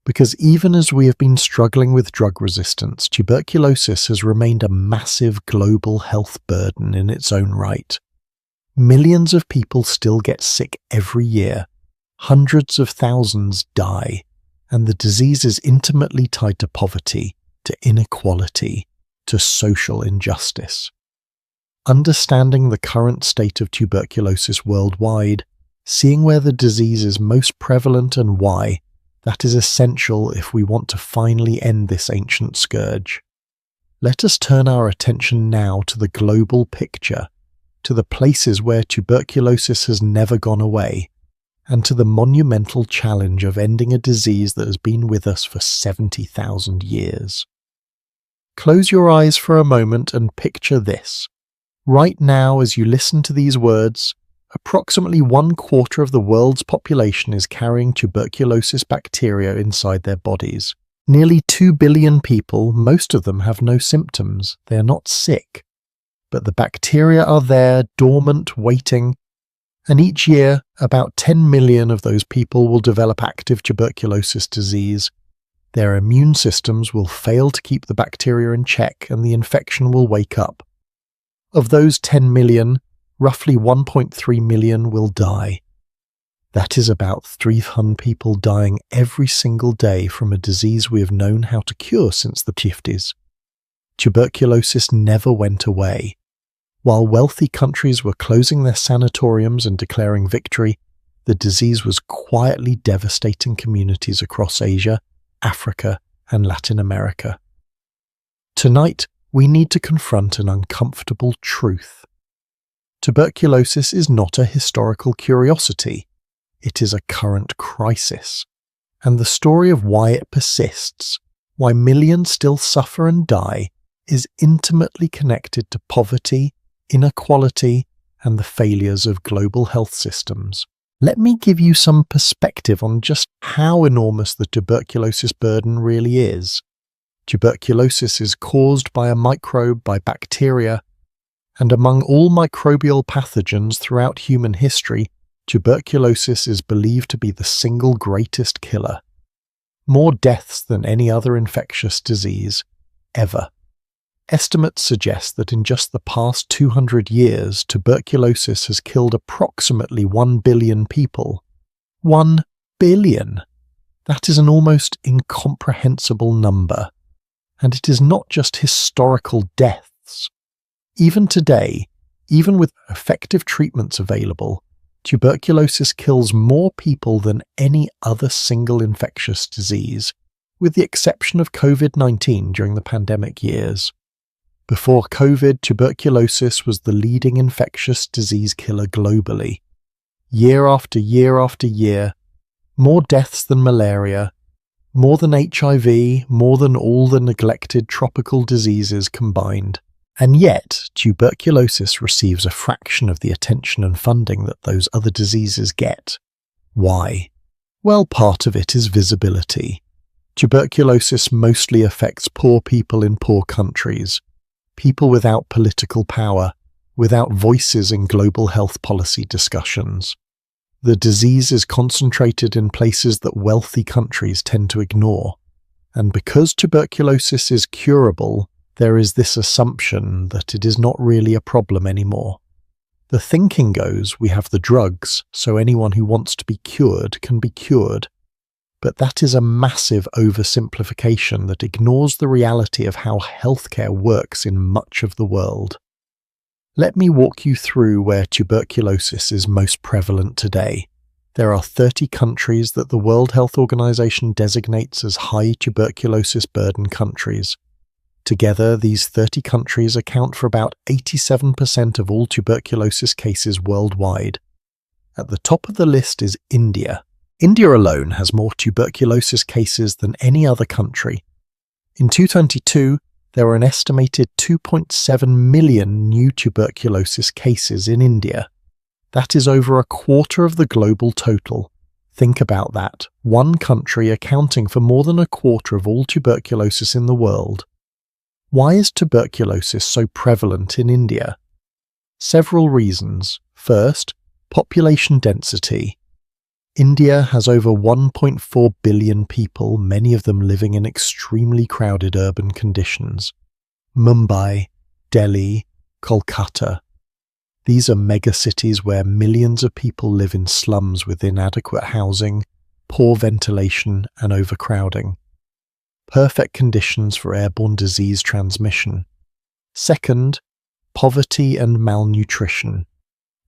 Because even as we have been struggling with drug resistance, tuberculosis has remained a massive global health burden in its own right. Millions of people still get sick every year. Hundreds of thousands die. And the disease is intimately tied to poverty, to inequality, to social injustice. Understanding the current state of tuberculosis worldwide, seeing where the disease is most prevalent and why, that is essential if we want to finally end this ancient scourge. Let us turn our attention now to the global picture, to the places where tuberculosis has never gone away, and to the monumental challenge of ending a disease that has been with us for 70,000 years. Close your eyes for a moment and picture this. Right now, as you listen to these words, approximately 1/4 of the world's population is carrying tuberculosis bacteria inside their bodies. Nearly 2 billion people, most of them have no symptoms. They are not sick. But the bacteria are there, dormant, waiting. And each year, about 10 million of those people will develop active tuberculosis disease. Their immune systems will fail to keep the bacteria in check and the infection will wake up. Of those 10 million, roughly 1.3 million will die. That is about 300 people dying every single day from a disease we have known how to cure since the 50s. Tuberculosis never went away. While wealthy countries were closing their sanatoriums and declaring victory, the disease was quietly devastating communities across Asia, Africa, and Latin America. Tonight, we need to confront an uncomfortable truth. Tuberculosis is not a historical curiosity. It is a current crisis. And the story of why it persists, why millions still suffer and die, is intimately connected to poverty, inequality, and the failures of global health systems. Let me give you some perspective on just how enormous the tuberculosis burden really is. Tuberculosis is caused by a microbe, by bacteria, and among all microbial pathogens throughout human history, tuberculosis is believed to be the single greatest killer. More deaths than any other infectious disease, ever. Estimates suggest that in just the past 200 years, tuberculosis has killed approximately 1 billion people. 1 billion! That is an almost incomprehensible number. And it is not just historical deaths. Even today, even with effective treatments available, tuberculosis kills more people than any other single infectious disease, with the exception of COVID-19 during the pandemic years. Before COVID, tuberculosis was the leading infectious disease killer globally. Year after year after year, more deaths than malaria, more than HIV, more than all the neglected tropical diseases combined. And yet, tuberculosis receives a fraction of the attention and funding that those other diseases get. Why? Well, part of it is visibility. Tuberculosis mostly affects poor people in poor countries, people without political power, without voices in global health policy discussions. The disease is concentrated in places that wealthy countries tend to ignore. And because tuberculosis is curable, there is this assumption that it is not really a problem anymore. The thinking goes, we have the drugs, so anyone who wants to be cured can be cured. But that is a massive oversimplification that ignores the reality of how healthcare works in much of the world. Let me walk you through where tuberculosis is most prevalent today. There are 30 countries that the World Health Organization designates as high tuberculosis burden countries. Together, these 30 countries account for about 87% of all tuberculosis cases worldwide. At the top of the list is India. India alone has more tuberculosis cases than any other country. In 2022, there were an estimated 2.7 million new tuberculosis cases in India. That is over a quarter of the global total. Think about that. One country accounting for more than a quarter of all tuberculosis in the world. Why is tuberculosis so prevalent in India? Several reasons. First, population density. India has over 1.4 billion people, many of them living in extremely crowded urban conditions. Mumbai, Delhi, Kolkata. These are megacities where millions of people live in slums with inadequate housing, poor ventilation, and overcrowding. Perfect conditions for airborne disease transmission. Second, poverty and malnutrition.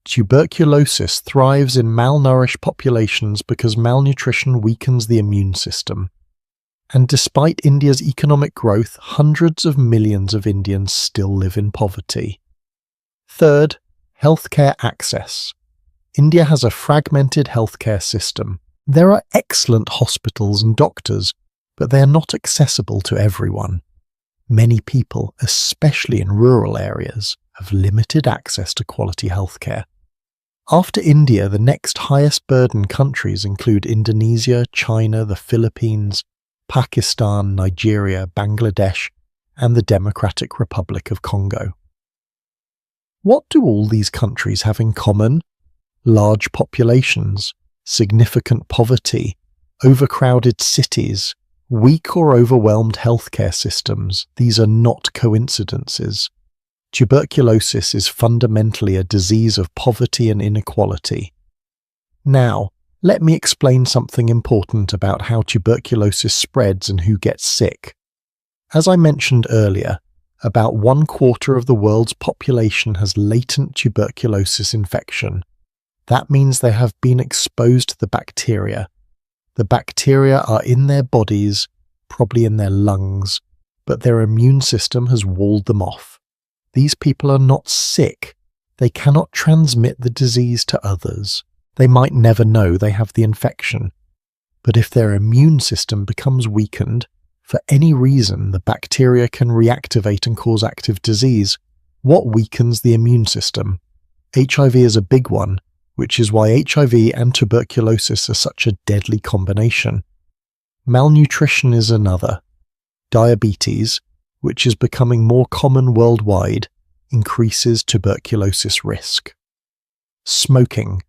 Tuberculosis thrives in malnourished populations because malnutrition weakens the immune system. And despite India's economic growth, hundreds of millions of Indians still live in poverty. Third, healthcare access. India has a fragmented healthcare system. There are excellent hospitals and doctors, but they are not accessible to everyone. Many people, especially in rural areas, have limited access to quality healthcare. After India, the next highest burden countries include Indonesia, China, the Philippines, Pakistan, Nigeria, Bangladesh, and the Democratic Republic of Congo. What do all these countries have in common? Large populations, significant poverty, overcrowded cities, weak or overwhelmed healthcare systems. These are not coincidences. Tuberculosis is fundamentally a disease of poverty and inequality. Now, let me explain something important about how tuberculosis spreads and who gets sick. As I mentioned earlier, about 1/4 of the world's population has latent tuberculosis infection. That means they have been exposed to the bacteria. The bacteria are in their bodies, probably in their lungs, but their immune system has walled them off. These people are not sick. They cannot transmit the disease to others. They might never know they have the infection. But if their immune system becomes weakened, for any reason the bacteria can reactivate and cause active disease. What weakens the immune system? HIV is a big one, which is why HIV and tuberculosis are such a deadly combination. Malnutrition is another. Diabetes, which is becoming more common worldwide, increases tuberculosis risk. Smoking,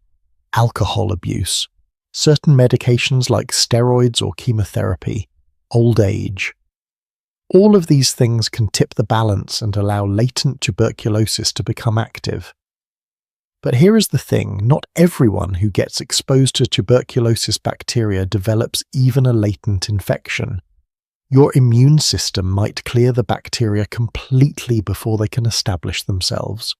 alcohol abuse, certain medications like steroids or chemotherapy, old age. All of these things can tip the balance and allow latent tuberculosis to become active. But here is the thing, not everyone who gets exposed to tuberculosis bacteria develops even a latent infection. Your immune system might clear the bacteria completely before they can establish themselves.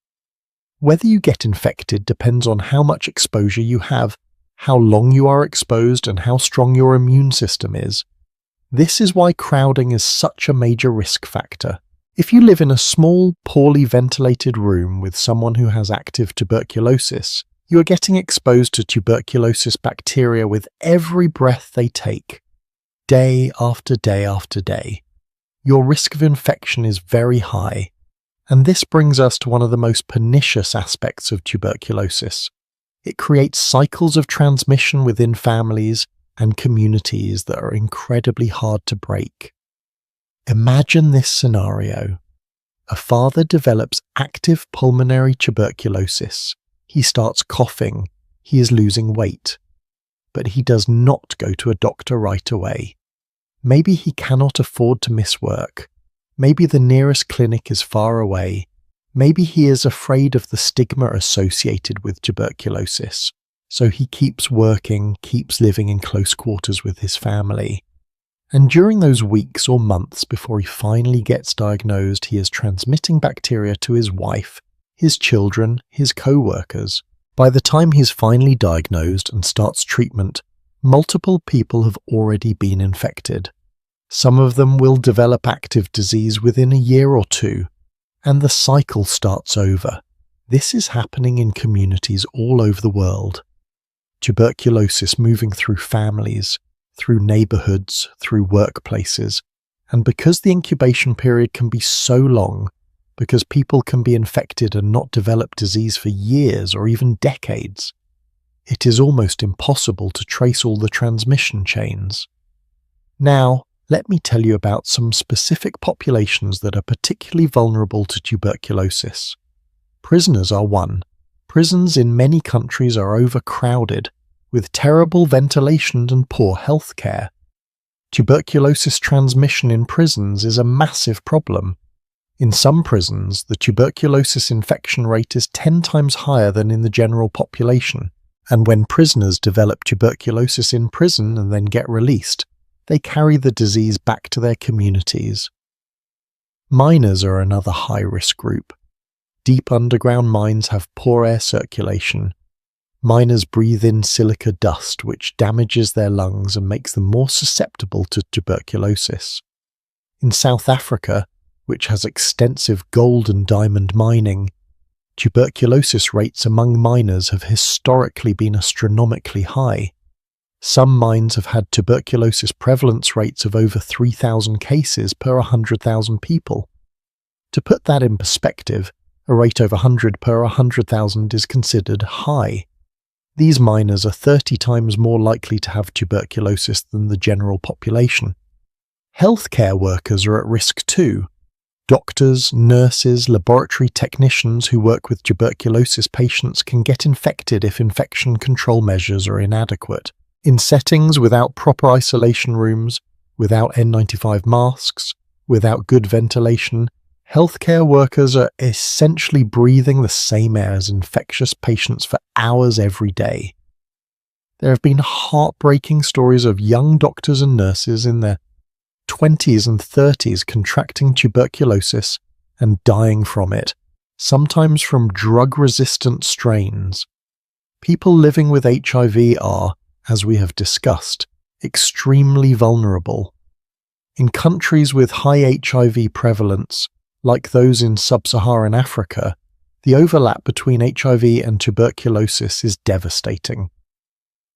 Whether you get infected depends on how much exposure you have, how long you are exposed, and how strong your immune system is. This is why crowding is such a major risk factor. If you live in a small, poorly ventilated room with someone who has active tuberculosis, you are getting exposed to tuberculosis bacteria with every breath they take, day after day after day. Your risk of infection is very high, and this brings us to one of the most pernicious aspects of tuberculosis. It creates cycles of transmission within families and communities that are incredibly hard to break. Imagine this scenario. A father develops active pulmonary tuberculosis. He starts coughing. He is losing weight. But he does not go to a doctor right away. Maybe he cannot afford to miss work. Maybe the nearest clinic is far away. Maybe he is afraid of the stigma associated with tuberculosis. So he keeps working, keeps living in close quarters with his family. And during those weeks or months before he finally gets diagnosed, he is transmitting bacteria to his wife, his children, his co-workers. By the time he's finally diagnosed and starts treatment, multiple people have already been infected. Some of them will develop active disease within a year or two, and the cycle starts over. This is happening in communities all over the world. Tuberculosis moving through families, through neighborhoods, through workplaces. And because the incubation period can be so long, because people can be infected and not develop disease for years or even decades, it is almost impossible to trace all the transmission chains. Now, let me tell you about some specific populations that are particularly vulnerable to tuberculosis. Prisoners are one. Prisons in many countries are overcrowded, with terrible ventilation and poor health care. Tuberculosis transmission in prisons is a massive problem. In some prisons, the tuberculosis infection rate is 10 times higher than in the general population, and when prisoners develop tuberculosis in prison and then get released, they carry the disease back to their communities. Miners are another high-risk group. Deep underground mines have poor air circulation. Miners breathe in silica dust, which damages their lungs and makes them more susceptible to tuberculosis. In South Africa, which has extensive gold and diamond mining, tuberculosis rates among miners have historically been astronomically high. Some mines have had tuberculosis prevalence rates of over 3,000 cases per 100,000 people. To put that in perspective, a rate of 100 per 100,000 is considered high. These miners are 30 times more likely to have tuberculosis than the general population. Healthcare workers are at risk too. Doctors, nurses, laboratory technicians who work with tuberculosis patients can get infected if infection control measures are inadequate. In settings without proper isolation rooms, without N95 masks, without good ventilation, healthcare workers are essentially breathing the same air as infectious patients for hours every day. There have been heartbreaking stories of young doctors and nurses in their 20s and 30s contracting tuberculosis and dying from it, sometimes from drug-resistant strains. People living with HIV are, as we have discussed, extremely vulnerable. In countries with high HIV prevalence, like those in sub-Saharan Africa, the overlap between HIV and tuberculosis is devastating.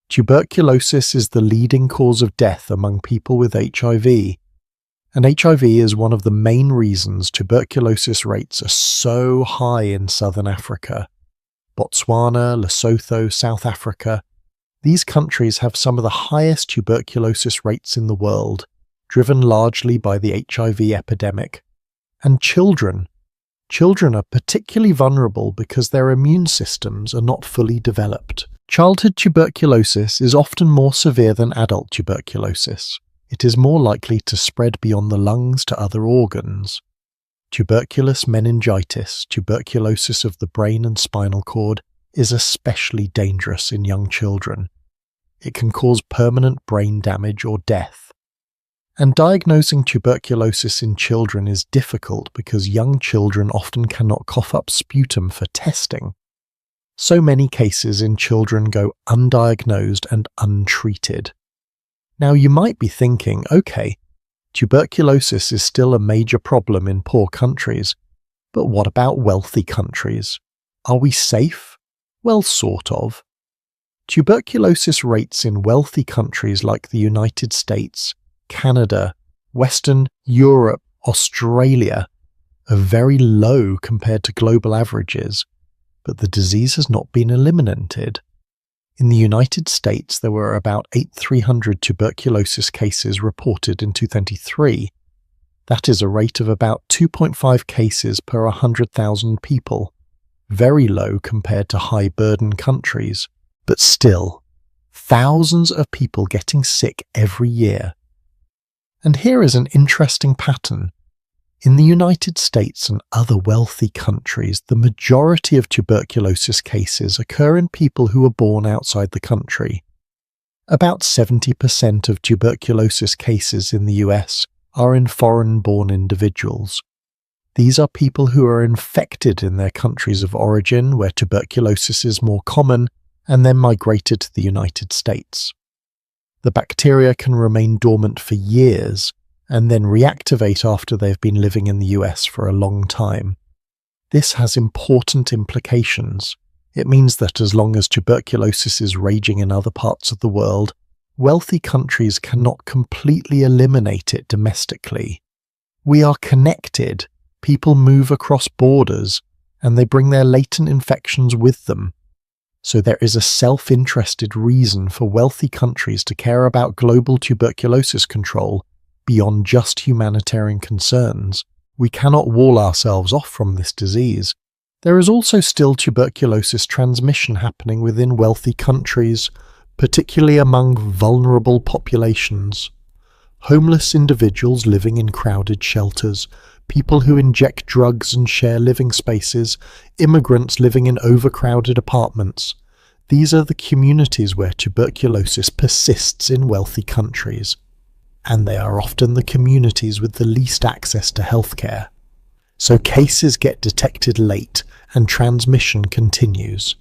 Tuberculosis is the leading cause of death among people with HIV, and HIV is one of the main reasons tuberculosis rates are so high in southern Africa. Botswana, Lesotho, South Africa, these countries have some of the highest tuberculosis rates in the world, driven largely by the HIV epidemic. And children are particularly vulnerable because their immune systems are not fully developed. Childhood tuberculosis is often more severe than adult tuberculosis. It is more likely to spread beyond the lungs to other organs. Tuberculous meningitis, tuberculosis of the brain and spinal cord, is especially dangerous in young children. It can cause permanent brain damage or death. And diagnosing tuberculosis in children is difficult because young children often cannot cough up sputum for testing. So many cases in children go undiagnosed and untreated. Now you might be thinking, okay, tuberculosis is still a major problem in poor countries, but what about wealthy countries? Are we safe? Well, sort of. Tuberculosis rates in wealthy countries like the United States, Canada, Western Europe, Australia are very low compared to global averages, but the disease has not been eliminated. In the United States, there were about 8,300 tuberculosis cases reported in 2023. That is a rate of about 2.5 cases per 100,000 people, very low compared to high-burden countries, but still, thousands of people getting sick every year. And here is an interesting pattern. In the United States and other wealthy countries, the majority of tuberculosis cases occur in people who are born outside the country. About 70% of tuberculosis cases in the US are in foreign-born individuals. These are people who are infected in their countries of origin where tuberculosis is more common and then migrated to the United States. The bacteria can remain dormant for years and then reactivate after they've been living in the US for a long time. This has important implications. It means that as long as tuberculosis is raging in other parts of the world, wealthy countries cannot completely eliminate it domestically. We are connected. People move across borders, and they bring their latent infections with them. So there is a self-interested reason for wealthy countries to care about global tuberculosis control beyond just humanitarian concerns. We cannot wall ourselves off from this disease. There is also still tuberculosis transmission happening within wealthy countries, particularly among vulnerable populations. Homeless individuals living in crowded shelters, people who inject drugs and share living spaces, immigrants living in overcrowded apartments. These are the communities where tuberculosis persists in wealthy countries. And they are often the communities with the least access to healthcare. So cases get detected late and transmission continues.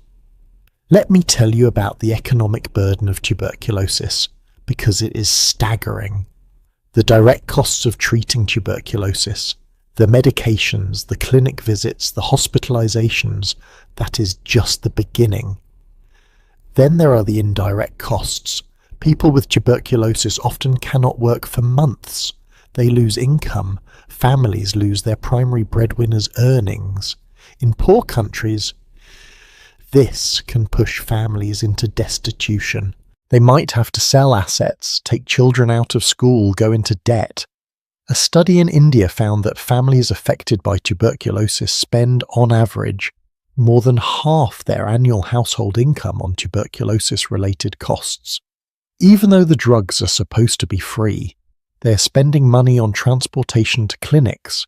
Let me tell you about the economic burden of tuberculosis, because it is staggering. The direct costs of treating tuberculosis, the medications, the clinic visits, the hospitalizations, that is just the beginning. Then there are the indirect costs. People with tuberculosis often cannot work for months. They lose income. Families lose their primary breadwinner's earnings. In poor countries, this can push families into destitution. They might have to sell assets, take children out of school, go into debt. A study in India found that families affected by tuberculosis spend, on average, more than half their annual household income on tuberculosis-related costs. Even though the drugs are supposed to be free, they are spending money on transportation to clinics,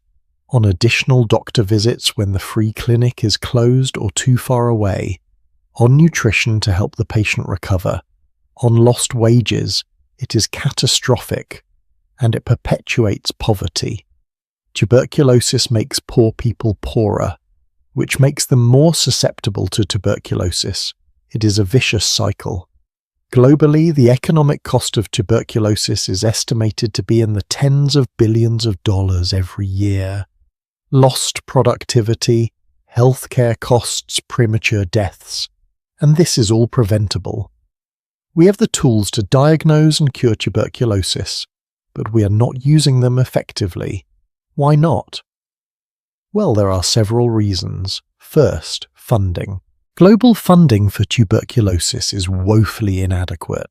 on additional doctor visits when the free clinic is closed or too far away, on nutrition to help the patient recover, on lost wages. It is catastrophic, and it perpetuates poverty. Tuberculosis makes poor people poorer, which makes them more susceptible to tuberculosis. It is a vicious cycle. Globally, the economic cost of tuberculosis is estimated to be in the tens of billions of dollars every year. Lost productivity, healthcare costs, premature deaths. And this is all preventable. We have the tools to diagnose and cure tuberculosis, but we are not using them effectively. Why not? Well, there are several reasons. First, funding. Global funding for tuberculosis is woefully inadequate.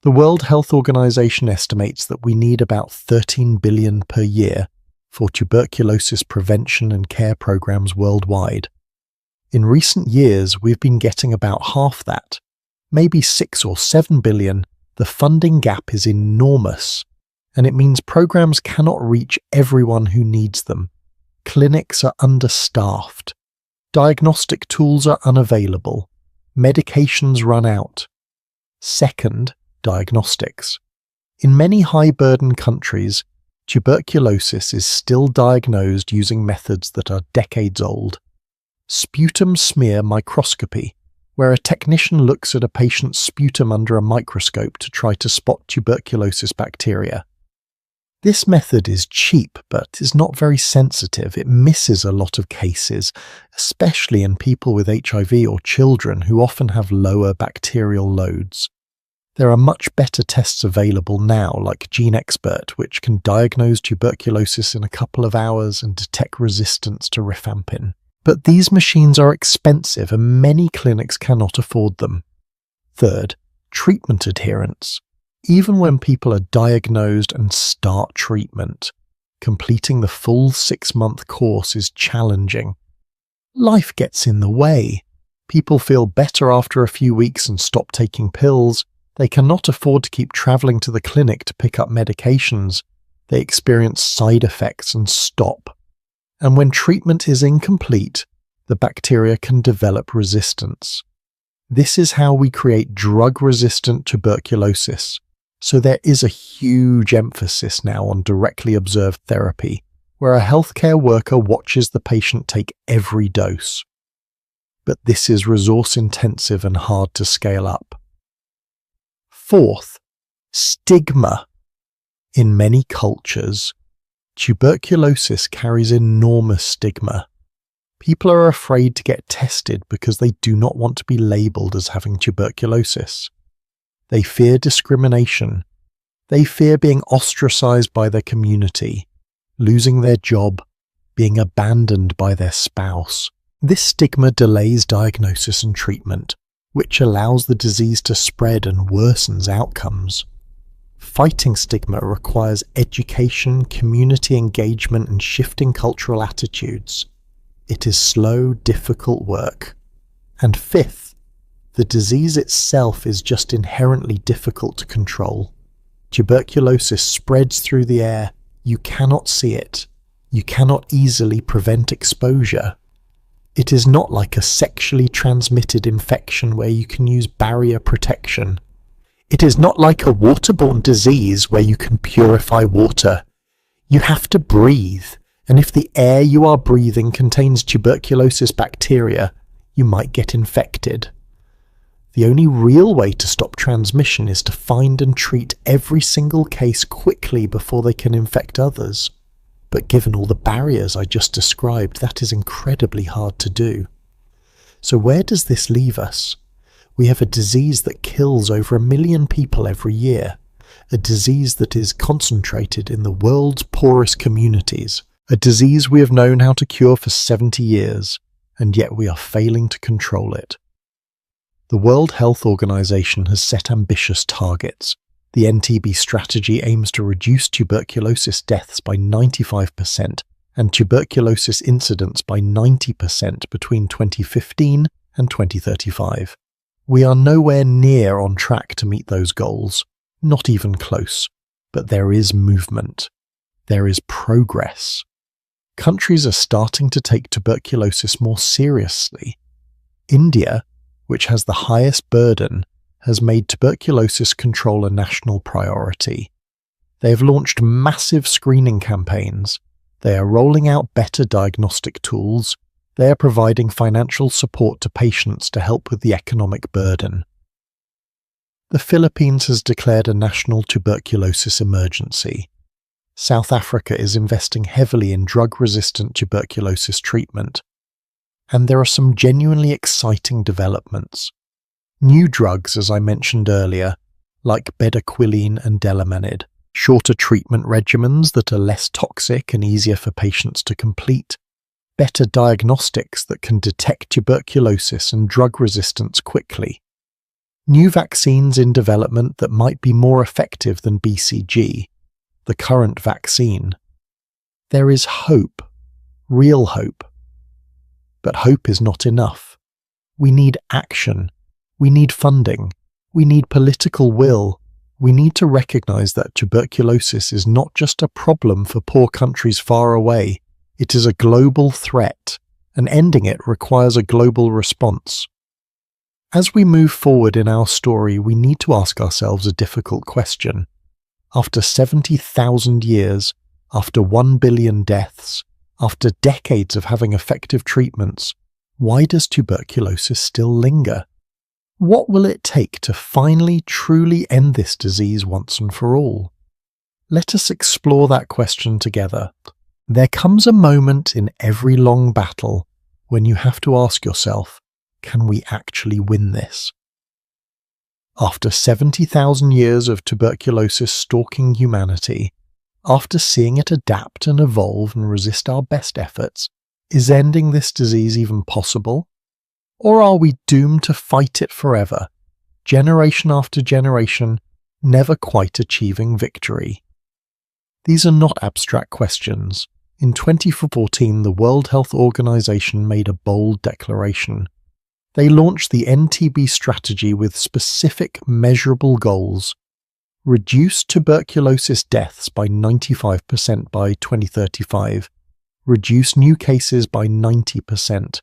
The World Health Organization estimates that we need about $13 billion per year for tuberculosis prevention and care programs worldwide. In recent years, we've been getting about half that, maybe $6 or $7 billion. The funding gap is enormous, and it means programs cannot reach everyone who needs them. Clinics are understaffed. Diagnostic tools are unavailable. Medications run out. Second, diagnostics. In many high-burden countries, tuberculosis is still diagnosed using methods that are decades old. Sputum smear microscopy, where a technician looks at a patient's sputum under a microscope to try to spot tuberculosis bacteria. This method is cheap, but is not very sensitive. It misses a lot of cases, especially in people with HIV or children who often have lower bacterial loads. There are much better tests available now, like GeneXpert, which can diagnose tuberculosis in a couple of hours and detect resistance to rifampin. But these machines are expensive and many clinics cannot afford them. Third, treatment adherence. Even when people are diagnosed and start treatment, completing the full 6-month course is challenging. Life gets in the way. People feel better after a few weeks and stop taking pills. They cannot afford to keep traveling to the clinic to pick up medications. They experience side effects and stop. And when treatment is incomplete, the bacteria can develop resistance. This is how we create drug-resistant tuberculosis. So there is a huge emphasis now on directly observed therapy, where a healthcare worker watches the patient take every dose. But this is resource-intensive and hard to scale up. Fourth, stigma. In many cultures, tuberculosis carries enormous stigma. People are afraid to get tested because they do not want to be labelled as having tuberculosis. They fear discrimination. They fear being ostracised by their community, losing their job, being abandoned by their spouse. This stigma delays diagnosis and treatment, which allows the disease to spread and worsens outcomes. Fighting stigma requires education, community engagement, and shifting cultural attitudes. It is slow, difficult work. And fifth, the disease itself is just inherently difficult to control. Tuberculosis spreads through the air. You cannot see it. You cannot easily prevent exposure. It is not like a sexually transmitted infection where you can use barrier protection. It is not like a waterborne disease where you can purify water. You have to breathe, and if the air you are breathing contains tuberculosis bacteria, you might get infected. The only real way to stop transmission is to find and treat every single case quickly before they can infect others. But given all the barriers I just described, that is incredibly hard to do. So where does this leave us? We have a disease that kills over 1 million people every year, a disease that is concentrated in the world's poorest communities, a disease we have known how to cure for 70 years, and yet we are failing to control it. The World Health Organization has set ambitious targets. The NTB strategy aims to reduce tuberculosis deaths by 95% and tuberculosis incidence by 90% between 2015 and 2035. We are nowhere near on track to meet those goals, not even close, but there is movement. There is progress. Countries are starting to take tuberculosis more seriously. India, which has the highest burden, has made tuberculosis control a national priority. They have launched massive screening campaigns. They are rolling out better diagnostic tools. They are providing financial support to patients to help with the economic burden. The Philippines has declared a national tuberculosis emergency. South Africa is investing heavily in drug-resistant tuberculosis treatment. And there are some genuinely exciting developments. New drugs, as I mentioned earlier, like bedaquiline and delamanid, shorter treatment regimens that are less toxic and easier for patients to complete, better diagnostics that can detect tuberculosis and drug resistance quickly, new vaccines in development that might be more effective than BCG, the current vaccine. There is hope, real hope. But hope is not enough. We need action. We need funding. We need political will. We need to recognize that tuberculosis is not just a problem for poor countries far away. It is a global threat, and ending it requires a global response. As we move forward in our story, we need to ask ourselves a difficult question. After 70,000 years, after 1 billion deaths, after decades of having effective treatments, why does tuberculosis still linger? What will it take to finally truly end this disease once and for all? Let us explore that question together. There comes a moment in every long battle when you have to ask yourself, can we actually win this? After 70,000 years of tuberculosis stalking humanity, after seeing it adapt and evolve and resist our best efforts, is ending this disease even possible? Or are we doomed to fight it forever, generation after generation, never quite achieving victory? These are not abstract questions. In 2014, the World Health Organization made a bold declaration. They launched the NTB strategy with specific, measurable goals. Reduce tuberculosis deaths by 95% by 2035. Reduce new cases by 90%.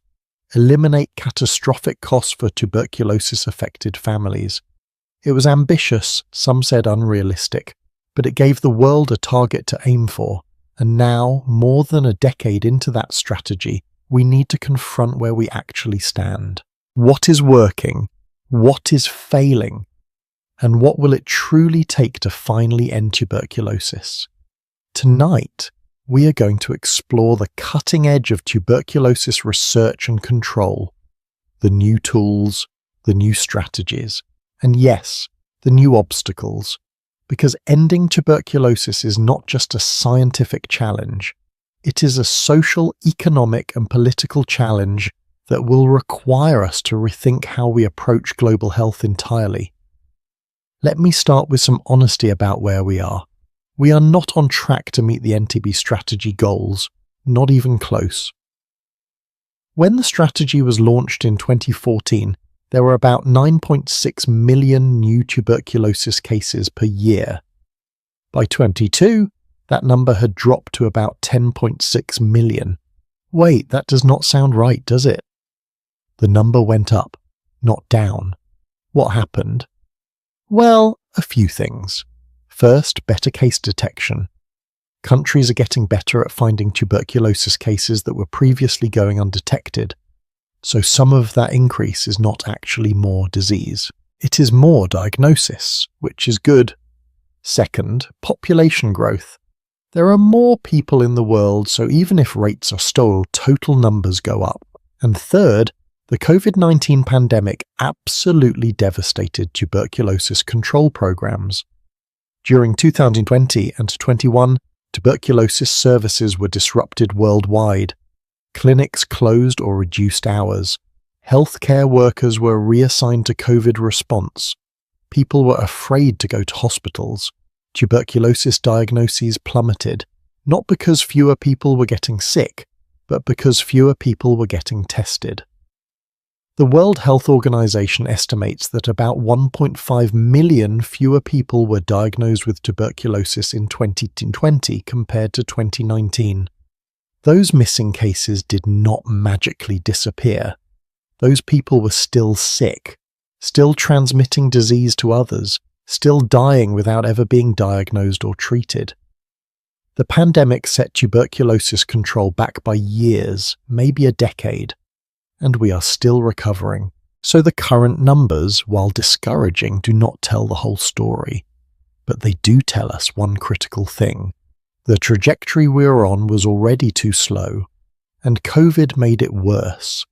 Eliminate catastrophic costs for tuberculosis-affected families. It was ambitious, some said unrealistic, but it gave the world a target to aim for, And now, more than a decade into that strategy, we need to confront where we actually stand. What is working? What is failing? And what will it truly take to finally end tuberculosis? Tonight, we are going to explore the cutting edge of tuberculosis research and control, the new tools, the new strategies, and yes, the new obstacles, because ending tuberculosis is not just a scientific challenge, it is a social, economic, and political challenge that will require us to rethink how we approach global health entirely. Let me start with some honesty about where we are. We are not on track to meet the NTB strategy goals, not even close. When the strategy was launched in 2014, there were about 9.6 million new tuberculosis cases per year. By 2022, that number had dropped to about 10.6 million. Wait, that does not sound right, does it? The number went up, not down. What happened? Well, a few things. First, better case detection. Countries are getting better at finding tuberculosis cases that were previously going undetected. So some of that increase is not actually more disease. It is more diagnosis, which is good. Second, population growth. There are more people in the world, so even if rates are stalled, total numbers go up. And third, the COVID-19 pandemic absolutely devastated tuberculosis control programs. During 2020 and 21, tuberculosis services were disrupted worldwide. Clinics closed or reduced hours. Healthcare workers were reassigned to COVID response. People were afraid to go to hospitals. Tuberculosis diagnoses plummeted, not because fewer people were getting sick, but because fewer people were getting tested. The World Health Organization estimates that about 1.5 million fewer people were diagnosed with tuberculosis in 2020 compared to 2019. Those missing cases did not magically disappear. Those people were still sick, still transmitting disease to others, still dying without ever being diagnosed or treated. The pandemic set tuberculosis control back by years, maybe a decade, and we are still recovering. So the current numbers, while discouraging, do not tell the whole story. But they do tell us one critical thing. The trajectory we were on was already too slow, and COVID made it worse.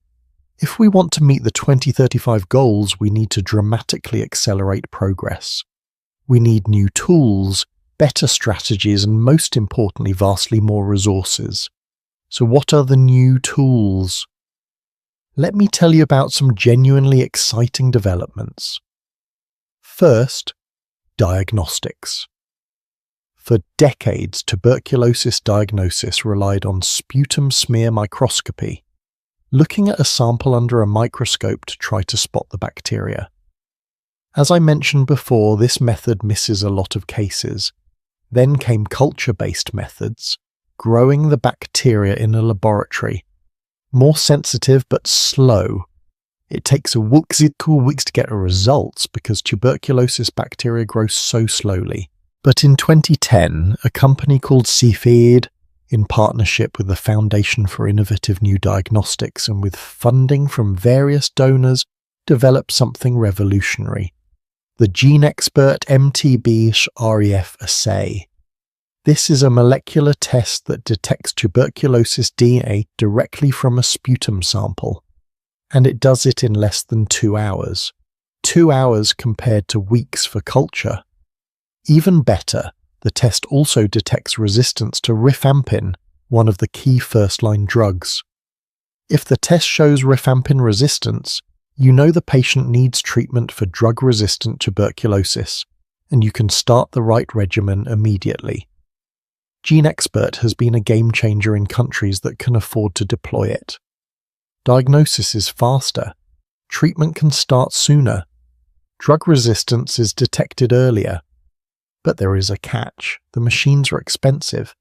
If we want to meet the 2035 goals, we need to dramatically accelerate progress. We need new tools, better strategies, and most importantly, vastly more resources. So what are the new tools? Let me tell you about some genuinely exciting developments. First, diagnostics. For decades, tuberculosis diagnosis relied on sputum smear microscopy, looking at a sample under a microscope to try to spot the bacteria. As I mentioned before, this method misses a lot of cases. Then came culture-based methods, growing the bacteria in a laboratory. More sensitive but slow. It takes a weeks to get results because tuberculosis bacteria grow so slowly. But in 2010, a company called reshaped, in partnership with the Foundation for Innovative New Diagnostics and with funding from various donors, developed something revolutionary. The GeneXpert MTB-REF assay. This is a molecular test that detects tuberculosis DNA directly from a sputum sample, and it does it in less than 2 hours. 2 hours compared to weeks for culture. Even better, the test also detects resistance to rifampin, one of the key first-line drugs. If the test shows rifampin resistance, you know the patient needs treatment for drug-resistant tuberculosis, and you can start the right regimen immediately. GeneXpert has been a game-changer in countries that can afford to deploy it. Diagnosis is faster. Treatment can start sooner. Drug resistance is detected earlier. But there is a catch. The machines are expensive.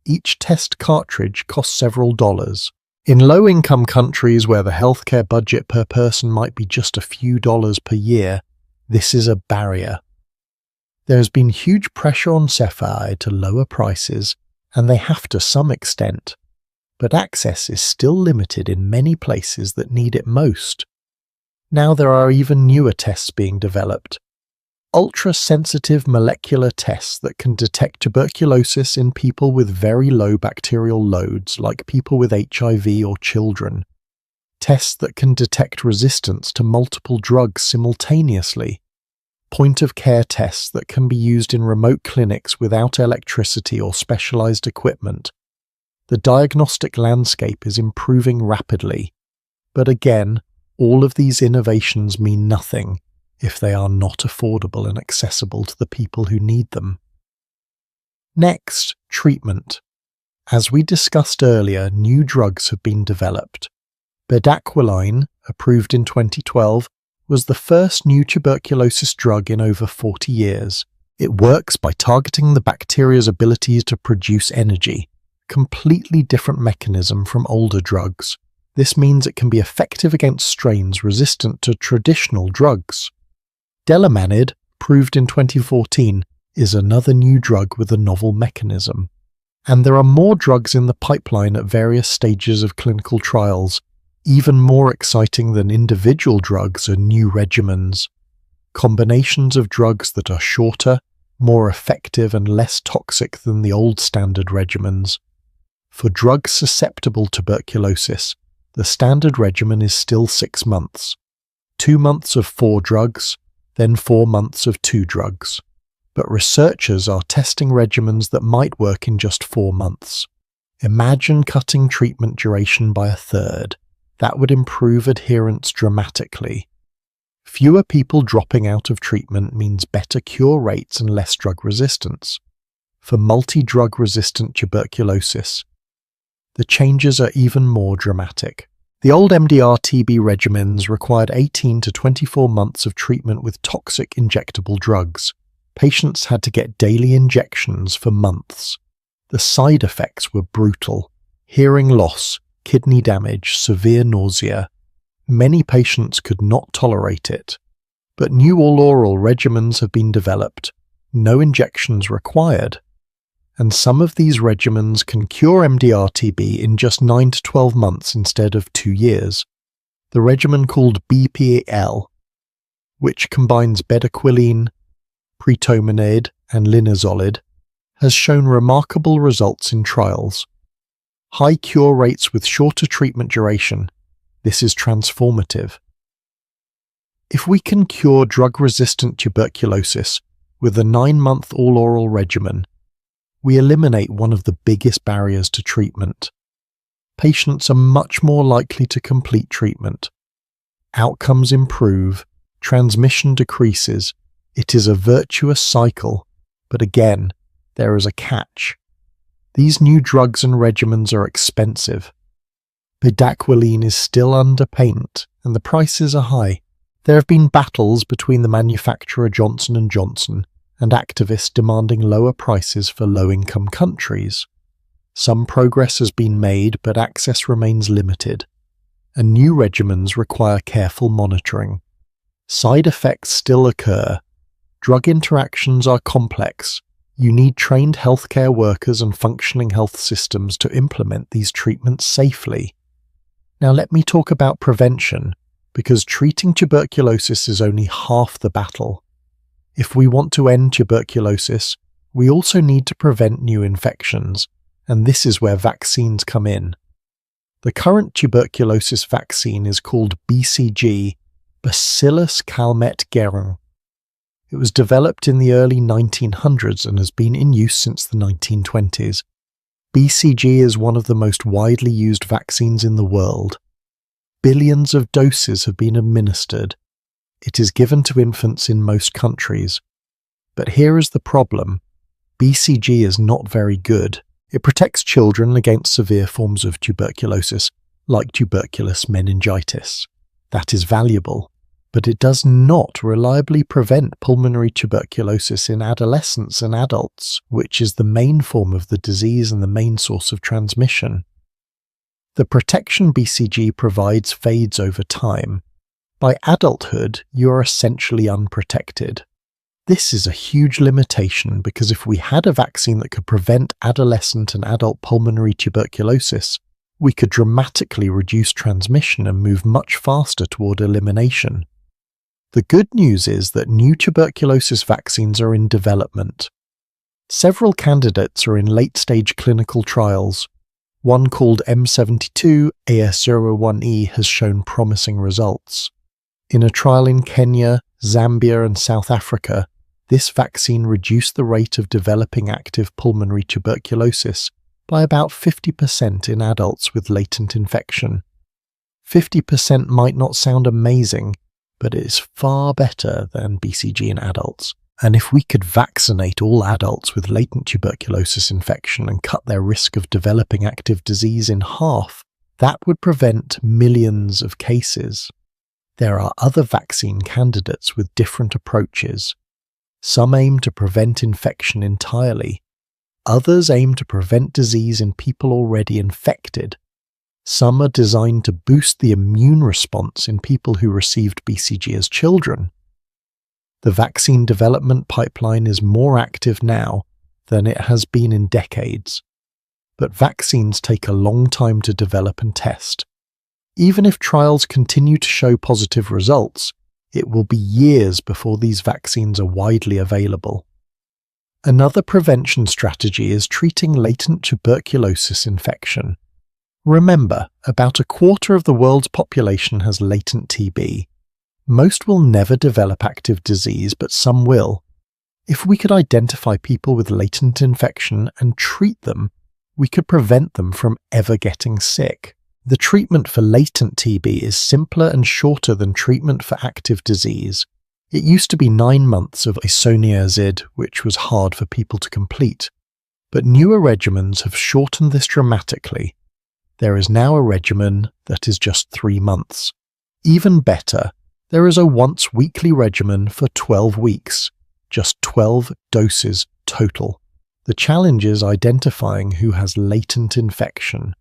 Each test cartridge costs several dollars. In low-income countries where the healthcare budget per person might be just a few dollars per year, this is a barrier. There has been huge pressure on Cepheid to lower prices, and they have to some extent, but access is still limited in many places that need it most. Now there are even newer tests being developed. Ultra-sensitive molecular tests that can detect tuberculosis in people with very low bacterial loads, like people with HIV or children. Tests that can detect resistance to multiple drugs simultaneously. Point-of-care tests that can be used in remote clinics without electricity or specialized equipment. The diagnostic landscape is improving rapidly, but again, all of these innovations mean nothing if they are not affordable and accessible to the people who need them. Next, treatment. As we discussed earlier, new drugs have been developed. Bedaquiline, approved in 2012, was the first new tuberculosis drug in over 40 years. It works by targeting the bacteria's ability to produce energy, completely different mechanism from older drugs. This means it can be effective against strains resistant to traditional drugs. Delamanid, approved in 2014, is another new drug with a novel mechanism. And there are more drugs in the pipeline at various stages of clinical trials. Even more exciting than individual drugs are new regimens. Combinations of drugs that are shorter, more effective and less toxic than the old standard regimens. For drug-susceptible tuberculosis, the standard regimen is still 6 months. 2 months of 4 drugs, then 4 months of 2 drugs. But researchers are testing regimens that might work in just 4 months. Imagine cutting treatment duration by a third. That would improve adherence dramatically. Fewer people dropping out of treatment means better cure rates and less drug resistance. For multi-drug resistant tuberculosis, the changes are even more dramatic. The old MDR-TB regimens required 18 to 24 months of treatment with toxic injectable drugs. Patients had to get daily injections for months. The side effects were brutal. Hearing loss, kidney damage, severe nausea. Many patients could not tolerate it. But new all-oral regimens have been developed. No injections required. And some of these regimens can cure MDR-TB in just 9 to 12 months instead of 2 years. The regimen called BPL, which combines bedaquiline, pretomanid, and linezolid, has shown remarkable results in trials. High cure rates with shorter treatment duration. This is transformative. If we can cure drug-resistant tuberculosis with a 9-month all-oral regimen, we eliminate one of the biggest barriers to treatment. Patients are much more likely to complete treatment. Outcomes improve, transmission decreases. It is a virtuous cycle, but again, there is a catch. These new drugs and regimens are expensive. Bedaquiline is still under patent, and the prices are high. There have been battles between the manufacturer Johnson & Johnson and activists demanding lower prices for low-income countries. Some progress has been made, but access remains limited, and new regimens require careful monitoring. Side effects still occur. Drug interactions are complex. You need trained healthcare workers and functioning health systems to implement these treatments safely. Now let me talk about prevention, because treating tuberculosis is only half the battle. If we want to end tuberculosis, we also need to prevent new infections, and this is where vaccines come in. The current tuberculosis vaccine is called BCG, Bacillus calmette-guerin. It was developed in the early 1900s and has been in use since the 1920s. BCG is one of the most widely used vaccines in the world. Billions of doses have been administered. It is given to infants in most countries. But here is the problem. BCG is not very good. It protects children against severe forms of tuberculosis, like tuberculous meningitis. That is valuable, but it does not reliably prevent pulmonary tuberculosis in adolescents and adults, which is the main form of the disease and the main source of transmission. The protection BCG provides fades over time. By adulthood, you are essentially unprotected. This is a huge limitation because if we had a vaccine that could prevent adolescent and adult pulmonary tuberculosis, we could dramatically reduce transmission and move much faster toward elimination. The good news is that new tuberculosis vaccines are in development. Several candidates are in late-stage clinical trials. One called M72-AS01E has shown promising results. In a trial in Kenya, Zambia, and South Africa, this vaccine reduced the rate of developing active pulmonary tuberculosis by about 50% in adults with latent infection. 50% might not sound amazing, but it is far better than BCG in adults. And if we could vaccinate all adults with latent tuberculosis infection and cut their risk of developing active disease in half, that would prevent millions of cases. There are other vaccine candidates with different approaches. Some aim to prevent infection entirely. Others aim to prevent disease in people already infected. Some are designed to boost the immune response in people who received BCG as children. The vaccine development pipeline is more active now than it has been in decades. But vaccines take a long time to develop and test. Even if trials continue to show positive results, it will be years before these vaccines are widely available. Another prevention strategy is treating latent tuberculosis infection. Remember, about a quarter of the world's population has latent TB. Most will never develop active disease, but some will. If we could identify people with latent infection and treat them, we could prevent them from ever getting sick. The treatment for latent TB is simpler and shorter than treatment for active disease. It used to be 9 months of isoniazid, which was hard for people to complete. But newer regimens have shortened this dramatically. There is now a regimen that is just 3 months. Even better, there is a once-weekly regimen for 12 weeks, just 12 doses total. The challenge is identifying who has latent infection.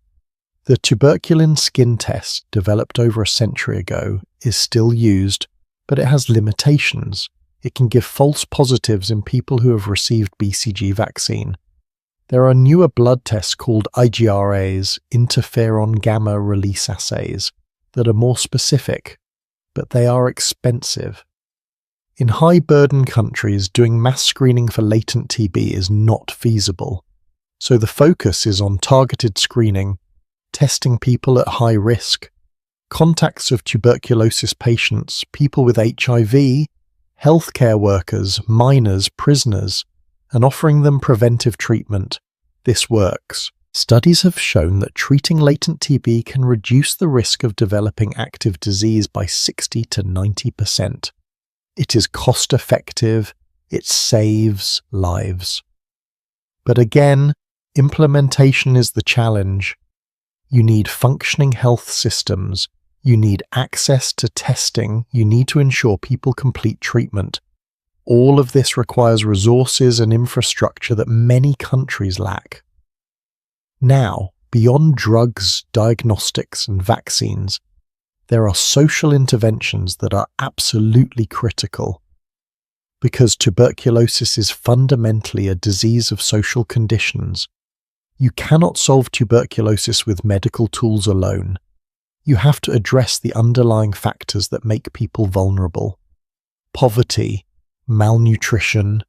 The tuberculin skin test, developed over a century ago, is still used, but it has limitations. It can give false positives in people who have received BCG vaccine. There are newer blood tests called IGRAs, interferon gamma release assays, that are more specific, but they are expensive. In high-burden countries, doing mass screening for latent TB is not feasible, so the focus is on targeted screening, testing people at high risk, contacts of tuberculosis patients, people with HIV, healthcare workers, minors, prisoners, and offering them preventive treatment. This works. Studies have shown that treating latent TB can reduce the risk of developing active disease by 60 to 90%. It is cost-effective, it saves lives. But again, implementation is the challenge. You need functioning health systems, you need access to testing, you need to ensure people complete treatment. All of this requires resources and infrastructure that many countries lack. Now, beyond drugs, diagnostics, and vaccines, there are social interventions that are absolutely critical. Because tuberculosis is fundamentally a disease of social conditions, you cannot solve tuberculosis with medical tools alone. You have to address the underlying factors that make people vulnerable. Poverty, malnutrition,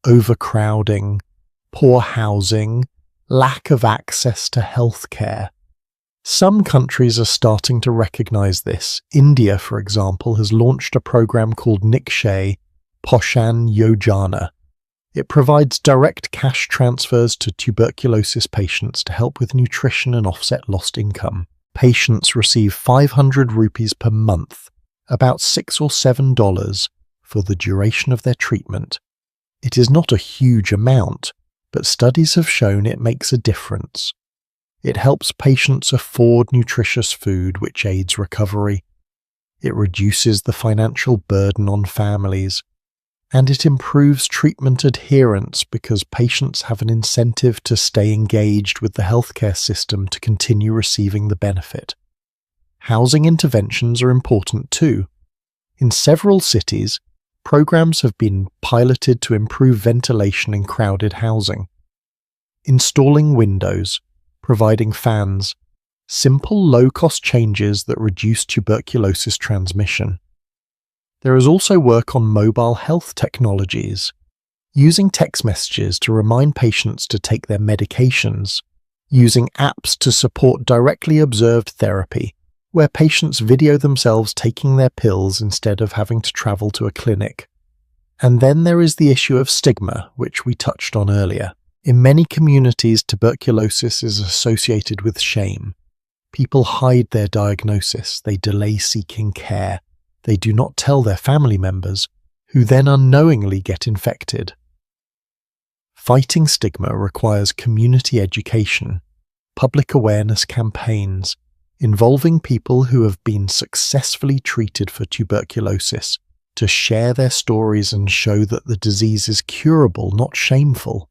overcrowding, poor housing, lack of access to healthcare. Some countries are starting to recognize this. India, for example, has launched a program called Nikshay Poshan Yojana. It provides direct cash transfers to tuberculosis patients to help with nutrition and offset lost income. Patients receive 500 rupees per month, about $6 or $7, for the duration of their treatment. It is not a huge amount, but studies have shown it makes a difference. It helps patients afford nutritious food, which aids recovery. It reduces the financial burden on families. And it improves treatment adherence because patients have an incentive to stay engaged with the healthcare system to continue receiving the benefit. Housing interventions are important too. In several cities, programs have been piloted to improve ventilation in crowded housing. Installing windows, providing fans, simple low-cost changes that reduce tuberculosis transmission. There is also work on mobile health technologies, using text messages to remind patients to take their medications, using apps to support directly observed therapy, where patients video themselves taking their pills instead of having to travel to a clinic. And then there is the issue of stigma, which we touched on earlier. In many communities, tuberculosis is associated with shame. People hide their diagnosis, they delay seeking care, they do not tell their family members, who then unknowingly get infected. Fighting stigma requires community education, public awareness campaigns, involving people who have been successfully treated for tuberculosis to share their stories and show that the disease is curable, not shameful.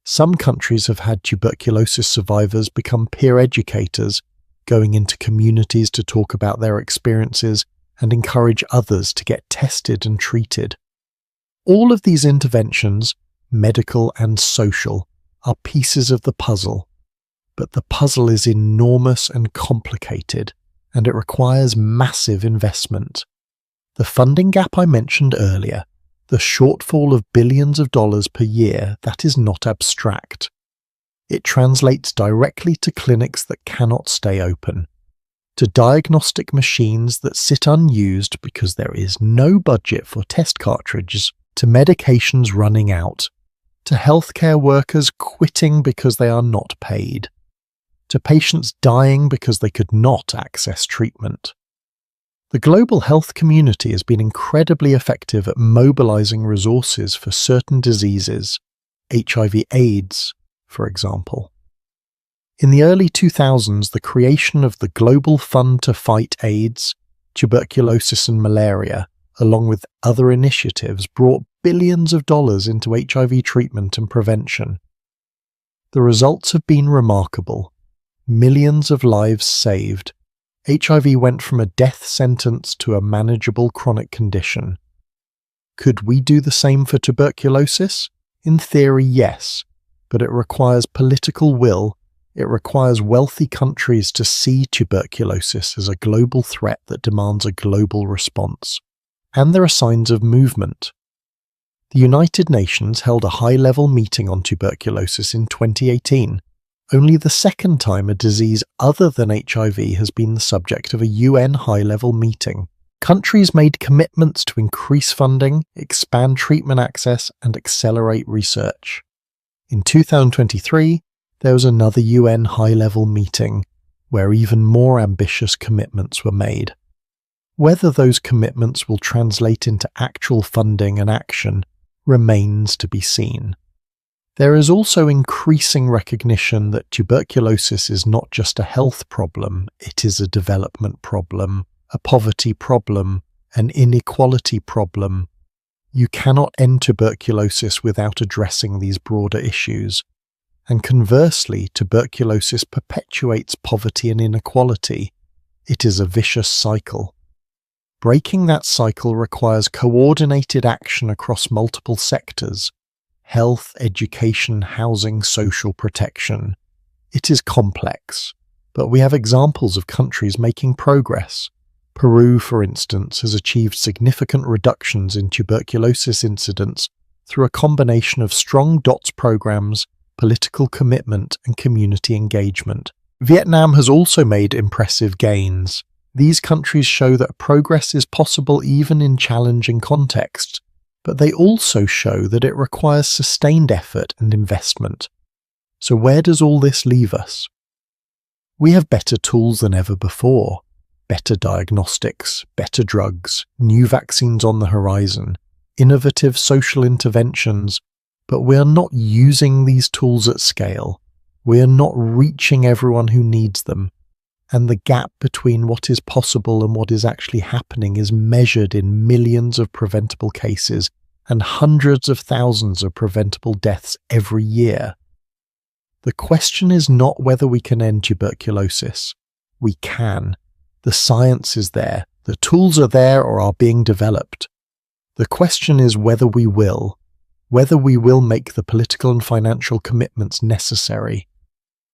Some countries have had tuberculosis survivors become peer educators, going into communities to talk about their experiences and encourage others to get tested and treated. All of these interventions, medical and social, are pieces of the puzzle. But the puzzle is enormous and complicated, and it requires massive investment. The funding gap I mentioned earlier, the shortfall of billions of dollars per year, that is not abstract. It translates directly to clinics that cannot stay open, to diagnostic machines that sit unused because there is no budget for test cartridges, to medications running out, to healthcare workers quitting because they are not paid, to patients dying because they could not access treatment. The global health community has been incredibly effective at mobilizing resources for certain diseases, HIV/AIDS, for example. In the early 2000s, the creation of the Global Fund to Fight AIDS, tuberculosis and malaria, along with other initiatives, brought billions of dollars into HIV treatment and prevention. The results have been remarkable. Millions of lives saved. HIV went from a death sentence to a manageable chronic condition. Could we do the same for tuberculosis? In theory, yes, but it requires political will. It requires wealthy countries to see tuberculosis as a global threat that demands a global response. And there are signs of movement. The United Nations held a high-level meeting on tuberculosis in 2018, only the second time a disease other than HIV has been the subject of a UN high-level meeting. Countries made commitments to increase funding, expand treatment access, and accelerate research. In 2023, there was another UN high-level meeting, where even more ambitious commitments were made. Whether those commitments will translate into actual funding and action remains to be seen. There is also increasing recognition that tuberculosis is not just a health problem, it is a development problem, a poverty problem, an inequality problem. You cannot end tuberculosis without addressing these broader issues. And conversely, tuberculosis perpetuates poverty and inequality. It is a vicious cycle. Breaking that cycle requires coordinated action across multiple sectors: health, education, housing, social protection. It is complex, but we have examples of countries making progress. Peru, for instance, has achieved significant reductions in tuberculosis incidence through a combination of strong DOTS programs, political commitment, and community engagement. Vietnam has also made impressive gains. These countries show that progress is possible even in challenging contexts, but they also show that it requires sustained effort and investment. So where does all this leave us? We have better tools than ever before. Better diagnostics, better drugs, new vaccines on the horizon, innovative social interventions, but we are not using these tools at scale. We are not reaching everyone who needs them. And the gap between what is possible and what is actually happening is measured in millions of preventable cases and hundreds of thousands of preventable deaths every year. The question is not whether we can end tuberculosis. We can. The science is there. The tools are there or are being developed. The question is whether we will make the political and financial commitments necessary,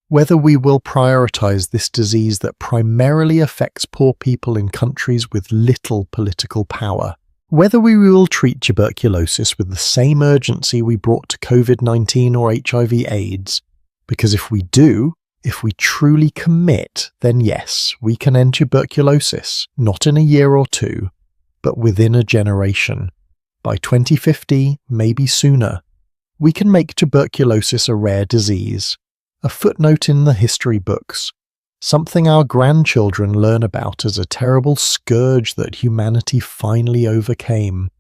whether we will prioritize this disease that primarily affects poor people in countries with little political power, whether we will treat tuberculosis with the same urgency we brought to COVID-19 or HIV/AIDS, because if we do, if we truly commit, then yes, we can end tuberculosis, not in a year or two, but within a generation. By 2050, maybe sooner, we can make tuberculosis a rare disease, a footnote in the history books, something our grandchildren learn about as a terrible scourge that humanity finally overcame.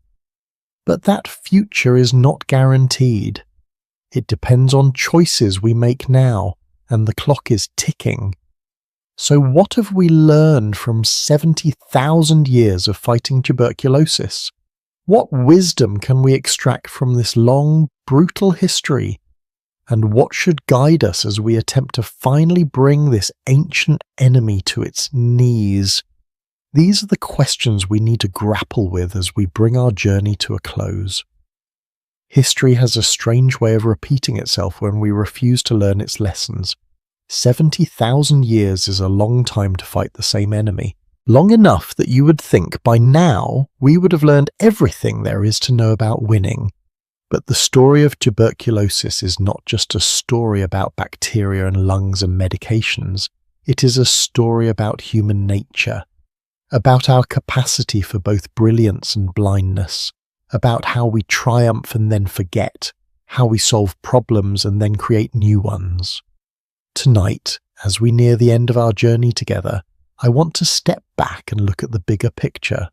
But that future is not guaranteed. It depends on choices we make now, and the clock is ticking. So what have we learned from 70,000 years of fighting tuberculosis? What wisdom can we extract from this long, brutal history? And what should guide us as we attempt to finally bring this ancient enemy to its knees? These are the questions we need to grapple with as we bring our journey to a close. History has a strange way of repeating itself when we refuse to learn its lessons. 70,000 years is a long time to fight the same enemy. Long enough that you would think by now we would have learned everything there is to know about winning. But the story of tuberculosis is not just a story about bacteria and lungs and medications. It is a story about human nature, about our capacity for both brilliance and blindness, about how we triumph and then forget, how we solve problems and then create new ones. Tonight, as we near the end of our journey together, I want to step back and look at the bigger picture.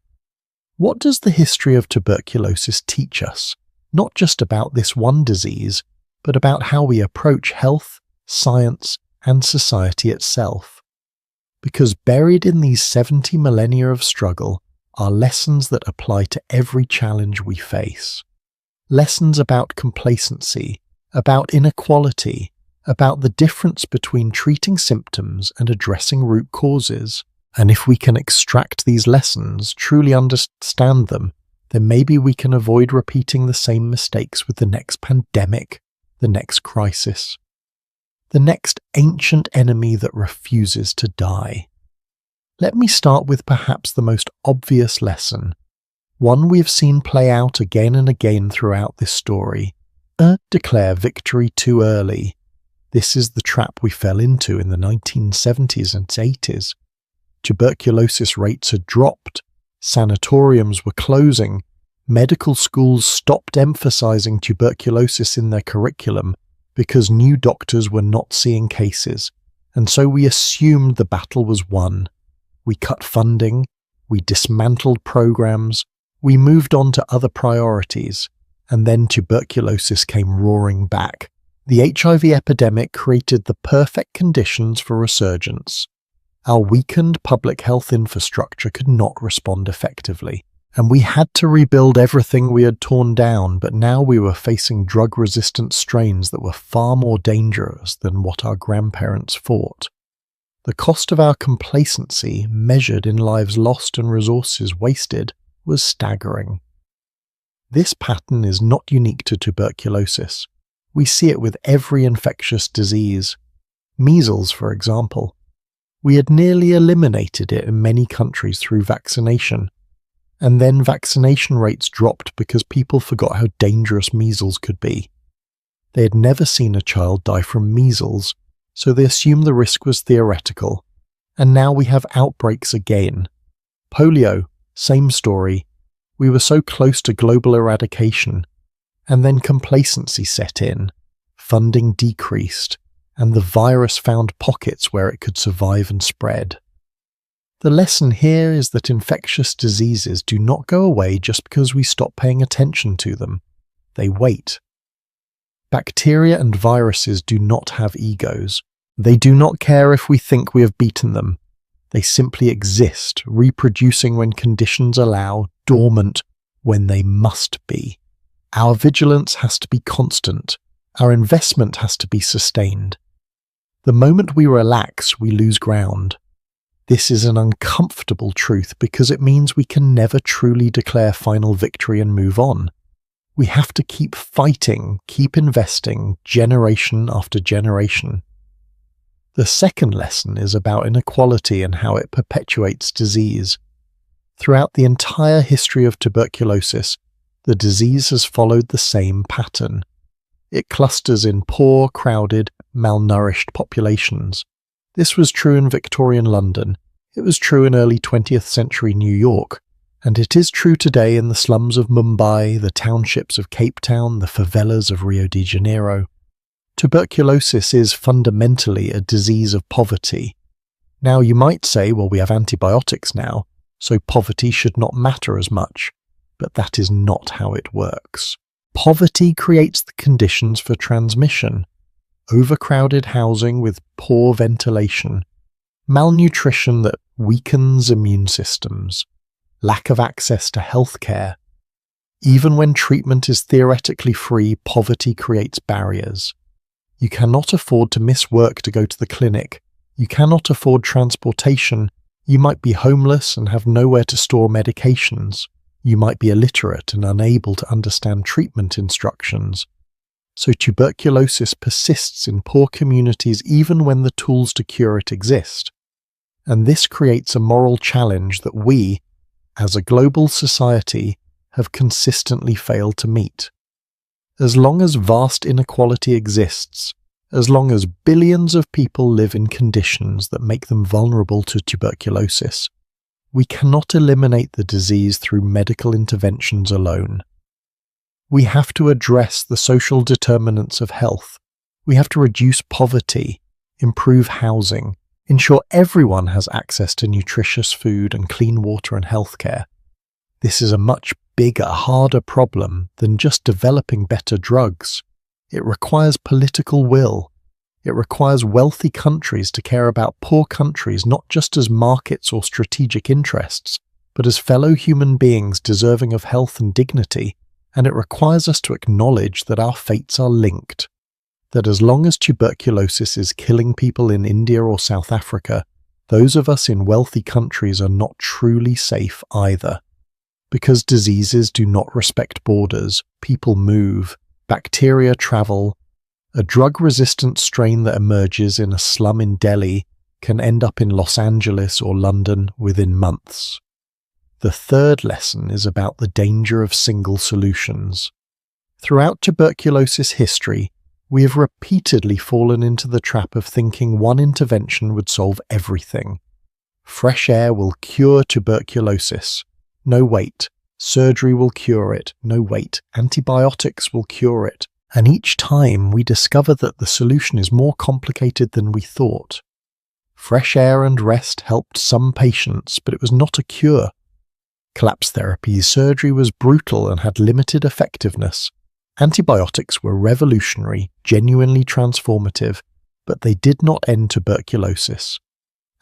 What does the history of tuberculosis teach us? Not just about this one disease, but about how we approach health, science, and society itself. Because buried in these 70 millennia of struggle are lessons that apply to every challenge we face. Lessons about complacency, about inequality, about the difference between treating symptoms and addressing root causes. And if we can extract these lessons, truly understand them, then maybe we can avoid repeating the same mistakes with the next pandemic, the next crisis, the next ancient enemy that refuses to die. Let me start with perhaps the most obvious lesson, one we have seen play out again and again throughout this story. Declare victory too early. This is the trap we fell into in the 1970s and 80s. Tuberculosis rates had dropped, sanatoriums were closing, medical schools stopped emphasizing tuberculosis in their curriculum because new doctors were not seeing cases, and so we assumed the battle was won. We cut funding, we dismantled programs, we moved on to other priorities, and then tuberculosis came roaring back. The HIV epidemic created the perfect conditions for resurgence. Our weakened public health infrastructure could not respond effectively, and we had to rebuild everything we had torn down, but now we were facing drug-resistant strains that were far more dangerous than what our grandparents fought. The cost of our complacency, measured in lives lost and resources wasted, was staggering. This pattern is not unique to tuberculosis. We see it with every infectious disease. Measles, for example. We had nearly eliminated it in many countries through vaccination, and then vaccination rates dropped because people forgot how dangerous measles could be. They had never seen a child die from measles, so they assumed the risk was theoretical, and now we have outbreaks again. Polio, same story. We were so close to global eradication, and then complacency set in, funding decreased, and the virus found pockets where it could survive and spread. The lesson here is that infectious diseases do not go away just because we stop paying attention to them. They wait. Bacteria and viruses do not have egos. They do not care if we think we have beaten them. They simply exist, reproducing when conditions allow, dormant when they must be. Our vigilance has to be constant. Our investment has to be sustained. The moment we relax, we lose ground. This is an uncomfortable truth because it means we can never truly declare final victory and move on. We have to keep fighting, keep investing, generation after generation. The second lesson is about inequality and how it perpetuates disease. Throughout the entire history of tuberculosis, the disease has followed the same pattern. It clusters in poor, crowded, malnourished populations. This was true in Victorian London, it was true in early 20th century New York, and it is true today in the slums of Mumbai, the townships of Cape Town, the favelas of Rio de Janeiro. Tuberculosis is fundamentally a disease of poverty. Now you might say, well, we have antibiotics now, so poverty should not matter as much, but that is not how it works. Poverty creates the conditions for transmission. Overcrowded housing with poor ventilation, malnutrition that weakens immune systems, lack of access to health care. Even when treatment is theoretically free, poverty creates barriers. You cannot afford to miss work to go to the clinic. You cannot afford transportation. You might be homeless and have nowhere to store medications. You might be illiterate and unable to understand treatment instructions. So tuberculosis persists in poor communities even when the tools to cure it exist. And this creates a moral challenge that we, as a global society, have consistently failed to meet. As long as vast inequality exists, as long as billions of people live in conditions that make them vulnerable to tuberculosis, we cannot eliminate the disease through medical interventions alone. We have to address the social determinants of health. We have to reduce poverty, improve housing, ensure everyone has access to nutritious food and clean water and healthcare. This is a much bigger, harder problem than just developing better drugs. It requires political will. It requires wealthy countries to care about poor countries not just as markets or strategic interests, but as fellow human beings deserving of health and dignity. And it requires us to acknowledge that our fates are linked. That as long as tuberculosis is killing people in India or South Africa, those of us in wealthy countries are not truly safe either. Because diseases do not respect borders, people move, bacteria travel. A drug-resistant strain that emerges in a slum in Delhi can end up in Los Angeles or London within months. The third lesson is about the danger of single solutions. Throughout tuberculosis history, we have repeatedly fallen into the trap of thinking one intervention would solve everything. Fresh air will cure tuberculosis. No, wait. Surgery will cure it. No, wait. Antibiotics will cure it. And each time we discover that the solution is more complicated than we thought. Fresh air and rest helped some patients, but it was not a cure. Collapse therapy surgery was brutal and had limited effectiveness. Antibiotics were revolutionary, genuinely transformative, but they did not end tuberculosis.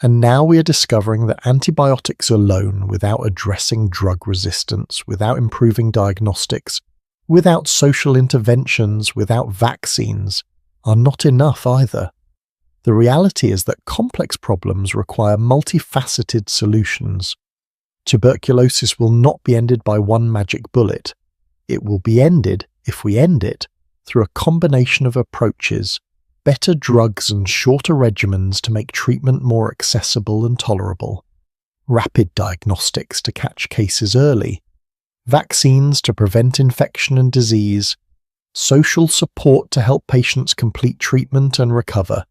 And now we are discovering that antibiotics alone, without addressing drug resistance, without improving diagnostics, without social interventions, without vaccines, are not enough either. The reality is that complex problems require multifaceted solutions. Tuberculosis will not be ended by one magic bullet. It will be ended, if we end it, through a combination of approaches, better drugs and shorter regimens to make treatment more accessible and tolerable, rapid diagnostics to catch cases early, vaccines to prevent infection and disease, social support to help patients complete treatment and recover,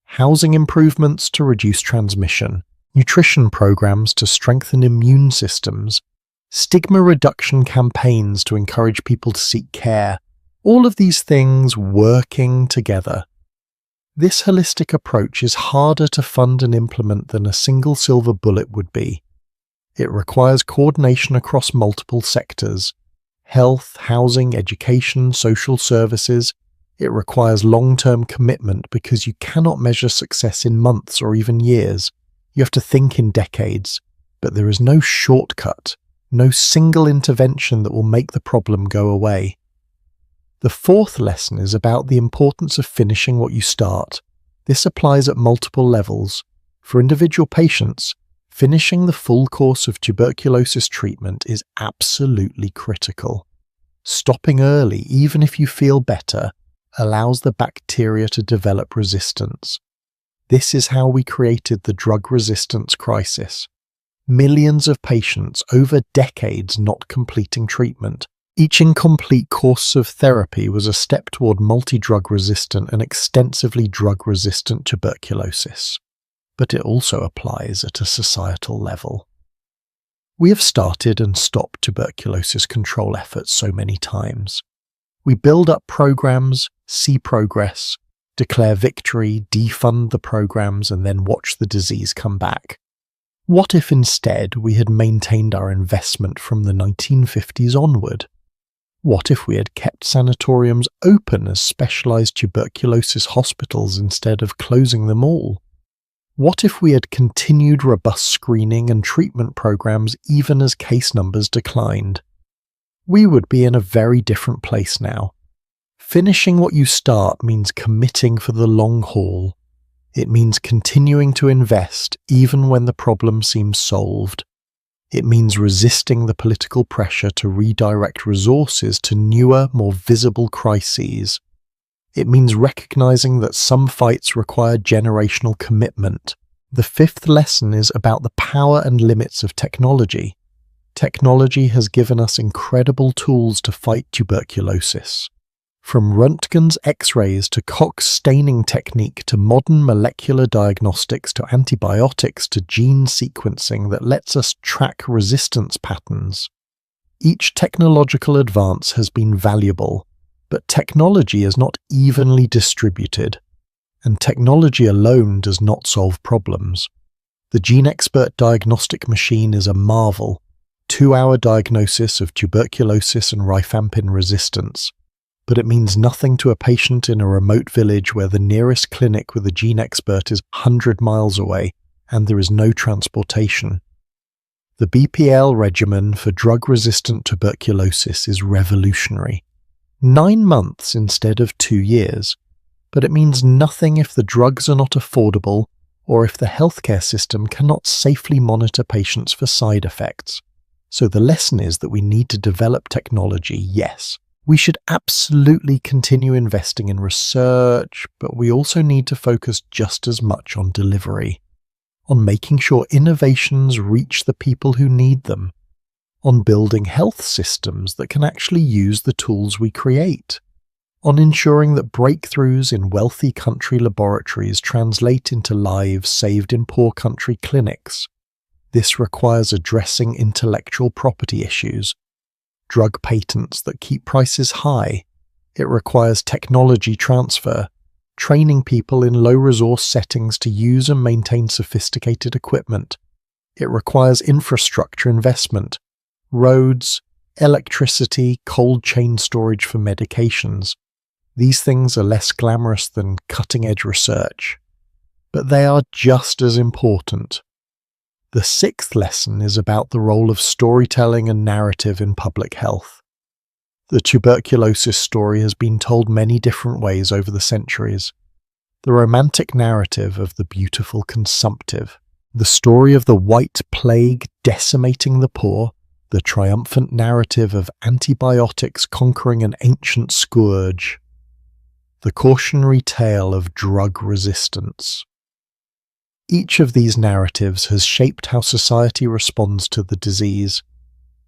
housing improvements to reduce transmission, nutrition programs to strengthen immune systems, stigma reduction campaigns to encourage people to seek care, all of these things working together. This holistic approach is harder to fund and implement than a single silver bullet would be. It requires coordination across multiple sectors: health, housing, education, social services. It requires long-term commitment because you cannot measure success in months or even years. You have to think in decades, but there is no shortcut, no single intervention that will make the problem go away. The fourth lesson is about the importance of finishing what you start. This applies at multiple levels, For individual patients, finishing the full course of tuberculosis treatment is absolutely critical. Stopping early, even if you feel better, allows the bacteria to develop resistance. This is how we created the drug resistance crisis. Millions of patients over decades not completing treatment. Each incomplete course of therapy was a step toward multi-drug resistant and extensively drug-resistant tuberculosis. But it also applies at a societal level. We have started and stopped tuberculosis control efforts so many times. We build up programs, see progress, declare victory, defund the programs, and then watch the disease come back. What if instead we had maintained our investment from the 1950s onward? What if we had kept sanatoriums open as specialized tuberculosis hospitals instead of closing them all? What if we had continued robust screening and treatment programs even as case numbers declined? We would be in a very different place now. Finishing what you start means committing for the long haul. It means continuing to invest even when the problem seems solved. It means resisting the political pressure to redirect resources to newer, more visible crises. It means recognizing that some fights require generational commitment. The fifth lesson is about the power and limits of technology. Technology has given us incredible tools to fight tuberculosis. From Röntgen's X-rays to Koch's staining technique to modern molecular diagnostics to antibiotics to gene sequencing that lets us track resistance patterns. Each technological advance has been valuable, but technology is not evenly distributed, and technology alone does not solve problems. The GeneXpert diagnostic machine is a marvel. 2-hour diagnosis of tuberculosis and rifampin resistance. But it means nothing to a patient in a remote village where the nearest clinic with a GeneXpert is 100 miles away and there is no transportation. The BPL regimen for drug-resistant tuberculosis is revolutionary. 9 months instead of 2 years. But it means nothing if the drugs are not affordable or if the healthcare system cannot safely monitor patients for side effects. So the lesson is that we need to develop technology, yes. We should absolutely continue investing in research, but we also need to focus just as much on delivery, on making sure innovations reach the people who need them, on building health systems that can actually use the tools we create, on ensuring that breakthroughs in wealthy country laboratories translate into lives saved in poor country clinics. This requires addressing intellectual property issues, drug patents that keep prices high. It requires technology transfer, training people in low-resource settings to use and maintain sophisticated equipment. It requires infrastructure investment, roads, electricity, cold chain storage for medications. These things are less glamorous than cutting-edge research, but they are just as important. The sixth lesson is about the role of storytelling and narrative in public health. The tuberculosis story has been told many different ways over the centuries. The romantic narrative of the beautiful consumptive, the story of the white plague decimating the poor, the triumphant narrative of antibiotics conquering an ancient scourge, the cautionary tale of drug resistance. Each of these narratives has shaped how society responds to the disease.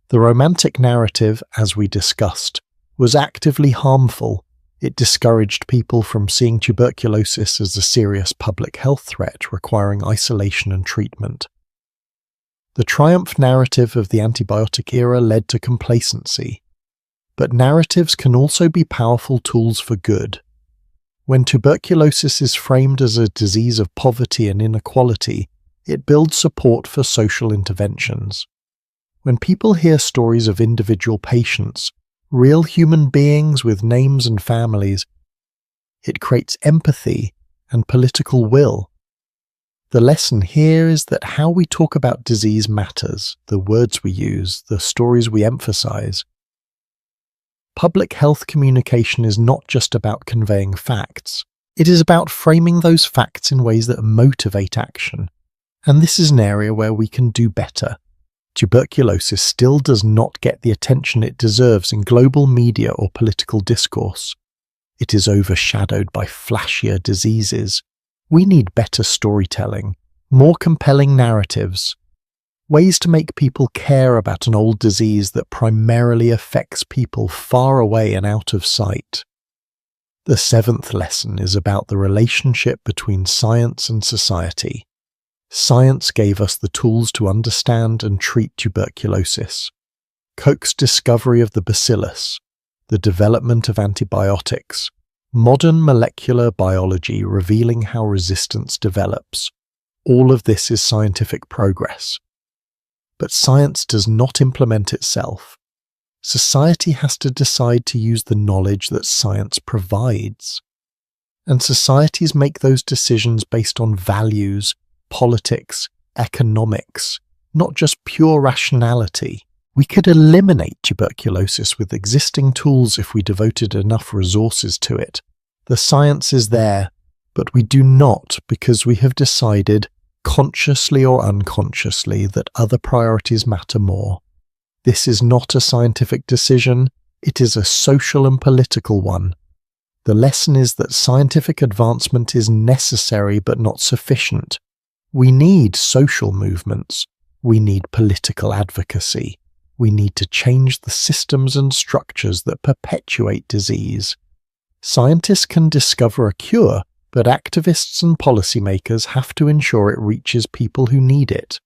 The romantic narrative, as we discussed, was actively harmful. It discouraged people from seeing tuberculosis as a serious public health threat requiring isolation and treatment. The triumph narrative of the antibiotic era led to complacency. But narratives can also be powerful tools for good. When tuberculosis is framed as a disease of poverty and inequality, it builds support for social interventions. When people hear stories of individual patients, real human beings with names and families, it creates empathy and political will. The lesson here is that how we talk about disease matters, the words we use, the stories we emphasize. Public health communication is not just about conveying facts. It is about framing those facts in ways that motivate action. And this is an area where we can do better. Tuberculosis still does not get the attention it deserves in global media or political discourse. It is overshadowed by flashier diseases. We need better storytelling, more compelling narratives, ways to make people care about an old disease that primarily affects people far away and out of sight. The seventh lesson is about the relationship between science and society. Science gave us the tools to understand and treat tuberculosis. Koch's discovery of the bacillus, the development of antibiotics, modern molecular biology revealing how resistance develops. All of this is scientific progress. But science does not implement itself. Society has to decide to use the knowledge that science provides. And societies make those decisions based on values, politics, economics, not just pure rationality. We could eliminate tuberculosis with existing tools if we devoted enough resources to it. The science is there, but we do not because we have decided, consciously or unconsciously, that other priorities matter more. This is not a scientific decision, it is a social and political one. The lesson is that scientific advancement is necessary but not sufficient. We need social movements. We need political advocacy. We need to change the systems and structures that perpetuate disease. Scientists can discover a cure, but activists and policymakers have to ensure it reaches people who need it.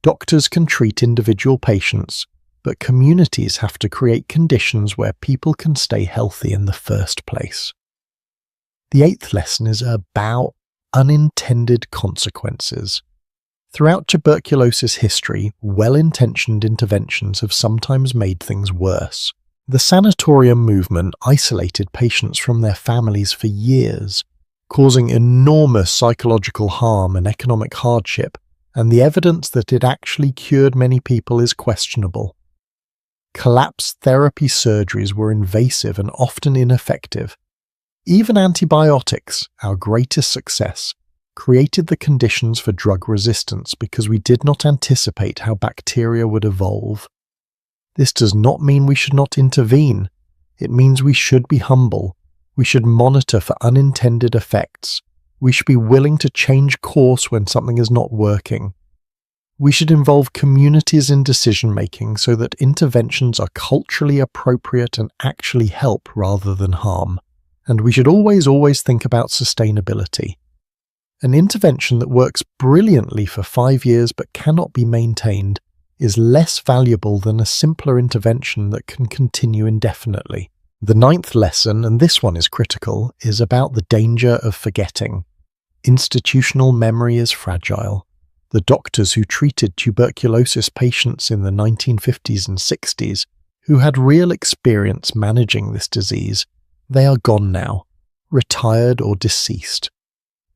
Doctors can treat individual patients, but communities have to create conditions where people can stay healthy in the first place. The eighth lesson is about unintended consequences. Throughout tuberculosis history, well-intentioned interventions have sometimes made things worse. The sanatorium movement isolated patients from their families for years, causing enormous psychological harm and economic hardship, and the evidence that it actually cured many people is questionable. Collapse therapy surgeries were invasive and often ineffective. Even antibiotics, our greatest success, created the conditions for drug resistance because we did not anticipate how bacteria would evolve. This does not mean we should not intervene. It means we should be humble. We should monitor for unintended effects. We should be willing to change course when something is not working. We should involve communities in decision-making so that interventions are culturally appropriate and actually help rather than harm. And we should always think about sustainability. An intervention that works brilliantly for 5 years but cannot be maintained is less valuable than a simpler intervention that can continue indefinitely. The ninth lesson, and this one is critical, is about the danger of forgetting. Institutional memory is fragile. The doctors who treated tuberculosis patients in the 1950s and 60s, who had real experience managing this disease, they are gone now, retired or deceased.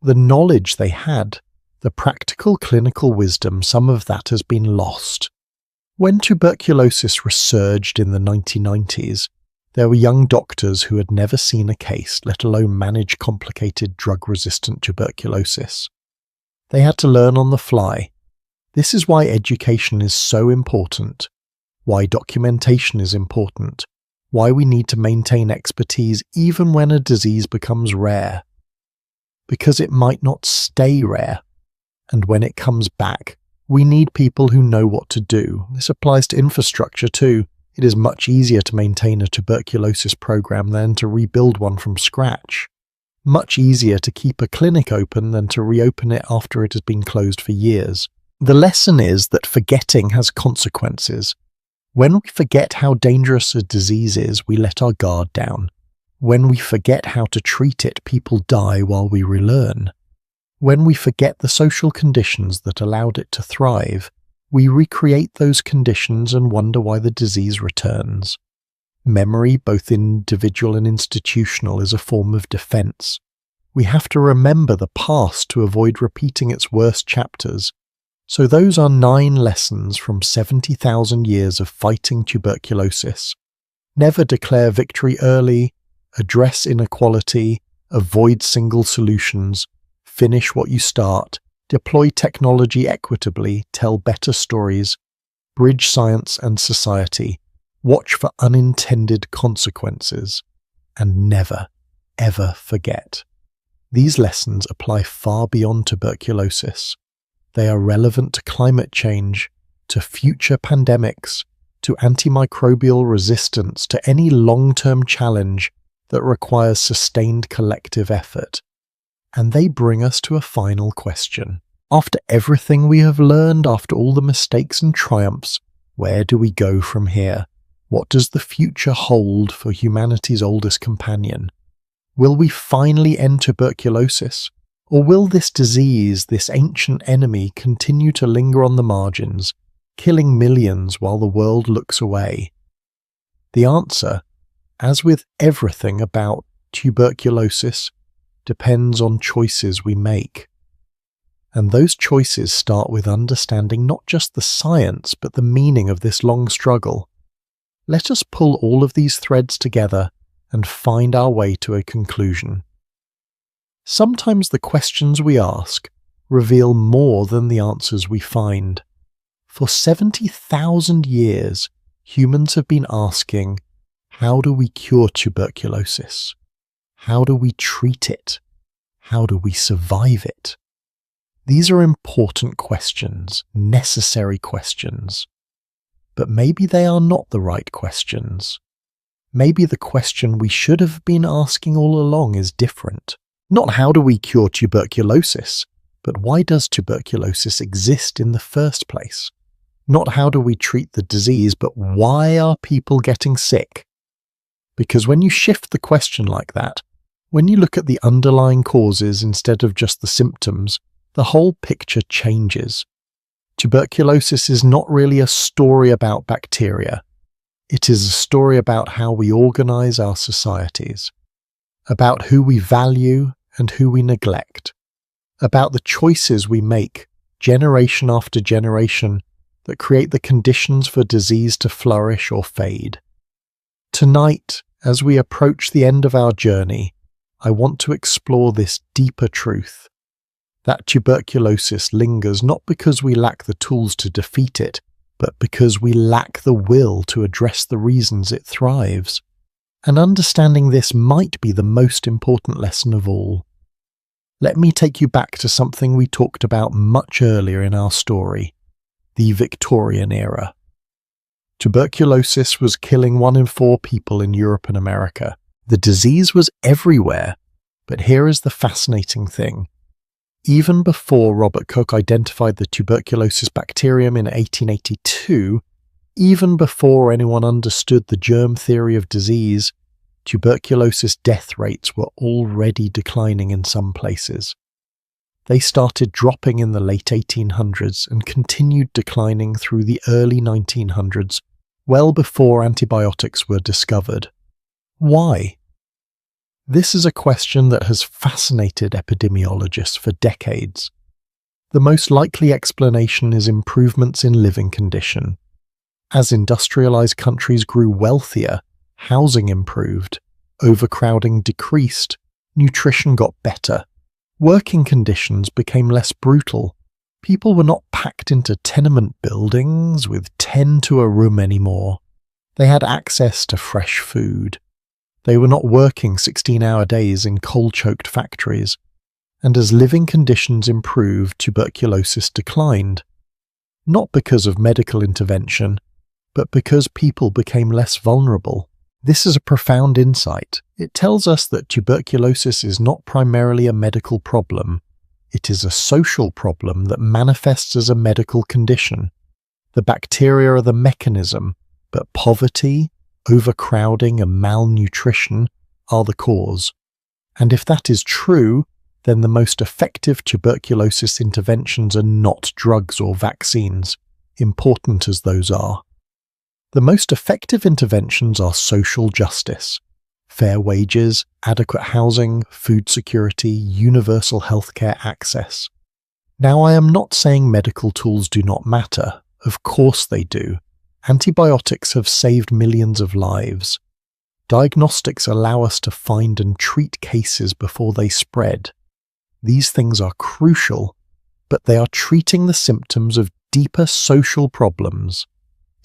The knowledge they had, the practical clinical wisdom, some of that has been lost. When tuberculosis resurged in the 1990s, there were young doctors who had never seen a case, let alone manage complicated drug-resistant tuberculosis. They had to learn on the fly. This is why education is so important, why documentation is important, why we need to maintain expertise even when a disease becomes rare. Because it might not stay rare, and when it comes back, we need people who know what to do. This applies to infrastructure too. It is much easier to maintain a tuberculosis program than to rebuild one from scratch. Much easier to keep a clinic open than to reopen it after it has been closed for years. The lesson is that forgetting has consequences. When we forget how dangerous a disease is, we let our guard down. When we forget how to treat it, people die while we relearn. When we forget the social conditions that allowed it to thrive, we recreate those conditions and wonder why the disease returns. Memory, both individual and institutional, is a form of defense. We have to remember the past to avoid repeating its worst chapters. So those are 9 lessons from 70,000 years of fighting tuberculosis. Never declare victory early, address inequality, avoid single solutions, finish what you start, deploy technology equitably, tell better stories, bridge science and society, watch for unintended consequences, and never, ever forget. These lessons apply far beyond tuberculosis. They are relevant to climate change, to future pandemics, to antimicrobial resistance, to any long-term challenge that requires sustained collective effort. And they bring us to a final question. After everything we have learned, after all the mistakes and triumphs, where do we go from here? What does the future hold for humanity's oldest companion? Will we finally end tuberculosis? Or will this disease, this ancient enemy, continue to linger on the margins, killing millions while the world looks away? The answer, as with everything about tuberculosis, depends on choices we make. And those choices start with understanding not just the science, but the meaning of this long struggle. Let us pull all of these threads together and find our way to a conclusion. Sometimes the questions we ask reveal more than the answers we find. For 70,000 years, humans have been asking, how do we cure tuberculosis? How do we treat it? How do we survive it? These are important questions, necessary questions. But maybe they are not the right questions. Maybe the question we should have been asking all along is different. Not how do we cure tuberculosis, but why does tuberculosis exist in the first place? Not how do we treat the disease, but why are people getting sick? Because when you shift the question like that, when you look at the underlying causes instead of just the symptoms, the whole picture changes. Tuberculosis is not really a story about bacteria. It is a story about how we organize our societies, about who we value and who we neglect, about the choices we make generation after generation that create the conditions for disease to flourish or fade. Tonight, as we approach the end of our journey, I want to explore this deeper truth, that tuberculosis lingers not because we lack the tools to defeat it, but because we lack the will to address the reasons it thrives. And understanding this might be the most important lesson of all. Let me take you back to something we talked about much earlier in our story, the Victorian era. Tuberculosis was killing 1 in 4 people in Europe and America. The disease was everywhere, but here is the fascinating thing. Even before Robert Koch identified the tuberculosis bacterium in 1882, even before anyone understood the germ theory of disease, tuberculosis death rates were already declining in some places. They started dropping in the late 1800s and continued declining through the early 1900s, well before antibiotics were discovered. Why? This is a question that has fascinated epidemiologists for decades. The most likely explanation is improvements in living condition. As industrialized countries grew wealthier, housing improved, overcrowding decreased, nutrition got better, working conditions became less brutal. People were not packed into tenement buildings with 10 to a room anymore. They had access to fresh food. They were not working 16-hour days in coal-choked factories. And as living conditions improved, tuberculosis declined. Not because of medical intervention, but because people became less vulnerable. This is a profound insight. It tells us that tuberculosis is not primarily a medical problem. It is a social problem that manifests as a medical condition. The bacteria are the mechanism, but poverty, overcrowding, and malnutrition are the cause. And if that is true, then the most effective tuberculosis interventions are not drugs or vaccines, important as those are. The most effective interventions are social justice, fair wages, adequate housing, food security, universal healthcare access. Now, I am not saying medical tools do not matter. Of course they do. Antibiotics have saved millions of lives. Diagnostics allow us to find and treat cases before they spread. These things are crucial, but they are treating the symptoms of deeper social problems.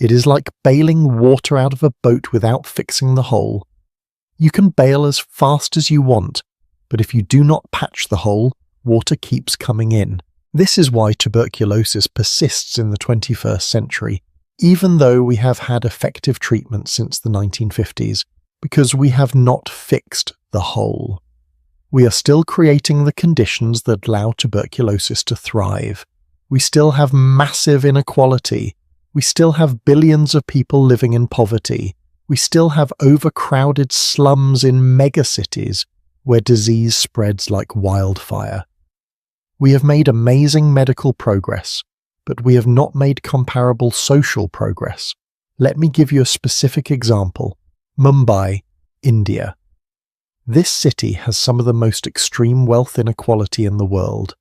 It is like bailing water out of a boat without fixing the hole. You can bail as fast as you want, but if you do not patch the hole, water keeps coming in. This is why tuberculosis persists in the 21st century, even though we have had effective treatment since the 1950s, because we have not fixed the hole. We are still creating the conditions that allow tuberculosis to thrive. We still have massive inequality. We still have billions of people living in poverty. We still have overcrowded slums in megacities where disease spreads like wildfire. We have made amazing medical progress, but we have not made comparable social progress. Let me give you a specific example. Mumbai, India. This city has some of the most extreme wealth inequality in the world.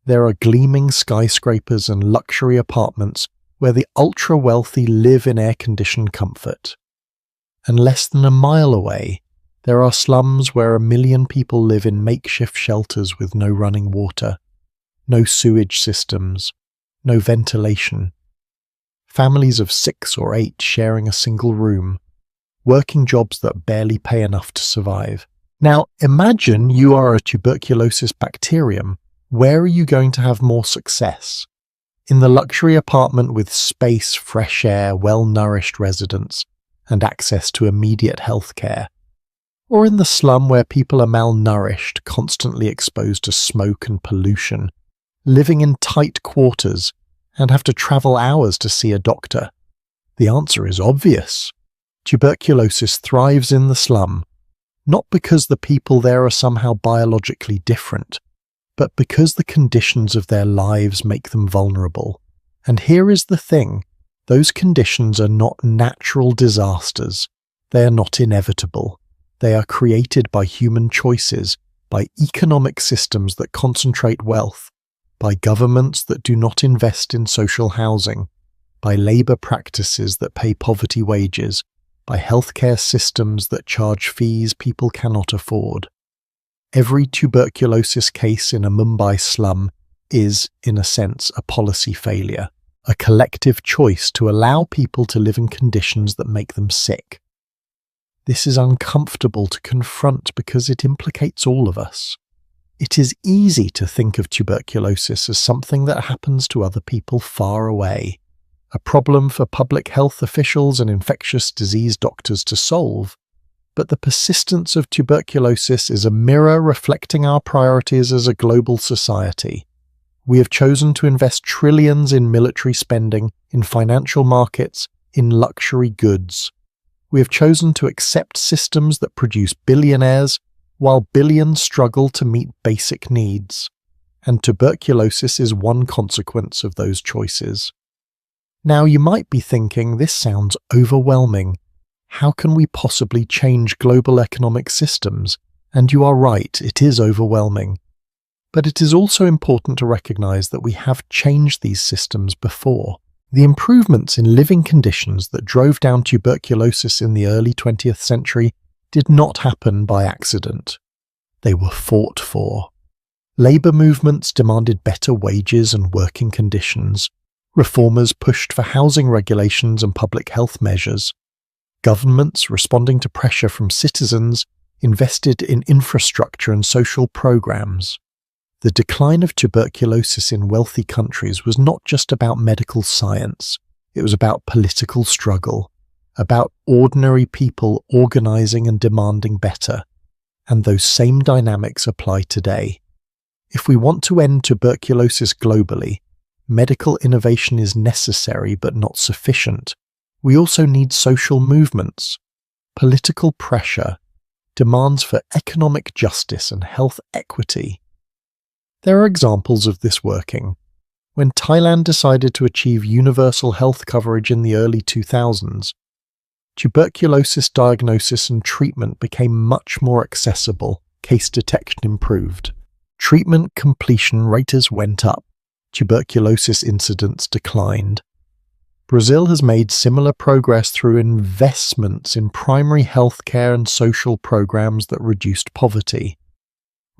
There are gleaming skyscrapers and luxury apartments where the ultra-wealthy live in air-conditioned comfort. And less than a mile away, there are slums where 1 million people live in makeshift shelters with no running water, no sewage systems, no ventilation. Families of 6 or 8 sharing a single room, working jobs that barely pay enough to survive. Now, imagine you are a tuberculosis bacterium. Where are you going to have more success? In the luxury apartment with space, fresh air, well-nourished residents, and access to immediate health care? Or in the slum where people are malnourished, constantly exposed to smoke and pollution, living in tight quarters, and have to travel hours to see a doctor? The answer is obvious. Tuberculosis thrives in the slum, not because the people there are somehow biologically different, but because the conditions of their lives make them vulnerable. And here is the thing, those conditions are not natural disasters. They are not inevitable. They are created by human choices, by economic systems that concentrate wealth, by governments that do not invest in social housing, by labour practices that pay poverty wages, by healthcare systems that charge fees people cannot afford. Every tuberculosis case in a Mumbai slum is, in a sense, a policy failure, a collective choice to allow people to live in conditions that make them sick. This is uncomfortable to confront because it implicates all of us. It is easy to think of tuberculosis as something that happens to other people far away, a problem for public health officials and infectious disease doctors to solve. But the persistence of tuberculosis is a mirror reflecting our priorities as a global society. We have chosen to invest trillions in military spending, in financial markets, in luxury goods. We have chosen to accept systems that produce billionaires, while billions struggle to meet basic needs. And tuberculosis is one consequence of those choices. Now you might be thinking, this sounds overwhelming. How can we possibly change global economic systems? And you are right, it is overwhelming. But it is also important to recognize that we have changed these systems before. The improvements in living conditions that drove down tuberculosis in the early 20th century did not happen by accident. They were fought for. Labour movements demanded better wages and working conditions. Reformers pushed for housing regulations and public health measures. Governments, responding to pressure from citizens, invested in infrastructure and social programs. The decline of tuberculosis in wealthy countries was not just about medical science. It was about political struggle, about ordinary people organizing and demanding better. And those same dynamics apply today. If we want to end tuberculosis globally, medical innovation is necessary but not sufficient. We also need social movements, political pressure, demands for economic justice and health equity. There are examples of this working. When Thailand decided to achieve universal health coverage in the early 2000s, tuberculosis diagnosis and treatment became much more accessible, case detection improved, treatment completion rates went up, tuberculosis incidence declined. Brazil has made similar progress through investments in primary healthcare and social programs that reduced poverty.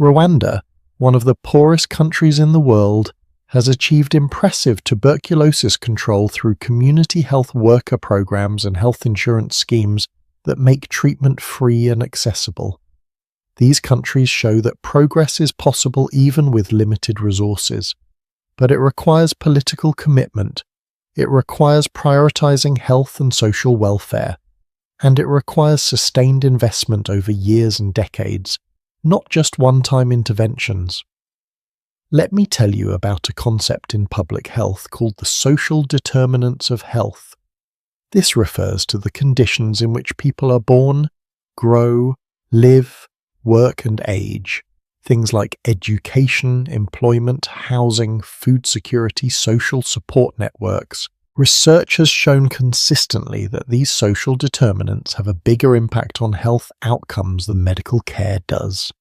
Rwanda, one of the poorest countries in the world, has achieved impressive tuberculosis control through community health worker programs and health insurance schemes that make treatment free and accessible. These countries show that progress is possible even with limited resources, but it requires political commitment, it requires prioritizing health and social welfare, and it requires sustained investment over years and decades, not just one-time interventions. Let me tell you about a concept in public health called the social determinants of health. This refers to the conditions in which people are born, grow, live, work and age. Things like education, employment, housing, food security, social support networks. Research has shown consistently that these social determinants have a bigger impact on health outcomes than medical care does.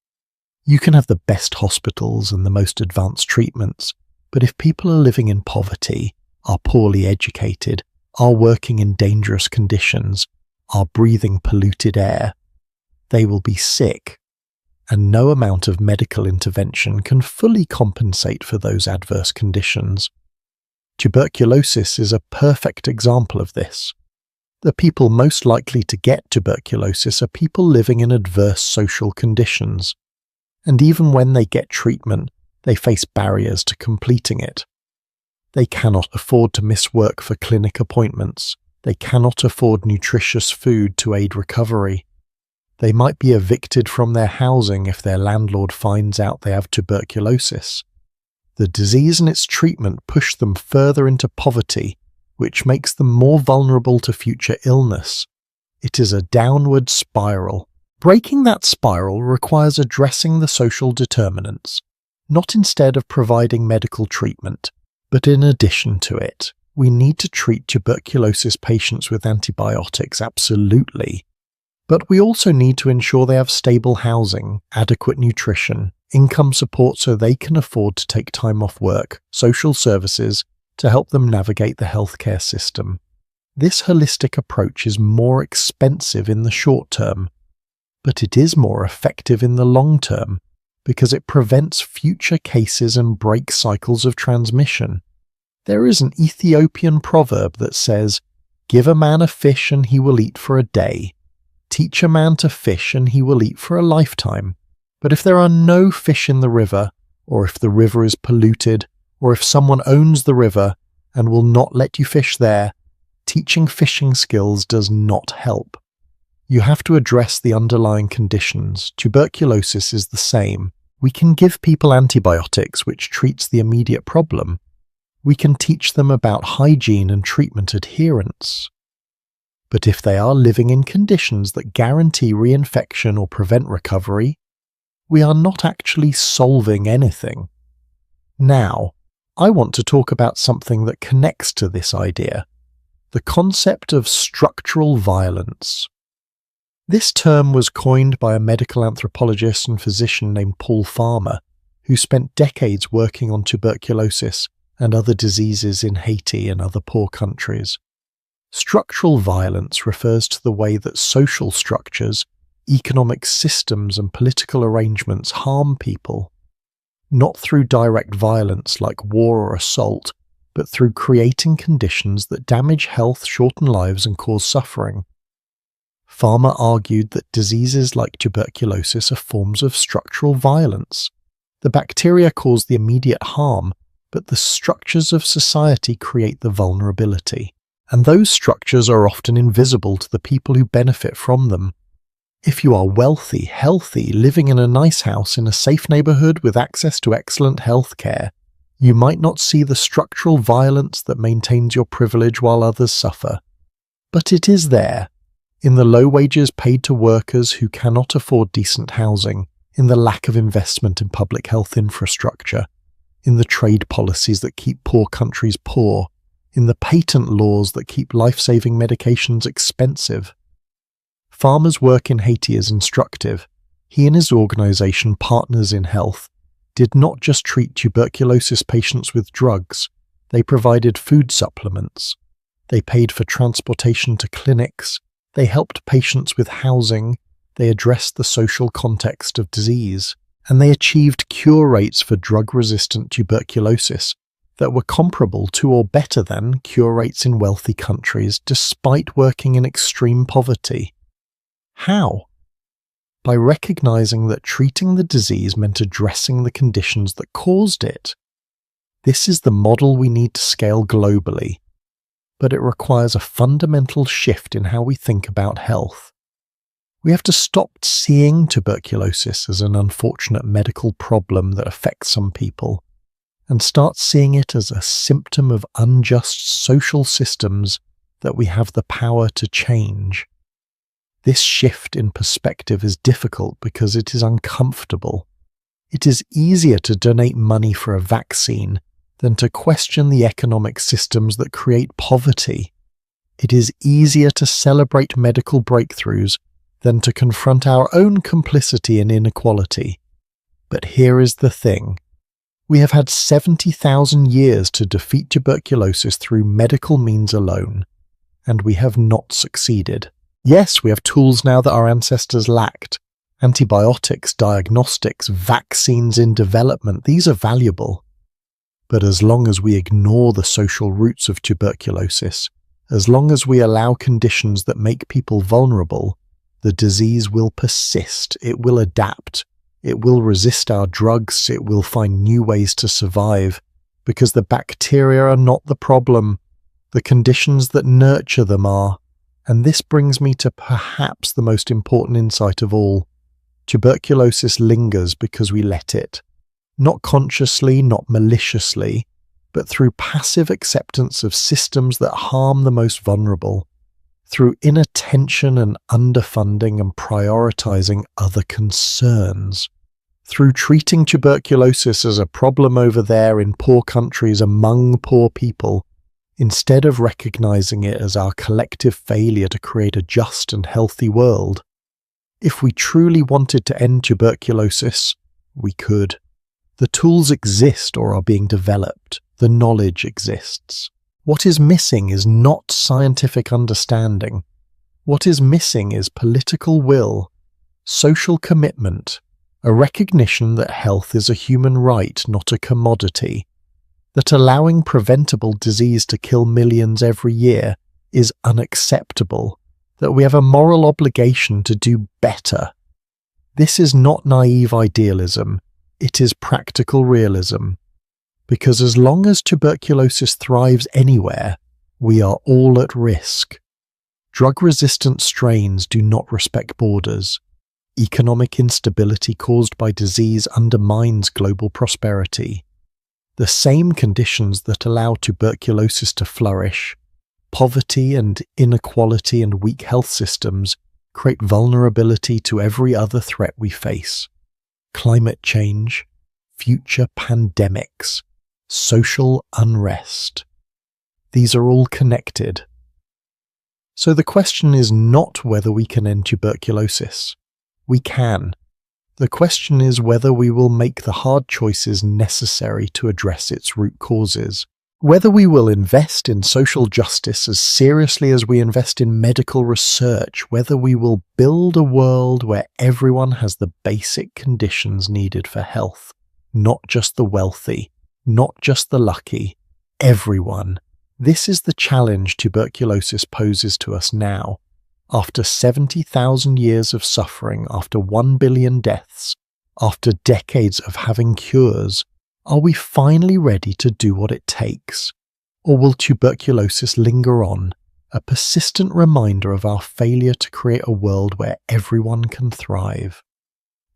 You can have the best hospitals and the most advanced treatments, but if people are living in poverty, are poorly educated, are working in dangerous conditions, are breathing polluted air, they will be sick, and no amount of medical intervention can fully compensate for those adverse conditions. Tuberculosis is a perfect example of this. The people most likely to get tuberculosis are people living in adverse social conditions, and even when they get treatment, they face barriers to completing it. They cannot afford to miss work for clinic appointments. They cannot afford nutritious food to aid recovery. They might be evicted from their housing if their landlord finds out they have tuberculosis. The disease and its treatment push them further into poverty, which makes them more vulnerable to future illness. It is a downward spiral. Breaking that spiral requires addressing the social determinants, not instead of providing medical treatment, but in addition to it. We need to treat tuberculosis patients with antibiotics, absolutely. But we also need to ensure they have stable housing, adequate nutrition, income support so they can afford to take time off work, social services to help them navigate the healthcare system. This holistic approach is more expensive in the short term, but it is more effective in the long term because it prevents future cases and breaks cycles of transmission. There is an Ethiopian proverb that says, "Give a man a fish and he will eat for a day. Teach a man to fish and he will eat for a lifetime." But if there are no fish in the river, or if the river is polluted, or if someone owns the river and will not let you fish there, teaching fishing skills does not help. You have to address the underlying conditions. Tuberculosis is the same. We can give people antibiotics, which treats the immediate problem. We can teach them about hygiene and treatment adherence. But if they are living in conditions that guarantee reinfection or prevent recovery, we are not actually solving anything. Now, I want to talk about something that connects to this idea, the concept of structural violence. This term was coined by a medical anthropologist and physician named Paul Farmer, who spent decades working on tuberculosis and other diseases in Haiti and other poor countries. Structural violence refers to the way that social structures, economic systems and political arrangements harm people, not through direct violence like war or assault, but through creating conditions that damage health, shorten lives and cause suffering. Farmer argued that diseases like tuberculosis are forms of structural violence. The bacteria cause the immediate harm, but the structures of society create the vulnerability. And those structures are often invisible to the people who benefit from them. If you are wealthy, healthy, living in a nice house in a safe neighborhood with access to excellent health care, you might not see the structural violence that maintains your privilege while others suffer. But it is there, in the low wages paid to workers who cannot afford decent housing, in the lack of investment in public health infrastructure, in the trade policies that keep poor countries poor, in the patent laws that keep life-saving medications expensive. Farmer's work in Haiti is instructive. He and his organization, Partners in Health, did not just treat tuberculosis patients with drugs. They provided food supplements. They paid for transportation to clinics. They helped patients with housing. They addressed the social context of disease. And they achieved cure rates for drug-resistant tuberculosis that were comparable to or better than cure rates in wealthy countries despite working in extreme poverty. How? By recognizing that treating the disease meant addressing the conditions that caused it. This is the model we need to scale globally, but it requires a fundamental shift in how we think about health. We have to stop seeing tuberculosis as an unfortunate medical problem that affects some people, and start seeing it as a symptom of unjust social systems that we have the power to change. This shift in perspective is difficult because it is uncomfortable. It is easier to donate money for a vaccine than to question the economic systems that create poverty. It is easier to celebrate medical breakthroughs than to confront our own complicity in inequality. But here is the thing. We have had 70,000 years to defeat tuberculosis through medical means alone, and we have not succeeded. Yes, we have tools now that our ancestors lacked. Antibiotics, diagnostics, vaccines in development, these are valuable. But as long as we ignore the social roots of tuberculosis, as long as we allow conditions that make people vulnerable, the disease will persist, it will adapt, it will resist our drugs, it will find new ways to survive, because the bacteria are not the problem, the conditions that nurture them are. And this brings me to perhaps the most important insight of all. Tuberculosis lingers because we let it. Not consciously, not maliciously, but through passive acceptance of systems that harm the most vulnerable, through inattention and underfunding and prioritizing other concerns, through treating tuberculosis as a problem over there in poor countries among poor people, instead of recognizing it as our collective failure to create a just and healthy world. If we truly wanted to end tuberculosis, we could. The tools exist or are being developed. The knowledge exists. What is missing is not scientific understanding. What is missing is political will, social commitment, a recognition that health is a human right, not a commodity, that allowing preventable disease to kill millions every year is unacceptable, that we have a moral obligation to do better. This is not naive idealism, it is practical realism. Because as long as tuberculosis thrives anywhere, we are all at risk. Drug-resistant strains do not respect borders. Economic instability caused by disease undermines global prosperity. The same conditions that allow tuberculosis to flourish, poverty and inequality and weak health systems, create vulnerability to every other threat we face. Climate change, future pandemics, social unrest. These are all connected. So the question is not whether we can end tuberculosis. We can. The question is whether we will make the hard choices necessary to address its root causes. Whether we will invest in social justice as seriously as we invest in medical research, whether we will build a world where everyone has the basic conditions needed for health, not just the wealthy, not just the lucky, everyone. This is the challenge tuberculosis poses to us now. After 70,000 years of suffering, after 1 billion deaths, after decades of having cures, are we finally ready to do what it takes? Or will tuberculosis linger on, a persistent reminder of our failure to create a world where everyone can thrive?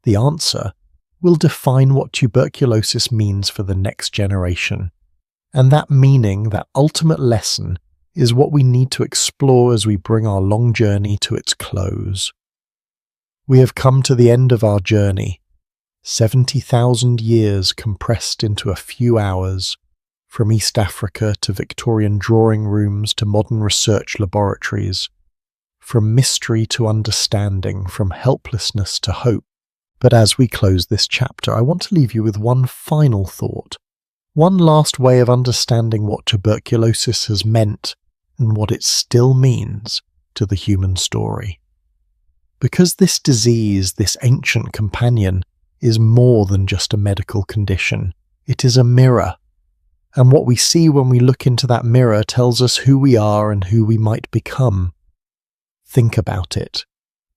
The answer will define what tuberculosis means for the next generation. And that meaning, that ultimate lesson, is what we need to explore as we bring our long journey to its close. We have come to the end of our journey, 70,000 years compressed into a few hours, from East Africa to Victorian drawing rooms to modern research laboratories, from mystery to understanding, from helplessness to hope. But as we close this chapter, I want to leave you with one final thought, one last way of understanding what tuberculosis has meant and what it still means to the human story. Because this disease, this ancient companion, is more than just a medical condition. It is a mirror. And what we see when we look into that mirror tells us who we are and who we might become. Think about it.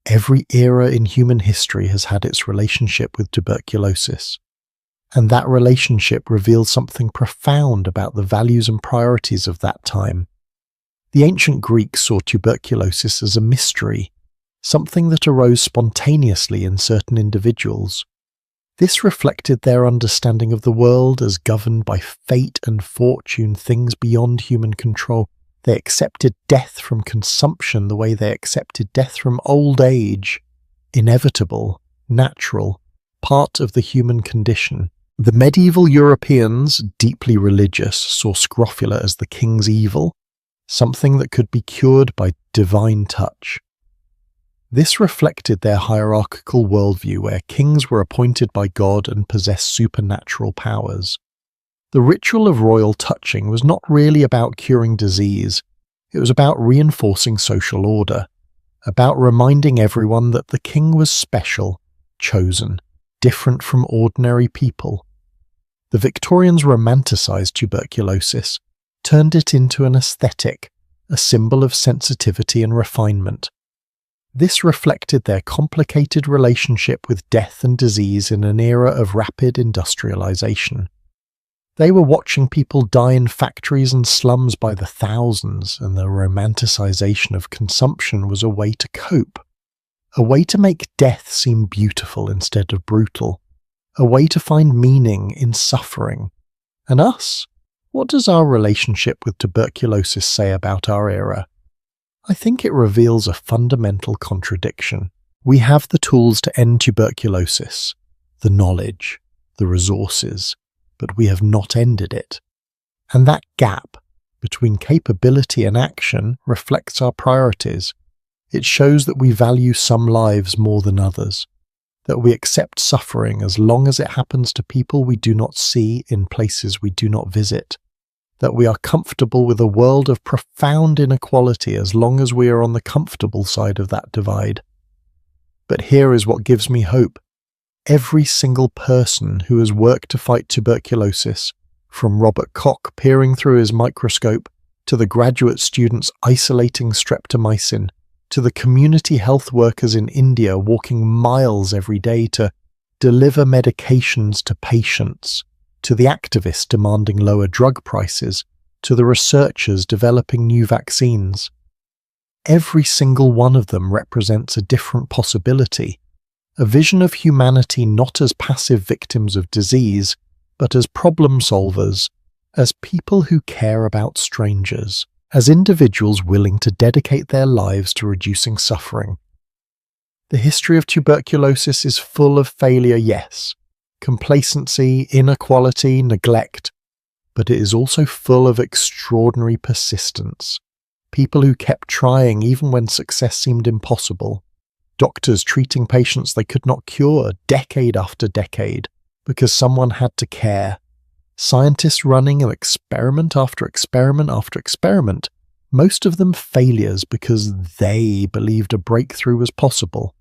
Every era in human history has had its relationship with tuberculosis. And that relationship reveals something profound about the values and priorities of that time. The ancient Greeks saw tuberculosis as a mystery, something that arose spontaneously in certain individuals. This reflected their understanding of the world as governed by fate and fortune, things beyond human control. They accepted death from consumption the way they accepted death from old age, inevitable, natural, part of the human condition. The medieval Europeans, deeply religious, saw scrofula as the king's evil, something that could be cured by divine touch. This reflected their hierarchical worldview where kings were appointed by God and possessed supernatural powers. The ritual of royal touching was not really about curing disease, it was about reinforcing social order, about reminding everyone that the king was special, chosen, different from ordinary people. The Victorians romanticized tuberculosis, turned it into an aesthetic, a symbol of sensitivity and refinement. This reflected their complicated relationship with death and disease in an era of rapid industrialization. They were watching people die in factories and slums by the thousands, and the romanticization of consumption was a way to cope, a way to make death seem beautiful instead of brutal, a way to find meaning in suffering. And us? What does our relationship with tuberculosis say about our era? I think it reveals a fundamental contradiction. We have the tools to end tuberculosis, the knowledge, the resources, but we have not ended it. And that gap between capability and action reflects our priorities. It shows that we value some lives more than others, that we accept suffering as long as it happens to people we do not see in places we do not visit, that we are comfortable with a world of profound inequality as long as we are on the comfortable side of that divide. But here is what gives me hope. Every single person who has worked to fight tuberculosis, from Robert Koch peering through his microscope, to the graduate students isolating streptomycin, to the community health workers in India walking miles every day to deliver medications to patients, to the activists demanding lower drug prices, to the researchers developing new vaccines. Every single one of them represents a different possibility, a vision of humanity not as passive victims of disease, but as problem solvers, as people who care about strangers, as individuals willing to dedicate their lives to reducing suffering. The history of tuberculosis is full of failure, yes, complacency, inequality, neglect, but it is also full of extraordinary persistence. People who kept trying even when success seemed impossible. Doctors treating patients they could not cure decade after decade because someone had to care. Scientists running experiment after experiment after experiment, most of them failures because they believed a breakthrough was possible.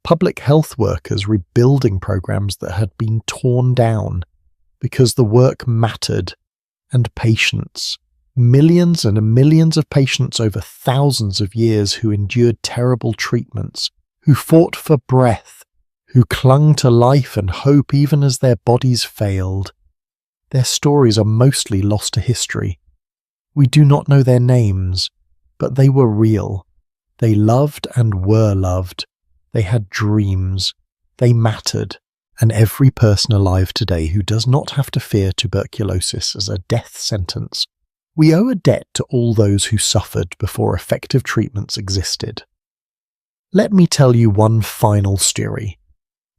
Public health workers rebuilding programs that had been torn down because the work mattered, and patients, millions and millions of patients over thousands of years who endured terrible treatments, who fought for breath, who clung to life and hope even as their bodies failed. Their stories are mostly lost to history. We do not know their names, but they were real. They loved and were loved. They had dreams. They mattered. And every person alive today who does not have to fear tuberculosis as a death sentence, we owe a debt to all those who suffered before effective treatments existed. Let me tell you one final story.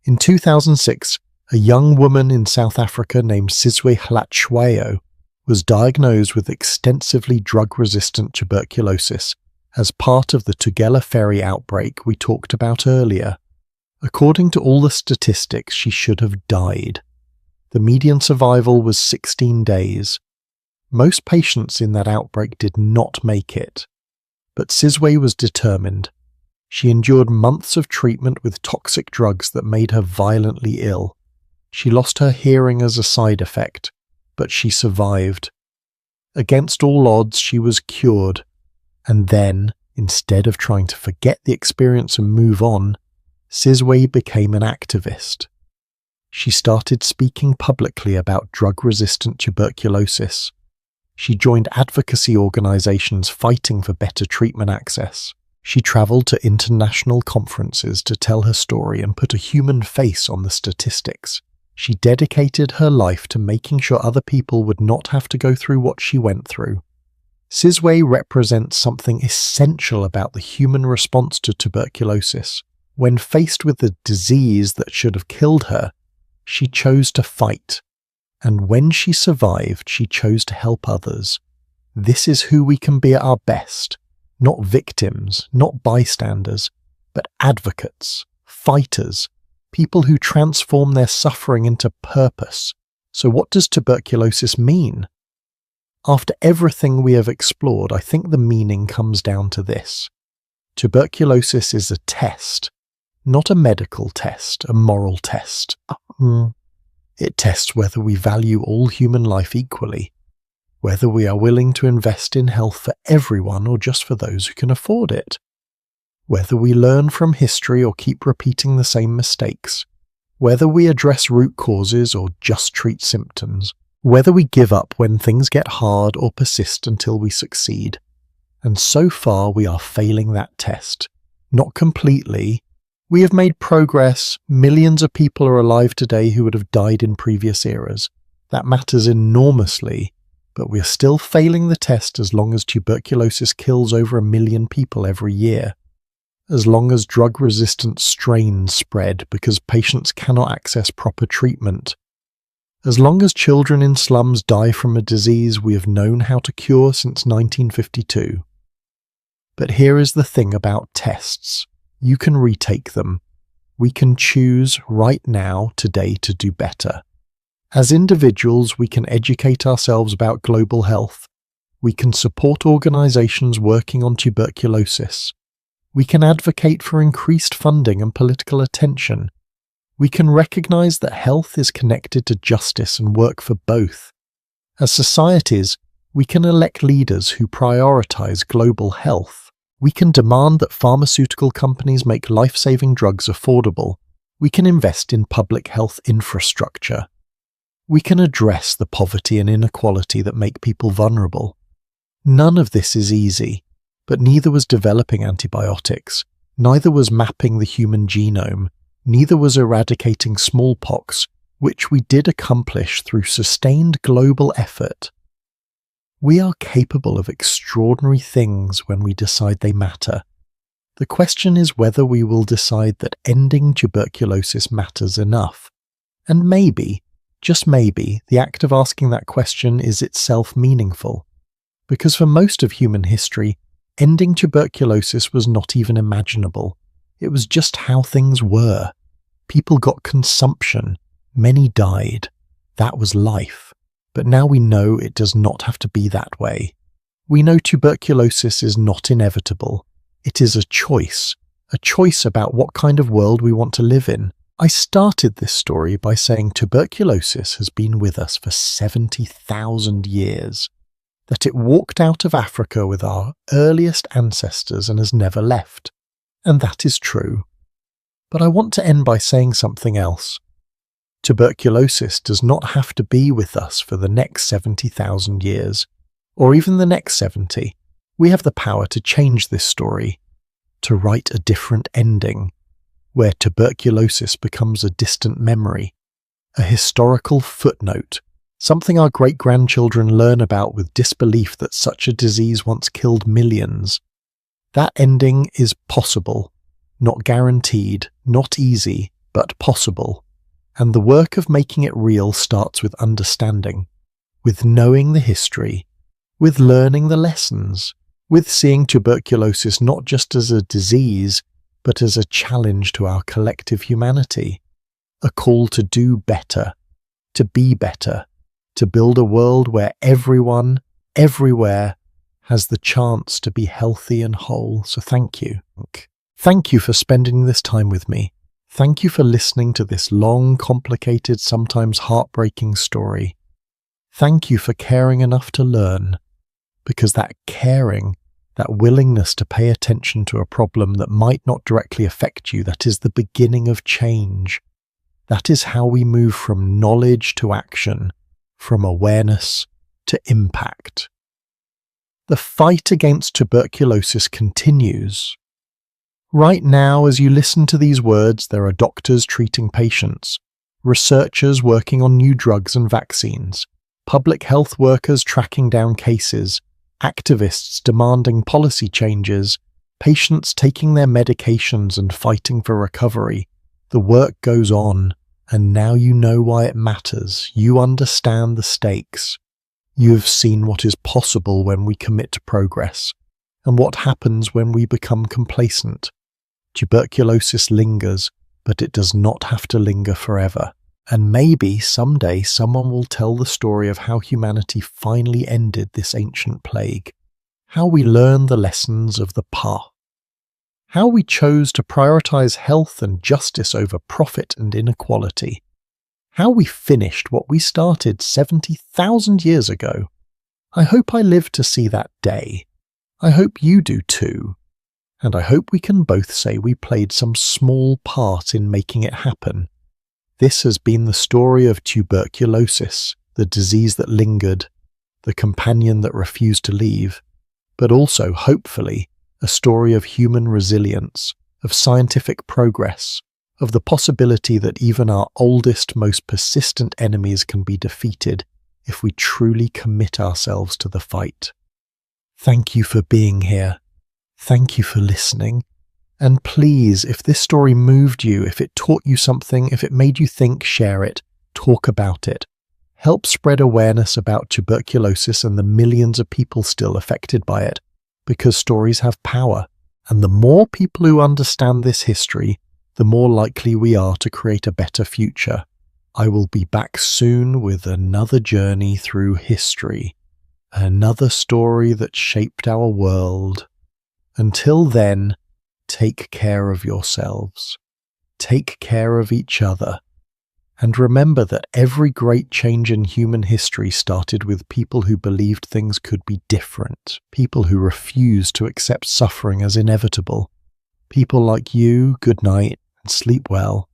In 2006, a young woman in South Africa named Sizwe Hlatshwayo was diagnosed with extensively drug-resistant tuberculosis as part of the Tugela Ferry outbreak we talked about earlier. According to all the statistics, she should have died. The median survival was 16 days. Most patients in that outbreak did not make it. But Sizwe was determined. She endured months of treatment with toxic drugs that made her violently ill. She lost her hearing as a side effect, but she survived. Against all odds, she was cured. And then, instead of trying to forget the experience and move on, Sizwe became an activist. She started speaking publicly about drug-resistant tuberculosis. She joined advocacy organizations fighting for better treatment access. She traveled to international conferences to tell her story and put a human face on the statistics. She dedicated her life to making sure other people would not have to go through what she went through. Sizwe represents something essential about the human response to tuberculosis. When faced with the disease that should have killed her, she chose to fight. And when she survived, she chose to help others. This is who we can be at our best. Not victims, not bystanders, but advocates, fighters, people who transform their suffering into purpose. So what does tuberculosis mean? After everything we have explored, I think the meaning comes down to this. Tuberculosis is a test, not a medical test, a moral test. It tests whether we value all human life equally, whether we are willing to invest in health for everyone or just for those who can afford it, whether we learn from history or keep repeating the same mistakes, whether we address root causes or just treat symptoms, whether we give up when things get hard or persist until we succeed. And so far we are failing that test. Not completely. We have made progress. Millions of people are alive today who would have died in previous eras. That matters enormously. But we are still failing the test as long as tuberculosis kills over 1 million people every year. As long as drug-resistant strains spread because patients cannot access proper treatment. As long as children in slums die from a disease we have known how to cure since 1952. But here is the thing about tests. You can retake them. We can choose right now, today, to do better. As individuals, we can educate ourselves about global health. We can support organizations working on tuberculosis. We can advocate for increased funding and political attention. We can recognize that health is connected to justice and work for both. As societies, we can elect leaders who prioritize global health. We can demand that pharmaceutical companies make life-saving drugs affordable. We can invest in public health infrastructure. We can address the poverty and inequality that make people vulnerable. None of this is easy, but neither was developing antibiotics, neither was mapping the human genome, neither was eradicating smallpox, which we did accomplish through sustained global effort. We are capable of extraordinary things when we decide they matter. The question is whether we will decide that ending tuberculosis matters enough. And maybe, just maybe, the act of asking that question is itself meaningful. Because for most of human history, ending tuberculosis was not even imaginable. It was just how things were. People got consumption. Many died. That was life. But now we know it does not have to be that way. We know tuberculosis is not inevitable. It is a choice about what kind of world we want to live in. I started this story by saying tuberculosis has been with us for 70,000 years, that it walked out of Africa with our earliest ancestors and has never left. And that is true. But I want to end by saying something else. Tuberculosis does not have to be with us for the next 70,000 years, or even the next 70. We have the power to change this story, to write a different ending, where tuberculosis becomes a distant memory, a historical footnote, something our great-grandchildren learn about with disbelief that such a disease once killed millions. That ending is possible, not guaranteed, not easy, but possible. And the work of making it real starts with understanding, with knowing the history, with learning the lessons, with seeing tuberculosis not just as a disease, but as a challenge to our collective humanity, a call to do better, to be better, to build a world where everyone, everywhere, has the chance to be healthy and whole. So thank you. Thank you for spending this time with me. Thank you for listening to this long, complicated, sometimes heartbreaking story. Thank you for caring enough to learn, because that caring, that willingness to pay attention to a problem that might not directly affect you, that is the beginning of change. That is how we move from knowledge to action, from awareness to impact. The fight against tuberculosis continues. Right now, as you listen to these words, there are doctors treating patients, researchers working on new drugs and vaccines, public health workers tracking down cases, activists demanding policy changes, patients taking their medications and fighting for recovery. The work goes on, and now you know why it matters. You understand the stakes. You have seen what is possible when we commit to progress, and what happens when we become complacent. Tuberculosis lingers, but it does not have to linger forever. And maybe someday someone will tell the story of how humanity finally ended this ancient plague, how we learned the lessons of the past, how we chose to prioritize health and justice over profit and inequality, how we finished what we started 70,000 years ago. I hope I live to see that day. I hope you do too. And I hope we can both say we played some small part in making it happen. This has been the story of tuberculosis, the disease that lingered, the companion that refused to leave, but also, hopefully, a story of human resilience, of scientific progress, of the possibility that even our oldest, most persistent enemies can be defeated if we truly commit ourselves to the fight. Thank you for being here. Thank you for listening. And please, if this story moved you, if it taught you something, if it made you think, share it, talk about it. Help spread awareness about tuberculosis and the millions of people still affected by it, because stories have power. And the more people who understand this history, the more likely we are to create a better future. I will be back soon with another journey through history, another story that shaped our world. Until then, take care of yourselves, take care of each other, and remember that every great change in human history started with people who believed things could be different, people who refused to accept suffering as inevitable. People like you, good night and sleep well.